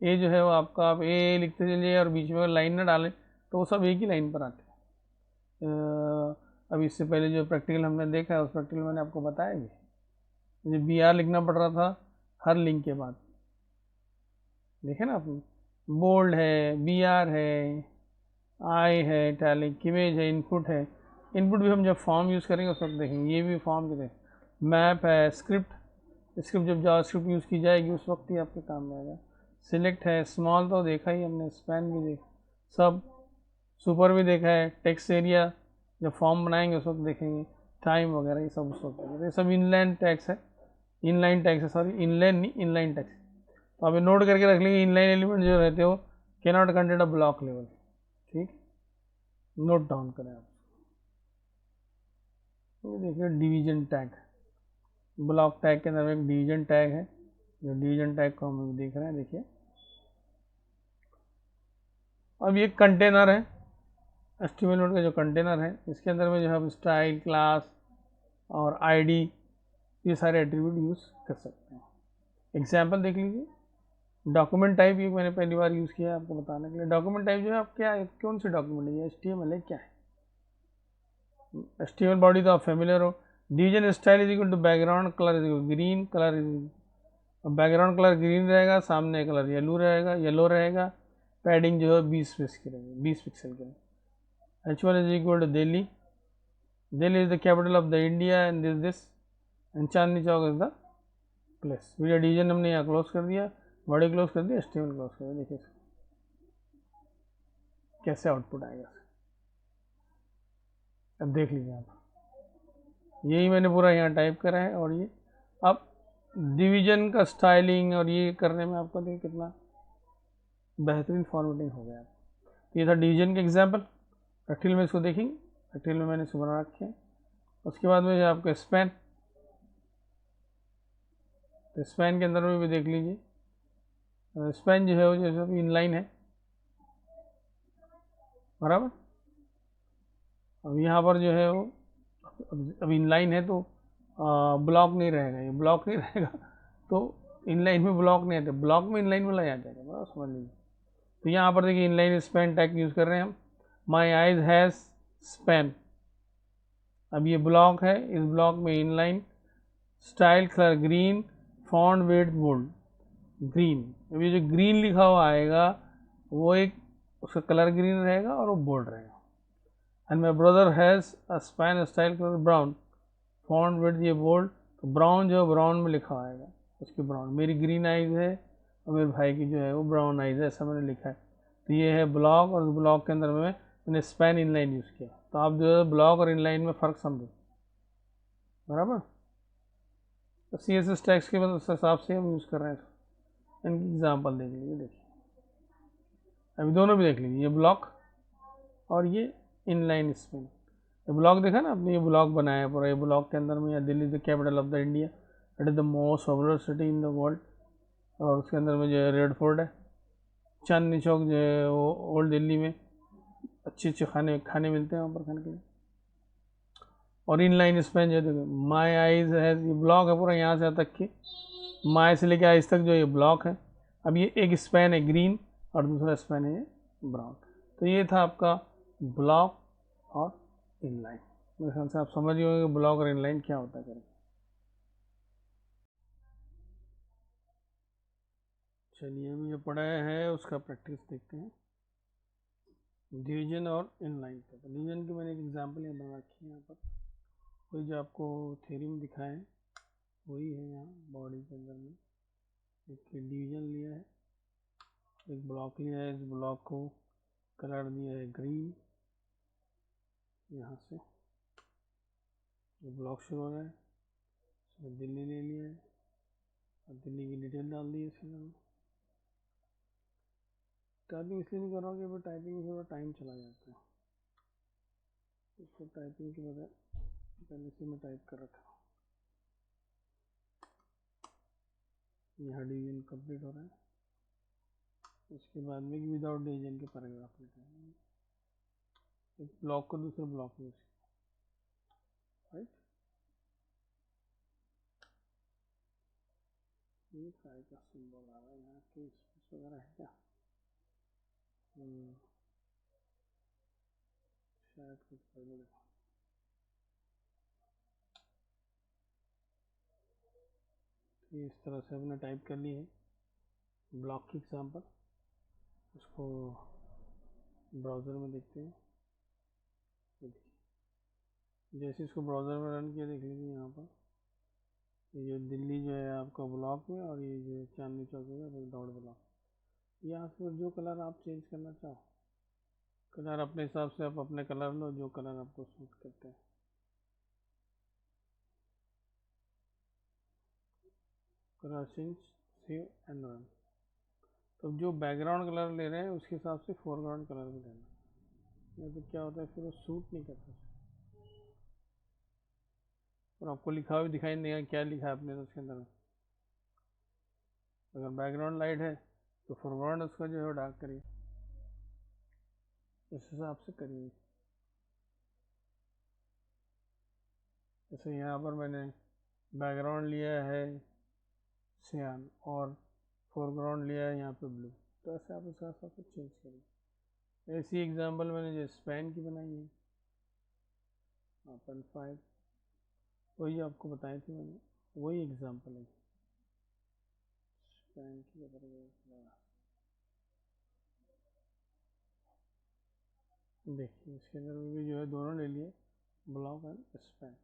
ए जो है वो आपका, आप ए लिखते चलिए और बीच में अगर लाइन ना डालें तो वो सब एक ही लाइन पर आते हैं। अब इससे पहले जो प्रैक्टिकल हमने देखा है, उस प्रैक्टिकल मैंने आपको बताया भी, मुझे बी आर लिखना पड़ रहा था हर लिंक के बाद, देखे ना आपने, बोल्ड है, बी आर है, आई है, टैलिक, इमेज है, इनपुट है। इनपुट भी हम जब फॉर्म यूज़ करेंगे उस वक्त देखेंगे, ये भी फॉर्म के थे। मैप है, स्क्रिप्ट जब जावास्क्रिप्ट यूज़ की जाएगी उस वक्त ही आपके काम में आएगा। सिलेक्ट है, स्मॉल तो देखा ही हमने, स्पैन भी देखा, सब सुपर भी देखा है, टेक्स्ट एरिया जब फॉर्म बनाएंगे उस वक्त देखेंगे, टाइम वगैरह ये सब उस वक्त देखेंगे। ये सब इनलाइन टैग्स है, इनलाइन नहीं, इनलाइन टैग्स। तो आप नोट करके रख लेंगे, इनलाइन एलिमेंट जो रहते हो can not contain a block level, ठीक, नोट डाउन करें आप। ये देखिए डिवीजन टैग, ब्लॉक टैग के अंदर एक डिवीजन टैग है, जो डिवीजन टैग को हम देख रहे हैं, देखिए। अब ये कंटेनर है, HTML नोड का जो कंटेनर है, इसके अंदर में जो हम स्टाइल, क्लास और आईडी ये सारे एट्रीब्यूट यूज़ कर सकते हैं। एग्जाम्पल देख लीजिए, डॉक्यूमेंट टाइप ये मैंने पहली बार यूज़ किया है आपको बताने के लिए। डॉक्यूमेंट टाइप जो है आप क्या है, कौन सी डॉक्यूमेंट है, HTML है क्या है? HTML बॉडी तो आप फेमिलियर हो। Division style is equal to background colour is equal green colour is, background colour green रहेगा, सामने कलर येलो रहेगा, पैडिंग जो है 20 की रहेगी, 20 पिक्सल की। H1 is equal to Delhi, Delhi is the capital of the India and this and Chandni Chowk is the place. Video division हमने यहाँ क्लोज कर दिया, बॉडी क्लोज कर दिया, HTML क्लोज कर दिया। देखिए कैसे आउटपुट आएगा, अब देख लीजिए आप, यही मैंने पूरा यहाँ टाइप करा है। और ये अब डिवीजन का स्टाइलिंग और ये करने में आपको देखिए कितना बेहतरीन फॉर्मेटिंग हो गया। तो ये था डिवीजन के एग्जाम्पल, प्रैक्टिकल में इसको देखेंगे, प्रैक्टिकल में मैंने इसको बना रखे हैं। उसके बाद में जो आपका स्पैन, तो स्पैन के अंदर में भी देख लीजिए, स्पैन जो है वो जैसे इनलाइन है, बराबर। अब यहाँ पर जो है वो अब इनलाइन है तो ब्लॉक नहीं रहेगा, ये ब्लॉक नहीं रहेगा, तो इनलाइन में ब्लॉक नहीं आते, ब्लॉक में इनलाइन में लग जाएगा, बराबर, समझ लीजिए। तो यहाँ पर देखिए इनलाइन स्पैन टैग यूज़ कर रहे हैं हम, माई आइज हैज़ स्पैन। अब ये ब्लॉक है, इस ब्लॉक में inline, style colour green, font width bold green. अब ये जो ग्रीन लिखा हुआ आएगा वो एक उसका कलर ग्रीन रहेगा और वो बोल्ड रहेगा। And my brother has a span style colour brown, font width ये बोल्ड, तो ब्राउन जो ब्राउन में लिखा आएगा उसकी ब्राउन। मेरी ग्रीन आइज है और मेरे भाई की जो है वो ब्राउन आइज है, ऐसा मैंने लिखा है। तो ये है ब्लॉक, और उस ब्लॉक के अंदर में मैंने स्पैन इनलाइन यूज़ किया। तो आप जो है ब्लॉक और इनलाइन में फ़र्क समझो, बराबर। तो CSS टैग्स के बाद उस हिसाब से हम यूज़ कर रहे हैं। इनकी एग्जाम्पल देख लीजिए, देखिए अभी दोनों भी देख लीजिए, ये ब्लॉक और ये इनलाइन स्पैन। ये ब्लॉक देखा ना आपने, ये ब्लॉक बनाया है पूरा, ये ब्लॉक के अंदर में या Delhi the capital of the India, it is the most popular city in the world, और उसके अंदर में जो है रेड फोर्ट है, चांदनी चौक जो है वो ओल्ड दिल्ली में अच्छे अच्छे खाने मिलते हैं वहाँ पर खाने के लिए। और इनलाइन स्पैन जो देखो, माई आइज है, ये ब्लॉक है पूरा यहाँ से तक की, माई से लेके आइज तक जो ये ब्लॉक है। अब ये एक स्पैन है ग्रीन और दूसरा स्पैन है ये ब्राउन। तो ये था आपका ब्लॉक और इनलाइन। मेरे ख्याल से आप समझ गए होंगे कि ब्लॉक और इनलाइन क्या होता है करके। चलिए हम जो पढ़ाया है उसका प्रैक्टिस देखते हैं, डिवीजन और इनलाइन का। तो डिवीजन की मैंने एक एग्जांपल यहाँ बना रखी है, यहाँ पर वही जो आपको थ्योरी में दिखाए हैं वही है। यहाँ बॉडी के अंदर में एक डिवीजन लिया है, एक ब्लॉक लिया है, इस ब्लॉक को कलर दिया है ग्रीन, यहाँ से ब्लॉक शुरू हो रहा है, इसमें दिल्ली ले लिया है और दिल्ली की डिटेल डाल दी है इसके अंदर। टाइपिंग इसलिए नहीं कर रहा हूँ कि टाइपिंग में थोड़ा टाइम चला जाता है, इसको टाइपिंग के बजाय पहले से मैं टाइप कर रखा हूँ। यहाँ डिवीजन कंप्लीट हो रहा है, उसके बाद में विदाउट डिवीजन के पैराग्राफ लिखा है, एक ब्लॉक को दूसरे ब्लॉक में, राइट। ये ट्राई का सिंबल आ रहा है यहाँ के स्पेस वगैरह है क्या? शायद कुछ गड़बड़ है। तो इस तरह से हमने टाइप कर ली है ब्लॉक की एग्जाम्पल। उसको ब्राउज़र में देखते हैं। जैसे इसको ब्राउज़र में रन किया देख लीजिए, यहाँ पर ये दिल्ली जो है आपका ब्लॉक में, और ये जो चांदनी चौक है विदाउट ब्लॉक। यहाँ से जो कलर आप चेंज करना चाहो, कलर अपने हिसाब से आप अपने कलर लो, जो कलर आपको सूट करते हैं। Colour change, save and run. तो जो बैकग्राउंड कलर ले रहे हैं उसके हिसाब से फोरग्राउंड कलर भी लेना, नहीं तो क्या होता है फिर वो सूट नहीं करता। और आपको लिखा हुआ भी दिखाई नहीं देगा क्या लिखा है आपने तो उसके अंदर। अगर बैकग्राउंड लाइट है तो फोरग्राउंड उसका जो है डार्क करिए, इस हिसाब से करिए। जैसे यहाँ पर मैंने बैकग्राउंड लिया है सियान और फोरग्राउंड लिया है यहाँ पे ब्लू, तो ऐसे आप उसका हिसाब से चेंज करिए। ऐसी एग्जांपल मैंने जो स्पैन की बनाई है, ओपन 5, वही आपको बताई थी मैंने, वही एग्जांपल है स्पैन की। देखिए इसके अंदर भी जो है दोनों ले लिए, ब्लॉक एंड स्पैन।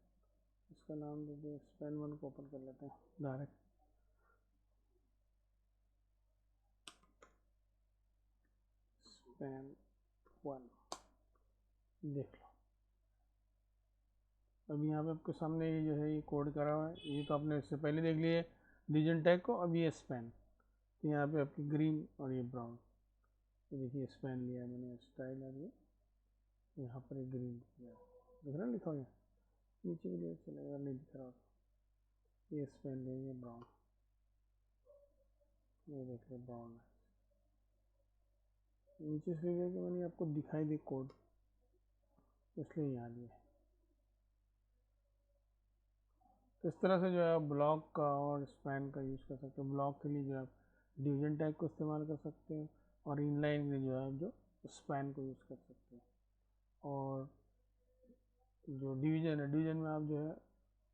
इसका नाम दे दिए स्पैन 1 को ओपन कर लेते हैं डायरेक्ट। स्पैन 1 देख लो। अब यहाँ पे आपके सामने ये जो है ये कोड करा हुआ है, ये तो आपने इससे पहले देख लिए डिवीजन टैग को। अब ये स्पैन, तो यहाँ पे आपकी ग्रीन और ये ब्राउन, तो देखिए स्पैन लिया मैंने, स्टाइल आ रही है यहाँ पर एक ग्रीन दिख रहा है लिखा हुआ, नीचे भी लिया चलेगा, नहीं दिख रहा तो ये स्पैन लेंगे ब्राउन, ये देख लो ब्राउन है। नीचे से कि मैंने आपको दिखाई दे कोड, इसलिए यहाँ लिया है। तो इस तरह से जो है ब्लॉक का और स्पैन का यूज़ कर सकते हो। ब्लॉक के लिए जो आप डिवीजन टैग को इस्तेमाल कर सकते हैं, और इनलाइन के लिए जो है आप जो स्पैन को यूज़ कर सकते हैं। और जो डिवीजन है, डिवीजन में आप जो है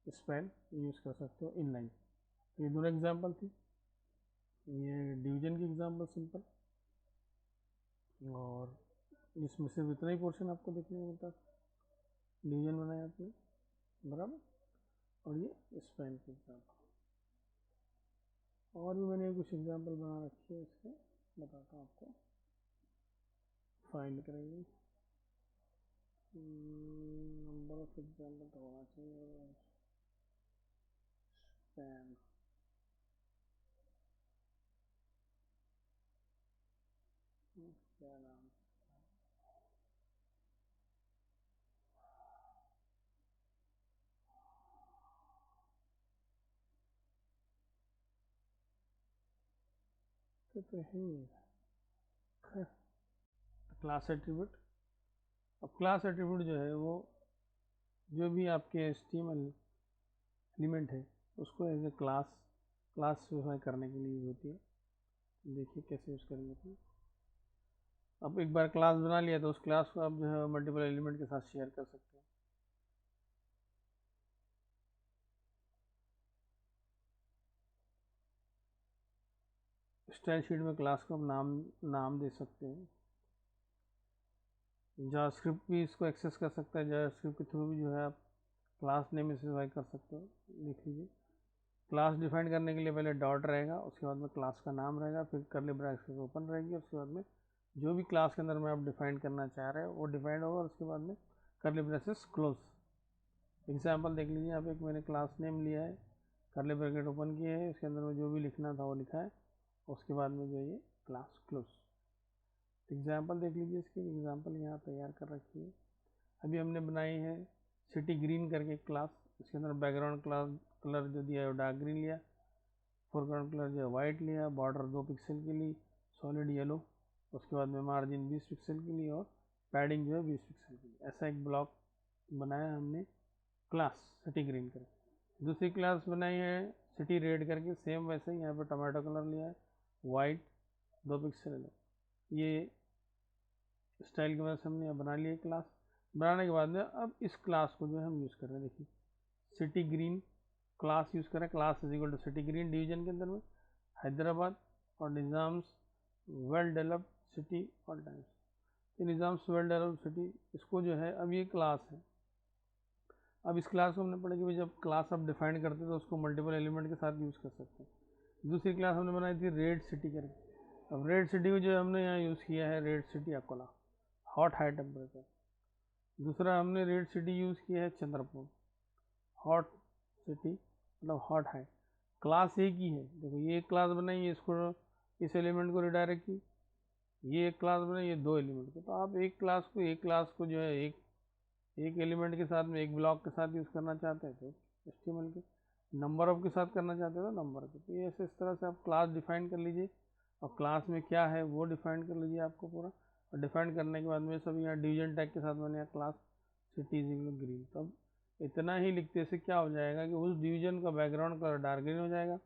स्पैन यूज़ कर सकते हो इनलाइन। तो ये दोनों एग्जांपल थी, ये डिवीजन की एग्जांपल सिंपल, और इसमें सिर्फ इतना ही पोर्शन आपको देखने को मिलता, डिवीजन बनाया आपने बराबर, और ये स्पैन की एग्जांपल। और भी मैंने कुछ एग्जांपल बना रखी है, इसके बताता हूँ आपको। फाइंड करेंगे, नंबर ऑफ एग्जांपल तो होना चाहिए, स्पैन क्या नाम, तो है क्लास एट्रीब्यूट। अब क्लास एट्रीब्यूट जो है वो जो भी आपके HTML एलिमेंट है उसको एज ए क्लास स्पेसिफाई करने के लिए यूज होती है। देखिए कैसे यूज़ करेंगे। तो अब एक बार क्लास बना लिया तो उस क्लास को आप जो है मल्टीपल एलिमेंट के साथ शेयर कर सकते हैं। स्टाइल शीट में क्लास को आप नाम दे सकते हैं। जावास्क्रिप्ट भी इसको एक्सेस कर सकता है, जावास्क्रिप्ट के थ्रू भी जो है आप क्लास नेम स्पेसिफाई कर सकते हो। देख लीजिए, क्लास डिफाइन करने के लिए पहले डॉट रहेगा, उसके बाद में क्लास का नाम रहेगा, फिर कर्ली ब्रैकेट ओपन रहेगी, उसके बाद में जो भी क्लास के अंदर में आप डिफाइन करना चाह रहे हो वो डिफाइंड होगा, और उसके बाद में कर्ली ब्रैकेट्स क्लोज। एग्जाम्पल देख लीजिए, यहाँ पे एक मैंने क्लास नेम लिया है, कर्ली ब्रैकेट ओपन किया है, इसके अंदर में जो भी लिखना था वो लिखा है, उसके बाद में जो है ये क्लास क्लोज। एग्जाम्पल देख लीजिए, इसकी एग्जाम्पल यहाँ तैयार कर रखी है। अभी हमने बनाई है सिटी ग्रीन करके क्लास, इसके अंदर बैकग्राउंड क्लास कलर जो दिया है वो डार्क ग्रीन लिया, फोरग्राउंड कलर जो है वाइट लिया, बॉर्डर 2 पिक्सल की ली, सॉलिड येलो, उसके बाद में मार्जिन 20 पिक्सल की ली और पैडिंग जो है 20 पिक्सल की ली। ऐसा एक ब्लॉक बनाया हमने क्लास सिटी ग्रीन करके। दूसरी क्लास बनाई है सिटी रेड करके, सेम वैसे ही यहाँ पर टमाटो कलर लिया है, वाइट 2 पिक्सल लो। ये स्टाइल की वजह से हमने बना लिया क्लास। बनाने के बाद में अब इस क्लास को जो है हम यूज़ कर रहे हैं, देखिए सिटी ग्रीन क्लास यूज़ करें, class is equal to city green division के अंदर में हैदराबाद और Nizams well developed city all times. तो निज़ाम्स वेल डेवलप्ड सिटी, इसको जो है अब ये क्लास है। अब इस क्लास को हमने पढ़ा कि जब क्लास आप डिफाइन करते हैं तो उसको मल्टीपल एलिमेंट के साथ यूज़ कर सकते हैं। दूसरी क्लास हमने बनाई थी रेड सिटी करके। अब रेड सिटी को जो हमने यहाँ यूज़ किया है red city Akola, hot high temperature. दूसरा हमने रेड सिटी यूज़ किया है चंद्रपुर, हॉट सिटी मतलब हॉट हाई। क्लास एक ही है, देखो ये एक क्लास बनाई है, इसको इस एलिमेंट को रिडायरेक्ट की, ये एक क्लास बनाई, ये 2 एलिमेंट को। तो आप एक क्लास को जो है एक एलिमेंट के साथ में एक ब्लॉक के साथ यूज़ करना चाहते हैं तो HTML के, नंबर ऑफ के साथ करना चाहते हो तो नंबर के। तो ये ऐसे इस तरह से आप क्लास डिफाइन कर लीजिए और क्लास में क्या है वो डिफाइन कर लीजिए आपको पूरा। और डिफाइन करने के बाद में सब यहाँ डिवीजन टैग के साथ मैंने क्लास सिटी ग्रीन। तब इतना ही लिखते से क्या हो जाएगा कि उस डिवीजन का बैकग्राउंड कलर डार्क ग्रीन हो जाएगा,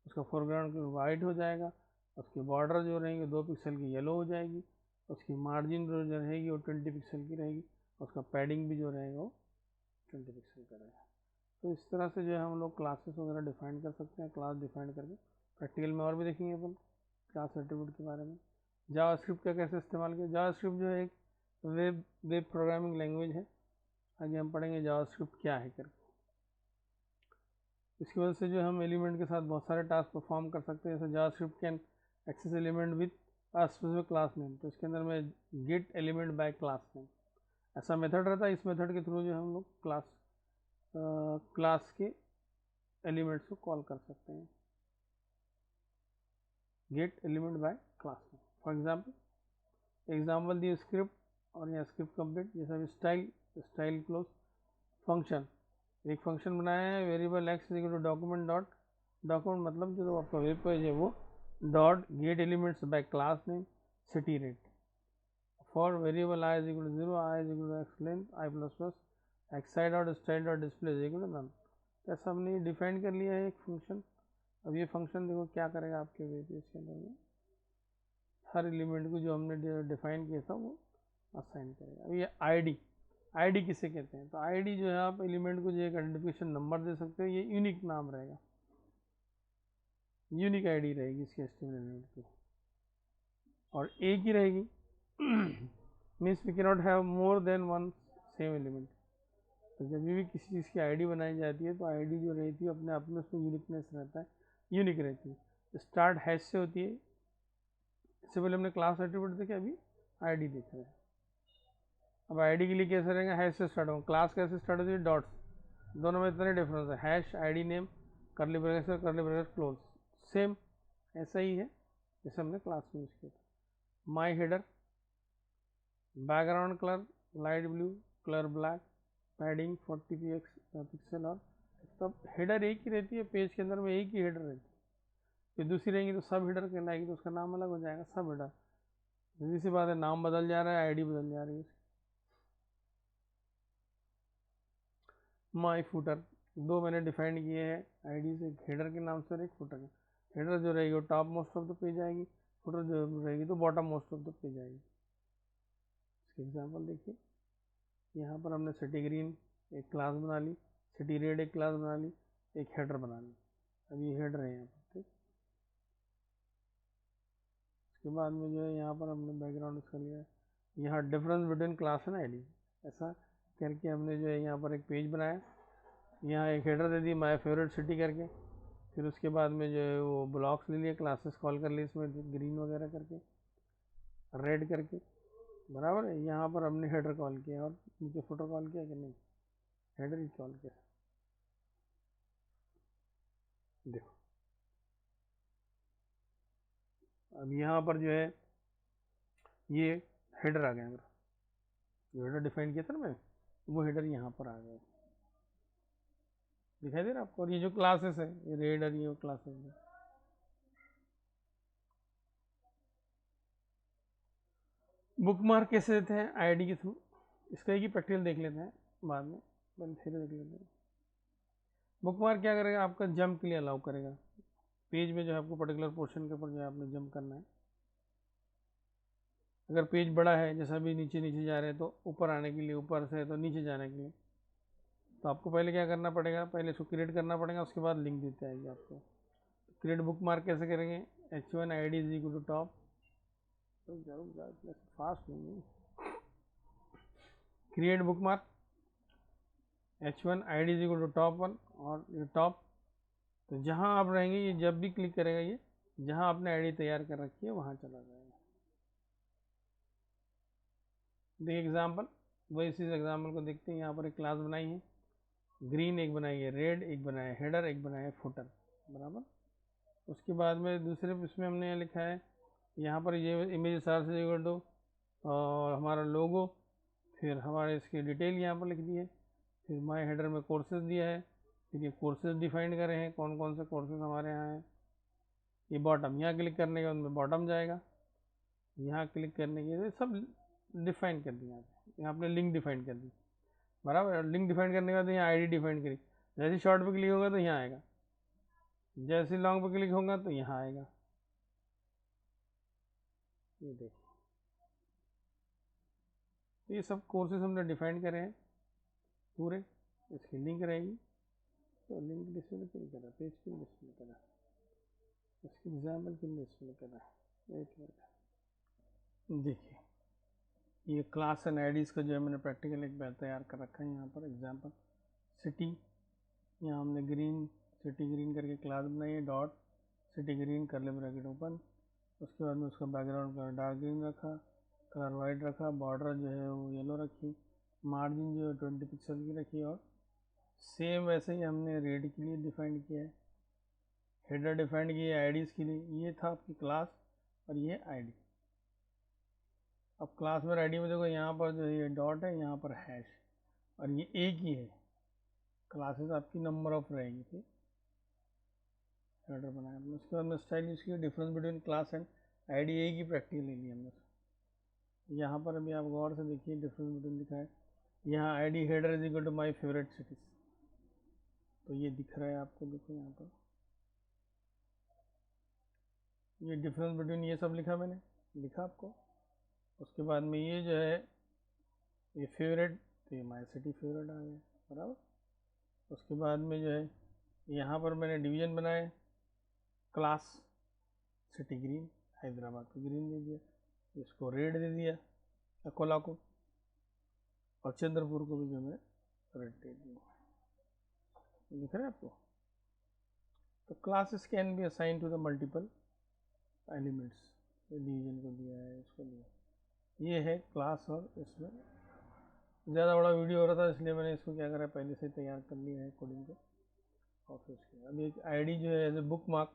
उसका फोरग्राउंड कलर वाइट हो जाएगा, उसकी बॉर्डर जो रहेंगे 2 पिक्सल की येलो हो जाएगी, उसकी मार्जिन जो रहेगी वो 20 पिक्सल की रहेगी, उसका पैडिंग भी जो रहेगा वो 20 पिक्सल का रहेगा। तो इस तरह से जो है हम लोग क्लासेस वगैरह डिफाइन कर सकते हैं, क्लास डिफाइन करके। प्रैक्टिकल में और भी देखेंगे अपन क्लास एट्रीब्यूट के बारे में। जावास्क्रिप्ट का कैसे इस्तेमाल किया। जावास्क्रिप्ट जो है एक वेब प्रोग्रामिंग लैंग्वेज है। आगे हम पढ़ेंगे जावास्क्रिप्ट क्या है करके। इसकी वजह से जो हम एलिमेंट के साथ बहुत सारे टास्क परफॉर्म कर सकते हैं। जैसे JavaScript can access element with a specific class name, तो इसके अंदर में get element by class name ऐसा मेथड रहता है। इस मेथड के थ्रू जो हम लोग क्लास के एलिमेंट्स को कॉल कर सकते हैं, get element by class name. For example the script और यहाँ स्क्रिप्ट कंप्लीट। जैसे स्टाइल क्लोज फंक्शन, एक फंक्शन बनाया है variable X equal to document मतलब जो आपका वेब पेज है वो dot get elements by class name city rate for variable I is equal to 0, I is equal to X length I plus plus X I dot style dot display is equal to none. ऐसा हमने define कर लिया है एक function. अब ये function देखो क्या करेगा आपके वेब पेज के अंदर में, हर एलिमेंट को जो हमने डिफाइन किया था वो असाइन करेगा। अब ये आईडी किसे कहते हैं, तो आईडी जो है आप एलिमेंट को जो एक आइडेंटिफिकेशन नंबर दे सकते हो, ये यूनिक नाम रहेगा, यूनिक आईडी रहेगी इसके HTML एलिमेंट की और एक ही रहेगी। Means we cannot have more than one same element. तो जब भी किसी चीज़ की आईडी बनाई जाती है तो आईडी जो रहती है अपने आप में उसमें यूनिकनेस रहता है, यूनिक रहती है। स्टार्ट हैश से होती है, इससे पहले हमने क्लास एट्रीब्यूट देखे, अभी आईडी देख रहे हैं। अब आईडी के लिए कैसे रहेगा, हैश से स्टार्ट होगा। क्लास कैसे स्टार्ट होती है, डॉट्स, दोनों में इतने डिफरेंस है, हैश आईडी नेम करली ब्रैकेट करली ब्रैकेट क्लोज, सेम ऐसा ही है जैसे हमने क्लास में यूज किया था। My header, background colour light blue, colour black, padding 40 pixel और तब हेडर एक ही रहती है, पेज के अंदर में एक ही हेडर रहती है। फिर दूसरी रहेंगी तो सब हेडर कहलाएगी, तो उसका नाम अलग हो जाएगा सब हेडर। सीधी सी बात है, नाम बदल जा रहा है, आईडी बदल जा रही है। माई फुटर, दो मैंने डिफाइन किए हैं आईडी से, एक हेडर के नाम से और एक फुटर के। हेडर जो रहेगी वो top most of the page आएगी, फुटर जो रहेगी तो bottom most of the page आएगी। इसके एग्जांपल देखिए, यहाँ पर हमने सिटी ग्रीन एक क्लास बना ली, सिटी रेड एक क्लास बना ली, एक हेडर बना ली। अब ये हेडर है यहाँ पर, ठीक। इसके बाद में जो है यहाँ पर हमने बैकग्राउंड इसका लिया है, यहाँ difference between class and ID ऐसा करके हमने जो है यहाँ पर एक पेज बनाया। यहाँ एक header they the my favourite city करके, फिर उसके बाद में जो है वो ब्लॉक्स ले लिए, क्लासेस कॉल कर लिए इसमें ग्रीन वगैरह करके, रेड करके, बराबर है। यहाँ पर हमने हेडर कॉल किया और नीचे फुटर कॉल किया कि नहीं, हेडर ही कॉल किया। देखो अब यहाँ पर जो है ये हेडर आ गया मेरा, जो हेडर डिफाइन किया था ना मैं, वो हेडर यहाँ पर आ गए, दिखाई दे रहा है आपको। और ये जो क्लासेस है, ये रेड और ये क्लासेस है। बुक मार्क कैसे देते हैं? आईडी के थ्रू। इसका एक ही प्रैक्टिकल देख लेते हैं बाद में, फिर देख लेते हैं। बुक मार्क क्या करेगा? आपका जंप के लिए अलाउ करेगा। पेज में जो है आपको पर्टिकुलर पोर्शन के ऊपर जो है आपने जंप करना है। अगर पेज बड़ा है, जैसा भी नीचे नीचे जा रहे हैं, तो ऊपर आने के लिए, ऊपर से तो नीचे जाने के लिए तो आपको पहले क्या करना पड़ेगा? पहले इसको क्रिएट करना पड़ेगा, उसके बाद लिंक देते आएगी आपको। क्रिएट बुक मार्क कैसे करेंगे? h1 id is equal to top, fast नहीं, create bookmark h1 id is equal to top 1 और ये टॉप। तो जहां आप रहेंगे, ये जब भी क्लिक करेगा, ये जहां आपने आईडी तैयार कर रखी है वहां चला जाएगा। देखिए एग्जाम्पल, वही इसी एग्जाम्पल को देखते हैं। यहाँ पर एक क्लास बनाई है, ग्रीन एक बनाई है, रेड एक बनाया है, हेडर एक बनाया है, फुटर, बराबर। उसके बाद में दूसरे इसमें हमने लिखा है, यहाँ पर ये इमेज सर्च इक्वल टू और हमारा लोगो, फिर हमारे इसकी डिटेल यहाँ पर लिख दी है, फिर माय हेडर में कोर्सेज दिया है, फिर ये कोर्सेज डिफाइन करे हैं कौन कौन से कोर्सेज हमारे यहाँ हैं। ये बॉटम, यहाँ क्लिक करने के बाद में बॉटम जाएगा, यहाँ क्लिक करने के सब डिफाइन कर दिया। यहाँ आपने लिंक डिफाइन कर दी, बराबर। लिंक डिफाइन करने के बाद यहाँ आईडी डिफाइन करी, जैसे शॉर्ट पे क्लिक होगा तो यहाँ आएगा, जैसे लॉन्ग पे क्लिक होगा तो यहाँ आएगा। ये देखिए, तो ये सब कोर्सेज हमने डिफाइन करे हैं पूरे। इसकी लिंक रहेगी, तो लिंक डिस्प्ले क्यों करा, पेज क्यों डिस्प्ले करा, इसकी एग्जाम्पल क्यों डिस्प्ले करा, एक मिनट। देखिए, ये क्लास एंड आईडीज़ का जो है मैंने प्रैक्टिकल एक बैच तैयार कर रखा है। यहाँ पर एग्जाम्पल सिटी, यहाँ हमने ग्रीन, सिटी ग्रीन करके क्लास बनाई है, डॉट सिटी ग्रीन करले ब्रैकेट ओपन। उसके बाद में उसका बैकग्राउंड कलर डार्क ग्रीन रखा, कलर वाइट रखा, बॉर्डर जो है वो येलो रखी, मार्जिन जो है 20 पिक्सल की रखी, और सेम वैसे ही हमने रेड के लिए डिफाइंड किया है, हेडर डिफाइंड किया है आईडीज़ के लिए। ये था आपकी क्लास और ये आईडी। अब क्लास में आईडी में देखो, यहाँ पर जो ये डॉट है, यहाँ पर हैश, और ये एक ही है। क्लासेस आपकी नंबर ऑफ रहेगी, ठीक। हेडर बनाया हमने, उसके बाद में स्टाइल यूज किया, difference between class and ID, एक ही प्रैक्टिकल ले लिया हमने। यहाँ पर अभी आप गौर से देखिए, डिफरेंस बिटवीन लिखा है, यहाँ ID header is equal to my favourite cities, तो ये दिख रहा है आपको, देखो यहाँ पर ये डिफरेंस बिटवीन ये सब लिखा, मैंने लिखा आपको। उसके बाद में ये जो है ये फेवरेट, तो ये माई सिटी फेवरेट आ गया, बराबर। उसके बाद में जो है यहाँ पर मैंने डिवीजन बनाए, क्लास सिटी ग्रीन, हैदराबाद को ग्रीन दे दिया, इसको रेड दे दिया अकोला को, और चंद्रपुर को भी जो है रेड दे दिया, दिख रहा है आपको। तो classes can be assign to the multiple elements, division को दिया है, इसको दिया, ये है क्लास। और इसमें ज़्यादा बड़ा वीडियो हो रहा था, इसलिए मैंने इसको क्या करा, पहले से तैयार कर लिया है कोडिंग को, और फिर उसके अब एक आईडी जो है एज ए बुक मार्क,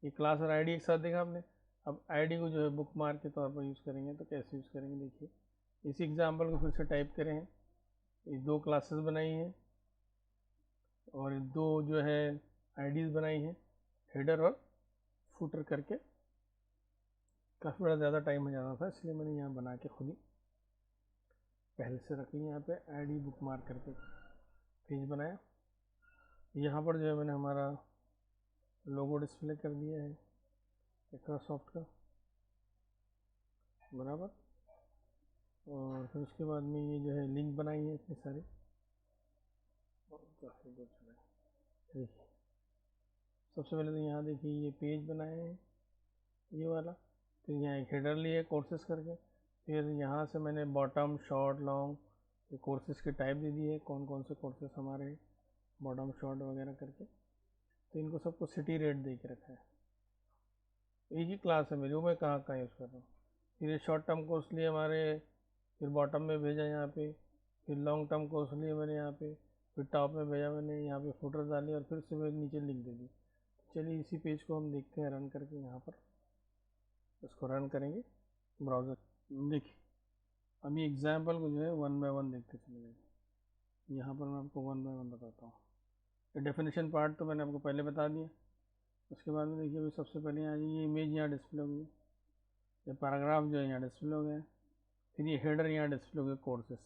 ये क्लास और आईडी एक साथ देखा आपने। अब आईडी को जो है बुक मार्क के तौर पर यूज़ करेंगे, तो कैसे यूज़ करेंगे देखिए। इसी एग्जाम्पल को फिर से टाइप करें, ये दो क्लासेस बनाई हैं और दो जो है आईडीज़ बनाई हैं, हेडर और फुटर करके। काफ़ी बड़ा ज़्यादा टाइम हो जाता था, इसलिए मैंने यहाँ बना के खुद ही पहले से रख लिया। यहाँ पे आईडी बुक मार्क करके पेज बनाया, यहाँ पर जो है मैंने हमारा लोगो डिस्प्ले कर दिया है माइक्रोसॉफ्ट का, बराबर। और फिर उसके बाद में ये जो है लिंक बनाई है इतने सारे, देखिए सबसे पहले तो यहाँ देखिए ये पेज बनाए हैं ये वाला, फिर यहाँ एक हेडर लिए कोर्सेज करके, फिर यहाँ से मैंने बॉटम, शॉर्ट, लॉन्ग, ये कोर्सेज के टाइप दे दिए, कौन कौन से कोर्सेज हमारे बॉटम, शॉर्ट वगैरह करके। तो इनको सबको सिटी रेट दे के रखा है, एक ही क्लास है मेरी, वो मैं कहाँ यूज़ कर रहा हूँ। फिर ये शॉर्ट टर्म कोर्स लिए हमारे, फिर बॉटम में भेजा यहाँ पे, फिर लॉन्ग टर्म कोर्स लिए मैंने यहाँ पे, फिर टॉप में भेजा मैंने, यहाँ पे फुटर डाली, और फिर से मैंने नीचे लिंक दे दी। चलिए इसी पेज को हम देखते हैं रन करके, यहाँ पर इसको रन करेंगे ब्राउज़र। देखिए अभी एग्जाम्पल को जो है वन बाय वन देखते चले जाएंगे। यहाँ पर मैं आपको वन बाय वन बताता हूँ। ये डेफिनेशन पार्ट तो मैंने आपको पहले बता दिया। उसके बाद में देखिए अभी सबसे पहले यहाँ ये इमेज यहाँ डिस्प्ले होगी, ये पैराग्राफ जो है यहाँ डिस्प्ले हो गया, फिर ये हेडर यहाँ डिस्प्ले हो गया कोर्सेस।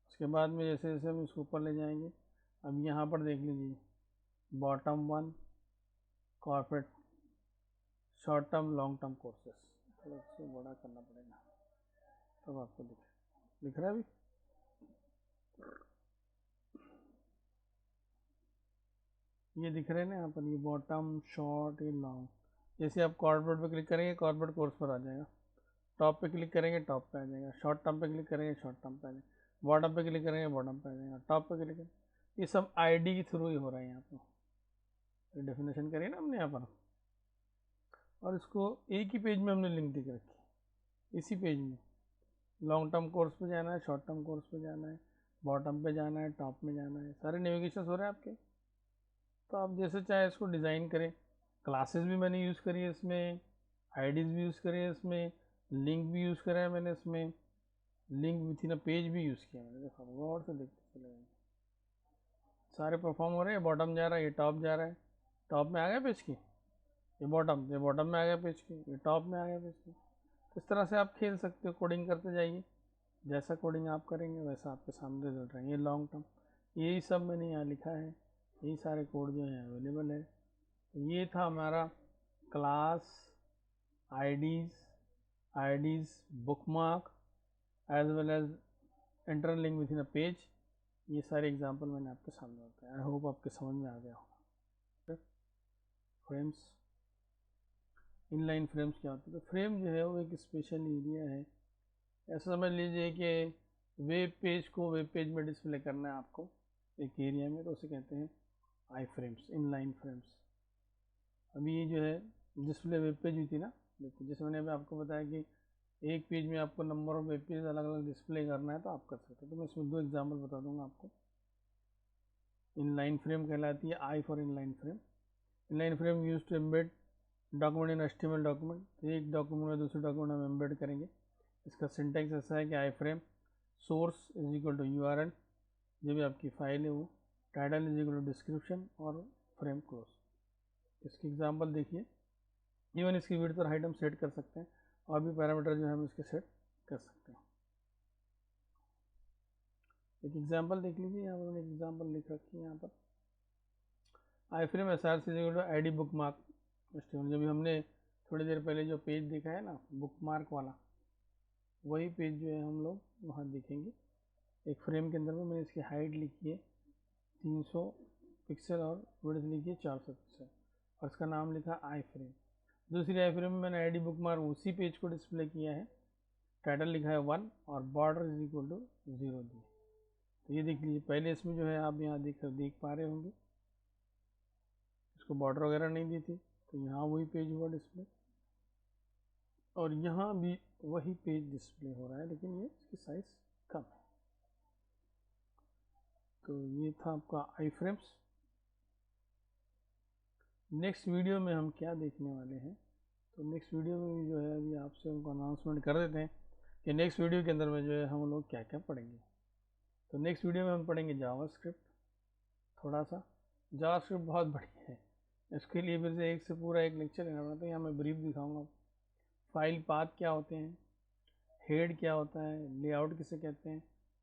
उसके बाद में जैसे जैसे हम इसको ऊपर ले जाएंगे, अब यहाँ पर देख लीजिए bottom one corporate short term long term courses. थोड़ा इसको बड़ा करना पड़ेगा तब आपको दिख रहा है अभी। ये दिख रहे हैं ना यहाँ पर, ये बॉटम शॉर्ट ये लॉन्ग। जैसे आप कॉर्पोरेट पे क्लिक करेंगे कॉर्पोरेट कोर्स पर आ जाएगा, टॉप पे क्लिक करेंगे टॉप पे आ जाएगा, शॉर्ट टर्म पे क्लिक करेंगे शॉर्ट टर्म पे आ जाएगा, बॉटम पे क्लिक करेंगे बॉटम पे आ जाएगा, टॉप पे क्लिक करेंगे। ये सब आईडी के थ्रू ही हो रहा है यहाँ पर। डेफिनेशन करिए ना हमने यहाँ पर, और इसको एक ही पेज में हमने लिंक दिख रखी। इसी पेज में लॉन्ग टर्म कोर्स पे जाना है, शॉर्ट टर्म कोर्स पे जाना है, बॉटम पे जाना है, टॉप में जाना है, सारे नेविगेशन हो रहे हैं आपके। तो आप जैसे चाहे इसको डिज़ाइन करें। क्लासेस भी मैंने यूज़ करी है इसमें, आईडीज़ भी यूज़ करी है इसमें, लिंक भी यूज़ करा है मैंने इसमें, link within a page भी यूज़ किया मैंने। देखो गौर से देखते चले जाएंगे, सारे परफॉर्म हो रहे हैं। बॉटम जा रहा है, ये टॉप जा रहा है, टॉप में आ गया पेज की, ये बॉटम में आ गया पेज की, ये टॉप में आ गया पेज की। तो इस तरह से आप खेल सकते हो, कोडिंग करते जाइए। जैसा कोडिंग आप करेंगे वैसा आपके सामने रिजल्ट रहेंगे। ये लॉन्ग टर्म, यही सब मैंने यहाँ लिखा है, यही सारे कोड जो हैं अवेलेबल है। तो ये था हमारा class IDs bookmark as well as interlink within a page. ये सारे एग्जांपल मैंने आपके सामने बताया। आई होप आपके समझ में आ गया होगा। फ्रेम्स, इनलाइन फ्रेम्स क्या होते हैं? तो फ्रेम जो है वो एक स्पेशल एरिया है। ऐसा समझ लीजिए कि वेब पेज को वेब पेज में डिस्प्ले करना है आपको एक एरिया में, तो उसे कहते हैं आई फ्रेम्स, इनलाइन फ्रेम्स। अभी ये जो है डिस्प्ले वेब पेज हुई थी ना, देखो जैसे मैंने अभी आपको बताया कि एक पेज में आपको नंबर ऑफ वेब पेज अलग अलग डिस्प्ले करना है तो आप कर सकते हो। तो मैं इसमें दो एग्जांपल बता दूंगा आपको। इनलाइन फ्रेम कहलाती है I for inline frame. Inline frame use to embed document in HTML document. तो एक डॉक्यूमेंट में दूसरे डॉक्यूमेंट हम एम्बेड करेंगे। इसका सिंटेक्स ऐसा है कि iframe source is equal to URL, जो भी आपकी फाइल है वो, title is equal to description और फ्रेम क्लोज। इसकी एग्जांपल देखिए। इवन इसकी विड्थ और हाइट हम सेट कर सकते हैं, और भी पैरामीटर जो है हम इसके सेट कर सकते हैं। एक एग्जांपल देख लीजिए, यहाँ पर एक एग्जांपल लिख रखी है यहाँ पर। Iframe S R C I D bookmark. जब हमने थोड़ी देर पहले जो पेज देखा है ना बुक मार्क वाला, वही पेज जो है हम लोग वहाँ देखेंगे। एक फ्रेम के अंदर में मैंने इसकी हाइट लिखी है 300 पिक्सल और विड्थ लिखी है 400 पिक्सल, और इसका नाम लिखा आई फ्रेम। दूसरी आई फ्रेम में मैंने आई डी बुक मार्क उसी पेज को डिस्प्ले किया है, टाइटल लिखा है 1 और बॉर्डर इज इक्वल टू 0 दिए। तो ये देख लीजिए, पहले इसमें जो है आप यहाँ देख पा रहे होंगे, इसको बॉर्डर वगैरह नहीं दी थी, तो यहाँ वही पेज हुआ डिस्प्ले, और यहाँ भी वही पेज डिस्प्ले हो रहा है, लेकिन ये इसकी साइज कम है। तो ये था आपका आई फ्रेम्स। नेक्स्ट वीडियो में हम क्या देखने वाले हैं? तो नेक्स्ट वीडियो में भी जो है अभी आपसे उनको अनाउंसमेंट कर देते हैं कि नेक्स्ट वीडियो के अंदर में जो है हम लोग क्या क्या पढ़ेंगे। तो नेक्स्ट वीडियो में हम पढ़ेंगे जावास्क्रिप्ट। थोड़ा सा जावास्क्रिप्ट बहुत बढ़िया है, इसके लिए फिर से एक से पूरा एक लेक्चर लेना पड़ता है। यहाँ मैं ब्रीफ दिखाऊंगा, फाइल पाथ क्या होते हैं, हेड क्या होता है, लेआउट किसे कहते हैं,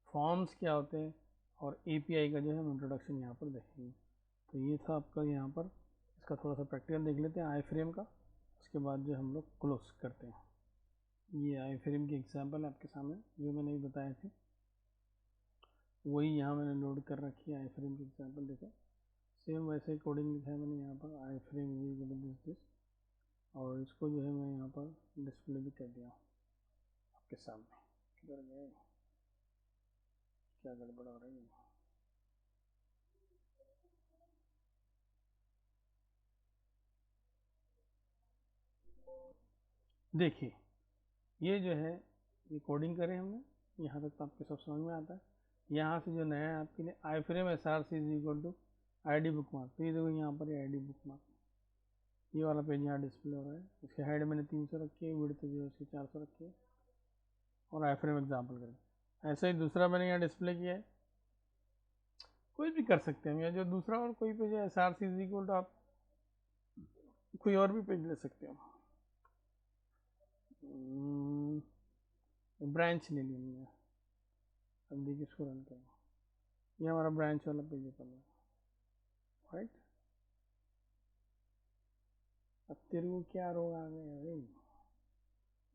फॉर्म्स क्या होते हैं, और एपीआई का जो है हम इंट्रोडक्शन यहाँ पर देखेंगे। तो ये था आपका यहाँ पर, इसका थोड़ा सा प्रैक्टिकल देख लेते हैं आई फ्रेम का, उसके बाद जो हम लोग क्लोज करते हैं। ये आई फ्रेम की एग्जांपल आपके सामने जो मैंने भी बताए थे, वही यहाँ मैंने लोड कर रखी है। आई फ्रेम की एग्जांपल देखो, सेम वैसे ही कोडिंग लिखा है मैंने यहाँ पर, आई फ्रेम दिस, और इसको जो है मैं यहाँ पर डिस्प्ले भी कर दिया आपके सामने। किधर गए, क्या गड़बड़ हो रही है? देखिए ये जो है ये कोडिंग करें हमने, यहाँ तक तो आपके सब समझ में आता है। यहाँ से जो नया है आपके लिए iframe S R C is equal to I D bookmark. तो ये देखो यहाँ पर आई डी बुक मार्क, ये वाला पेज यहाँ डिस्प्ले हो रहा है। इसकी हाइट मैंने 300 रखी है, विड्थ जो है उसकी 400 रखी है, और आई फ्रेम एग्जाम्पल करें। ऐसा ही दूसरा मैंने यहाँ डिस्प्ले किया है, कोई भी कर सकते हैं, या जो दूसरा और कोई पेज है SRC इज इक्वल टू, आप कोई और भी पेज ले सकते हो। ब्रांच ले लिया, अब देखिए इसको रन करें, ये हमारा ब्रांच वाला पेज है, राइट। अब तेरे को क्या रोग आ गया भाई,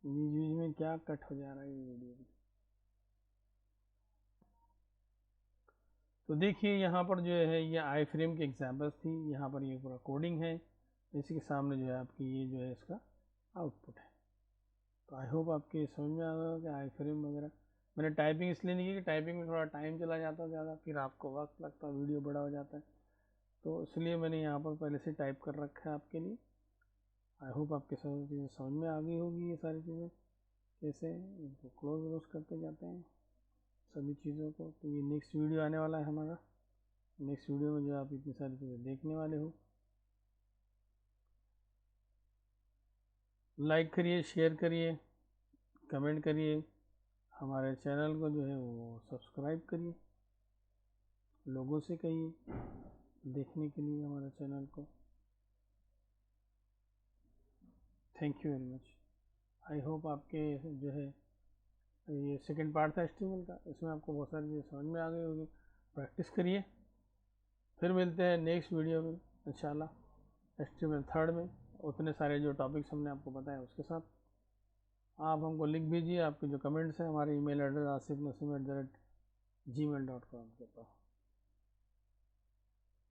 बीच में क्या कट हो जा रहा है ये वीडियो। तो देखिए यहाँ पर जो है ये आई फ्रेम की एग्जाम्पल्स थी, यहाँ पर ये पूरा कोडिंग है, इसी के सामने जो है आपकी ये जो है इसका आउटपुट है। तो आई होप आपके समझ में आ गया कि आई फ्रेम वगैरह। मैंने टाइपिंग इसलिए नहीं की कि टाइपिंग में थोड़ा टाइम चला जाता है ज़्यादा, फिर आपको वक्त लगता है, वीडियो बड़ा हो जाता है, तो इसलिए मैंने यहाँ पर पहले से टाइप कर रखा है आपके लिए। आई होप आपके सारी चीज़ें समझ में आ गई होगी, ये सारी चीज़ें कैसे इनको क्लोज करते जाते हैं सभी चीज़ों को। तो ये नेक्स्ट वीडियो आने वाला है हमारा, नेक्स्ट वीडियो में जो आप इतनी सारी चीज़ें देखने वाले हो। लाइक करिए, शेयर करिए, कमेंट करिए, हमारे चैनल को जो है वो सब्सक्राइब करिए, लोगों से कहिए देखने के लिए हमारे चैनल को। Thank you very much. I hope आपके जो है ये सेकंड पार्ट था HTML का, इसमें आपको बहुत सारी चीज़ें समझ में आ गई होगी। प्रैक्टिस करिए, फिर मिलते हैं नेक्स्ट वीडियो में इंशाल्लाह HTML थर्ड में, उतने सारे जो टॉपिक्स हमने आपको बताया उसके साथ। आप हमको लिख भेजिए आपके जो कमेंट्स हैं हमारे email एड्रेस asifnasim@gmail.com के पास।